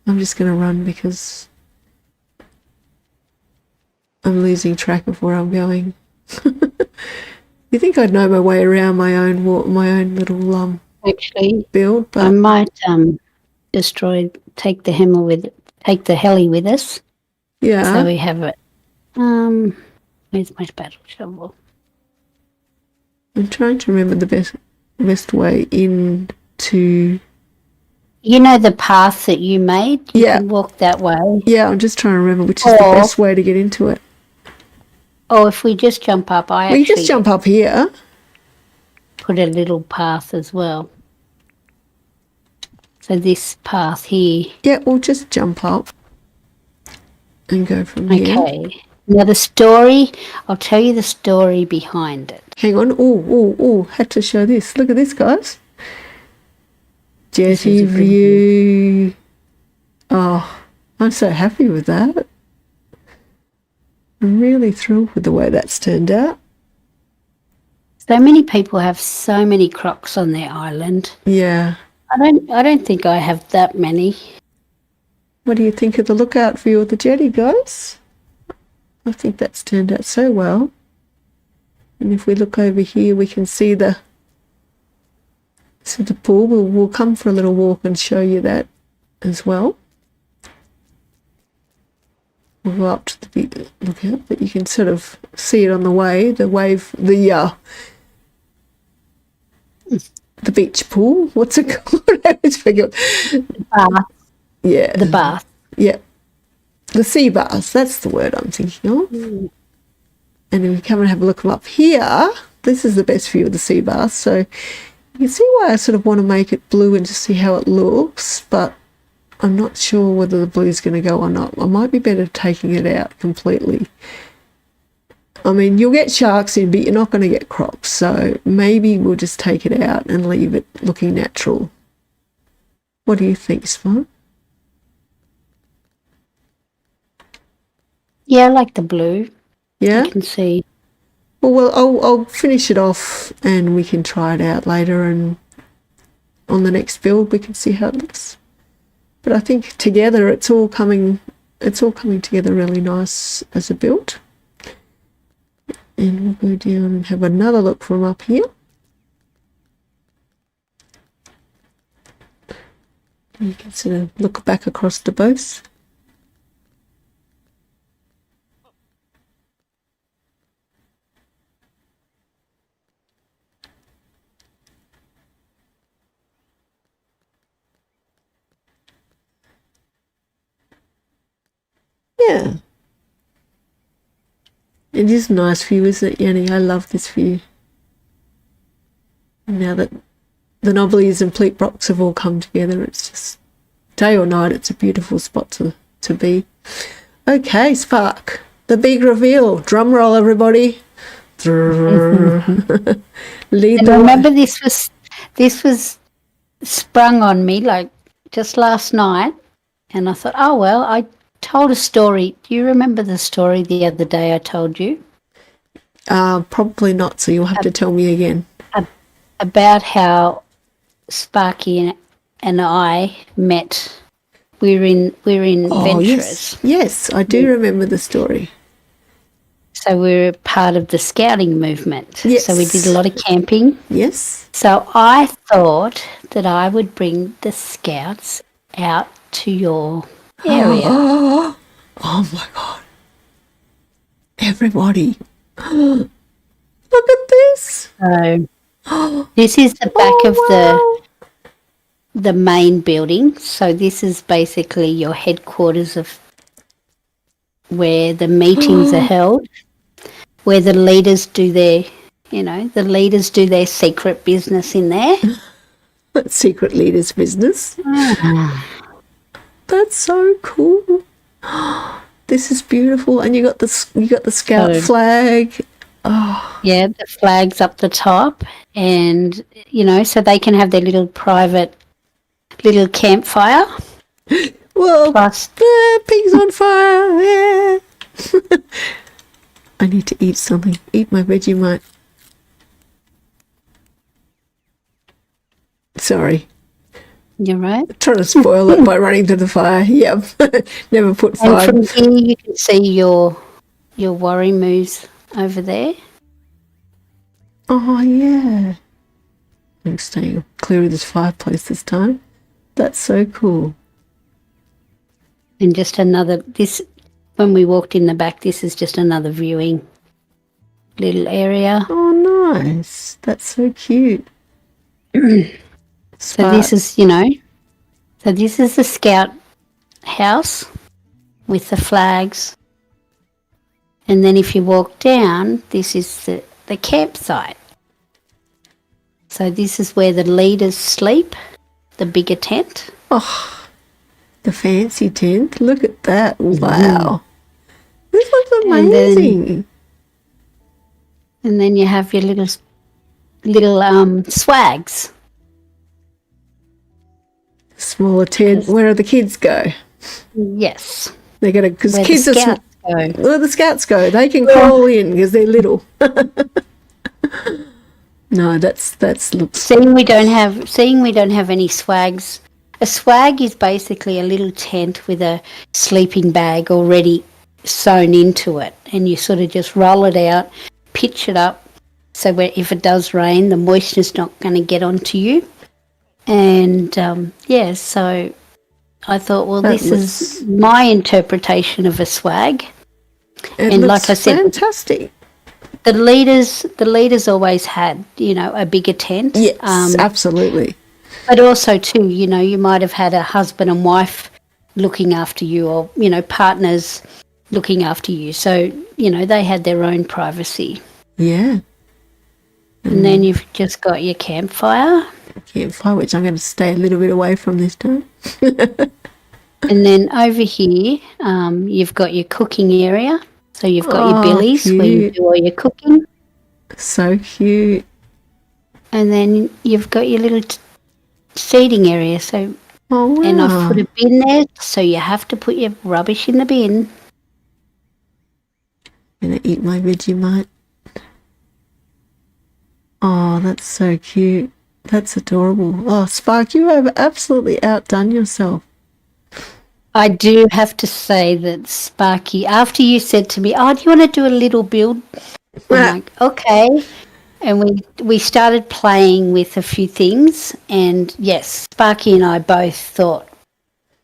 I'm just going to run because I'm losing track of where I'm going. You think I'd know my way around my own little Actually, build, but I might take the heli with us. yeah. So we have it. Where's my battle shovel? I'm trying to remember the best way into. You know the path that you made? You can walk that way. Yeah, I'm just trying to remember which is the best way to get into it. Or if we just jump up, I We actually just jump up here. put a little path as well. So this path here. Yeah, we'll just jump up and go from here. Okay. Now the story, I'll tell you the story behind it. Hang on. Oh, had to show this. Look at this, guys. Jetty view. Oh, I'm so happy with that. I'm really thrilled with the way that's turned out. So many people have so many crocs on their island. Yeah. I don't think I have that many. What do you think of the lookout view of the jetty, guys? I think that's turned out so well. And if we look over here, we can see the pool. We'll come for a little walk and show you that as well. We'll go up to the lookout, but you can sort of see it on the way. The beach pool. What's it called? I always forget. The bath. Yeah. The bath. Yeah. The sea baths, that's the word I'm thinking of. And if we come and have a look up here, this is the best view of the sea bath. So you can see why I sort of want to make it blue and just see how it looks, but I'm not sure whether the blue is going to go or not. I might be better taking it out completely. I mean, you'll get sharks in, but you're not going to get crocs. So maybe we'll just take it out and leave it looking natural. What do you think, Spot? Yeah, I like the blue. Yeah? You can see. Well, I'll finish it off and we can try it out later, and on the next build we can see how it looks. But I think together it's all coming together really nice as a build. And we'll go down and have another look from up here. You can sort of look back across the both. Yeah. It is a nice view, isn't it, Yanni? I love this view. Now that the Knobblies and Pleat Rocks have all come together, it's just day or night, it's a beautiful spot to be. Okay, Spark, the big reveal. Drum roll, everybody. Lead And the remember, this was sprung on me like just last night, and I thought, oh well, I told a story. Do you remember the story the other day I told you? Probably not, so you'll have to tell me again. About how Sparky and I met. We're in Venturers. Yes, I do remember the story. So we're part of the scouting movement. Yes. So we did a lot of camping. Yes. So I thought that I would bring the scouts out to your area. Oh my God. Everybody. Look at this. So this is the back of the main building. So this is basically your headquarters of where the meetings are held, where the leaders do their, secret business in there. Secret leader's business. That's so cool. This is beautiful, and you got the scout flag. Oh. Yeah, the flag's up the top, and so they can have their little private little campfire. Well, Plus, pigs on fire. Yeah. I need to eat something. Eat my Vegemite. Sorry. you're right. Trying to spoil it by running to the fire. Yep. Never put fire. And from here you can see your worry moves over there. Oh, yeah. I'm staying clear of this fireplace this time. That's so cool. And just when we walked in the back, this is just another viewing little area. Oh, nice. That's so cute. So this is, this is the scout house with the flags. And then if you walk down, this is the campsite. So this is where the leaders sleep, the bigger tent. Oh, the fancy tent. Look at that. Wow. This looks amazing. And then you have your little swags. Smaller tent. Where do the kids go? Yes. They're going to, because Where kids the are scouts go. Where the scouts go. They can crawl in because they're little. No, that's looks. Seeing we don't have any swags. A swag is basically a little tent with a sleeping bag already sewn into it, and you sort of just roll it out, pitch it up, so where if it does rain, the moisture's not going to get onto you. And so I thought, well, this is my interpretation of a swag. And like I said, fantastic. The leaders always had, a bigger tent. Yes, absolutely. But also too, you might have had a husband and wife looking after you, or partners looking after you. So they had their own privacy. Yeah. And then you've just got your campfire. Campfire, which I'm going to stay a little bit away from this time. And then over here, you've got your cooking area. So you've got your billies where you do all your cooking. So cute. And then you've got your little seating area. So, wow. And I've put a bin there, so you have to put your rubbish in the bin. I'm going to eat my Vegemite. Oh, that's so cute. That's adorable. Oh, Spark, you have absolutely outdone yourself. I do have to say that, Sparky, after you said to me, do you want to do a little build? I'm like, okay. And we started playing with a few things, and yes, Sparky and I both thought,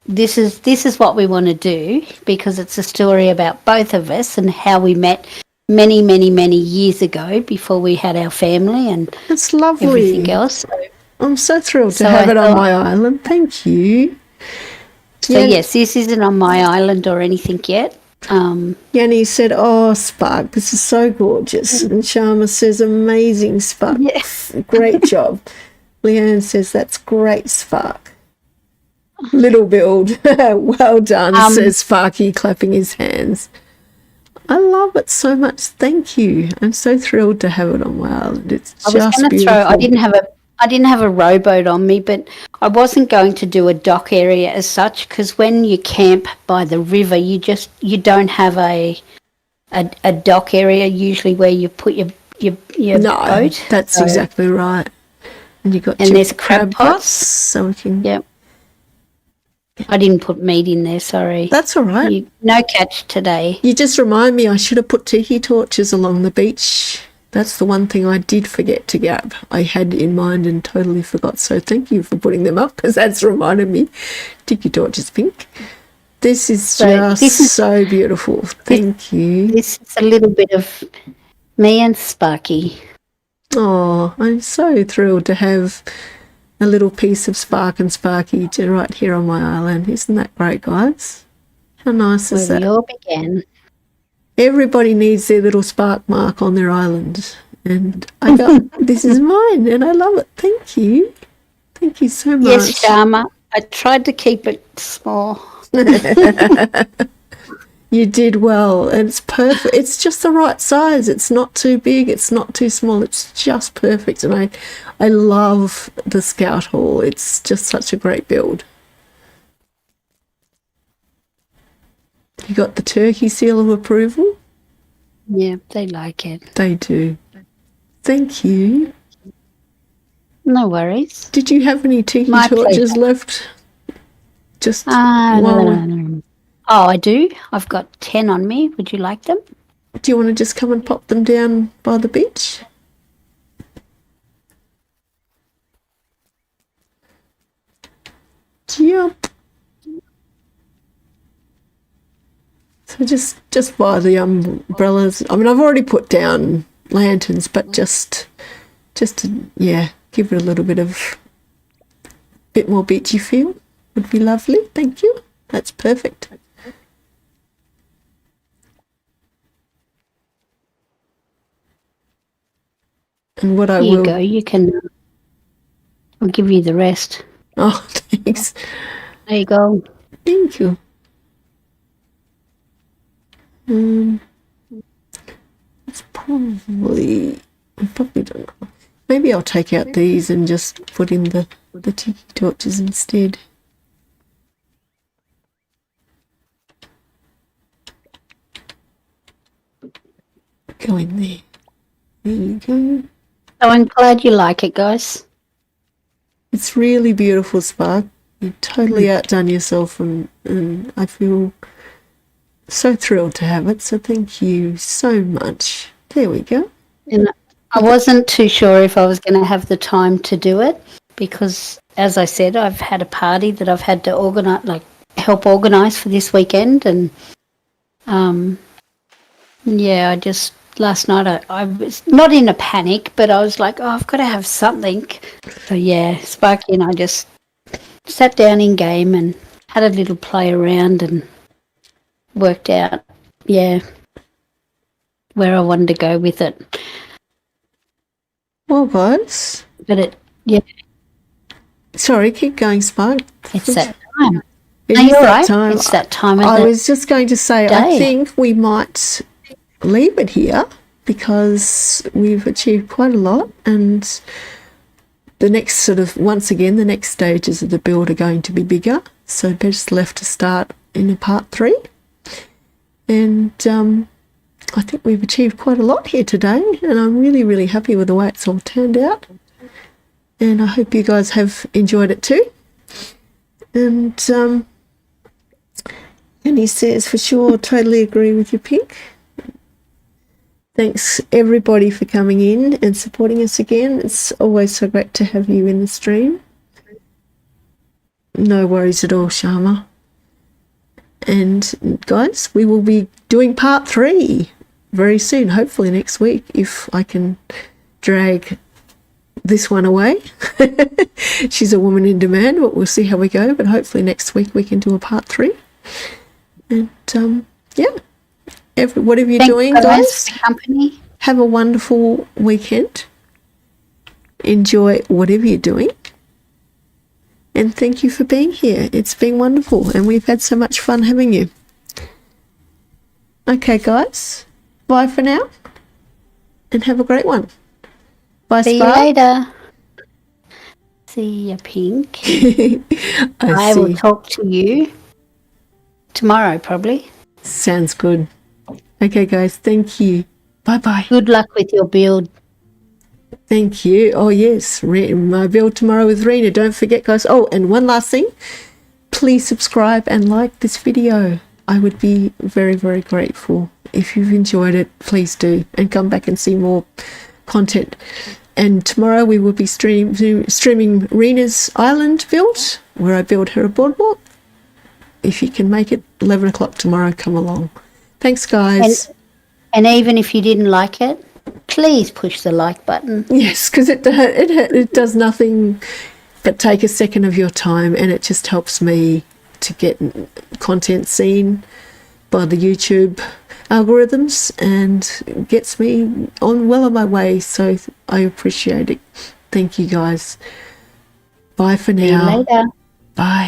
this is what we want to do, because it's a story about both of us and how we met many, many, many years ago before we had our family and it's lovely. Everything else. I'm so thrilled to have it on my island. Thank you. So yes, this isn't on my island or anything yet. Yanni said, "Oh, Spark, this is so gorgeous." And Sharma says, "Amazing, Spark. Yes. Great job." Leanne says, "That's great, Spark." Little build. Well done, says Sparky, clapping his hands. I love it so much. Thank you. I'm so thrilled to have it on my island. It's just beautiful. I didn't have a rowboat on me, but I wasn't going to do a dock area as such, because when you camp by the river, you don't have a dock area usually where you put your boat. That's exactly right. And you got there's crab pots, so we can. Yep. I didn't put meat in there. Sorry. That's all right. No catch today. You just remind me. I should have put tiki torches along the beach. That's the one thing I did forget to get. I had in mind and totally forgot. So thank you for putting them up, because that's reminded me. Tiki torches, Pink. This is so beautiful. Thank you. This is a little bit of me and Sparky. Oh, I'm so thrilled to have a little piece of Spark and Sparky right here on my island. Isn't that great, guys? How nice is that? We all began. Everybody needs their little spark mark on their island. And I got, this is mine, and I love it. Thank you. Thank you so much. Yes, Sharma. I tried to keep it small. You did well, and it's perfect. It's just the right size. It's not too big. It's not too small. It's just perfect. And I love the Scout Hall. It's just such a great build. You got the turkey seal of approval? Yeah, they like it. They do. Thank you. No worries. Did you have any tiki torches left? Just no. Oh, I do. I've got 10 on me. Would you like them? Do you want to just come and pop them down by the beach? Yep. So just by the umbrellas. I mean, I've already put down lanterns, but just to give it a little bit more beachy feel would be lovely. Thank you. That's perfect. And what I Here you will... go. You can. I'll give you the rest. Oh, thanks. There you go. Thank you. It's probably... I probably don't know. Maybe I'll take out these and just put in the tiki torches instead. Go in there. There you go. So I'm glad you like it, guys. It's really beautiful, Spark. You totally outdone yourself, and I feel so thrilled to have it. So thank you so much. There we go. And I wasn't too sure if I was going to have the time to do it because, as I said, I've had a party that I've had to organise, help organise for this weekend, and yeah, I just last night I was not in a panic, but I was like, oh, I've got to have something. So yeah, Sparky and I just sat down in game and had a little play around and worked out, yeah, where I wanted to go with it. Well, guys. But yeah. Sorry, keep going, Spark. It's that time. It No, is you're that right. time. It's that time of I the was just going to say, I day. think we might leave it here because we've achieved quite a lot, and the next sort of, once again, the next stages of the build are going to be bigger. So best left to start in a part 3. And I think we've achieved quite a lot here today, and I'm really, really happy with the way it's all turned out. And I hope you guys have enjoyed it too. And he says, for sure, totally agree with you, Pink. Thanks everybody for coming in and supporting us again. It's always so great to have you in the stream. No worries at all, Sharma. And guys, we will be doing part 3 very soon, hopefully next week, if I can drag this one away. She's a woman in demand, but we'll see how we go. But hopefully next week we can do a part 3. And yeah, whatever you're doing, guys, for the company. have a wonderful weekend. Enjoy whatever you're doing. And thank you for being here. It's been wonderful, and we've had so much fun having you. Okay, guys. Bye for now. And have a great one. Bye, See Spark. you later. See you, Pink. I will talk to you tomorrow, probably. Sounds good. Okay, guys. Thank you. Bye-bye. Good luck with your build. Thank you. Oh, yes. My build tomorrow with Rena. Don't forget, guys. Oh, and one last thing. Please subscribe and like this video. I would be very, very grateful. If you've enjoyed it, please do. And come back and see more content. And tomorrow we will be streaming Rena's Island build, where I build her a boardwalk. If you can make it, 11 o'clock tomorrow, come along. Thanks, guys. And even if you didn't like it, please push the like button. Yes, because it does nothing but take a second of your time, and it just helps me to get content seen by the YouTube algorithms and gets me on my way. So I appreciate it. Thank you, guys. Bye for now. See you later. Bye.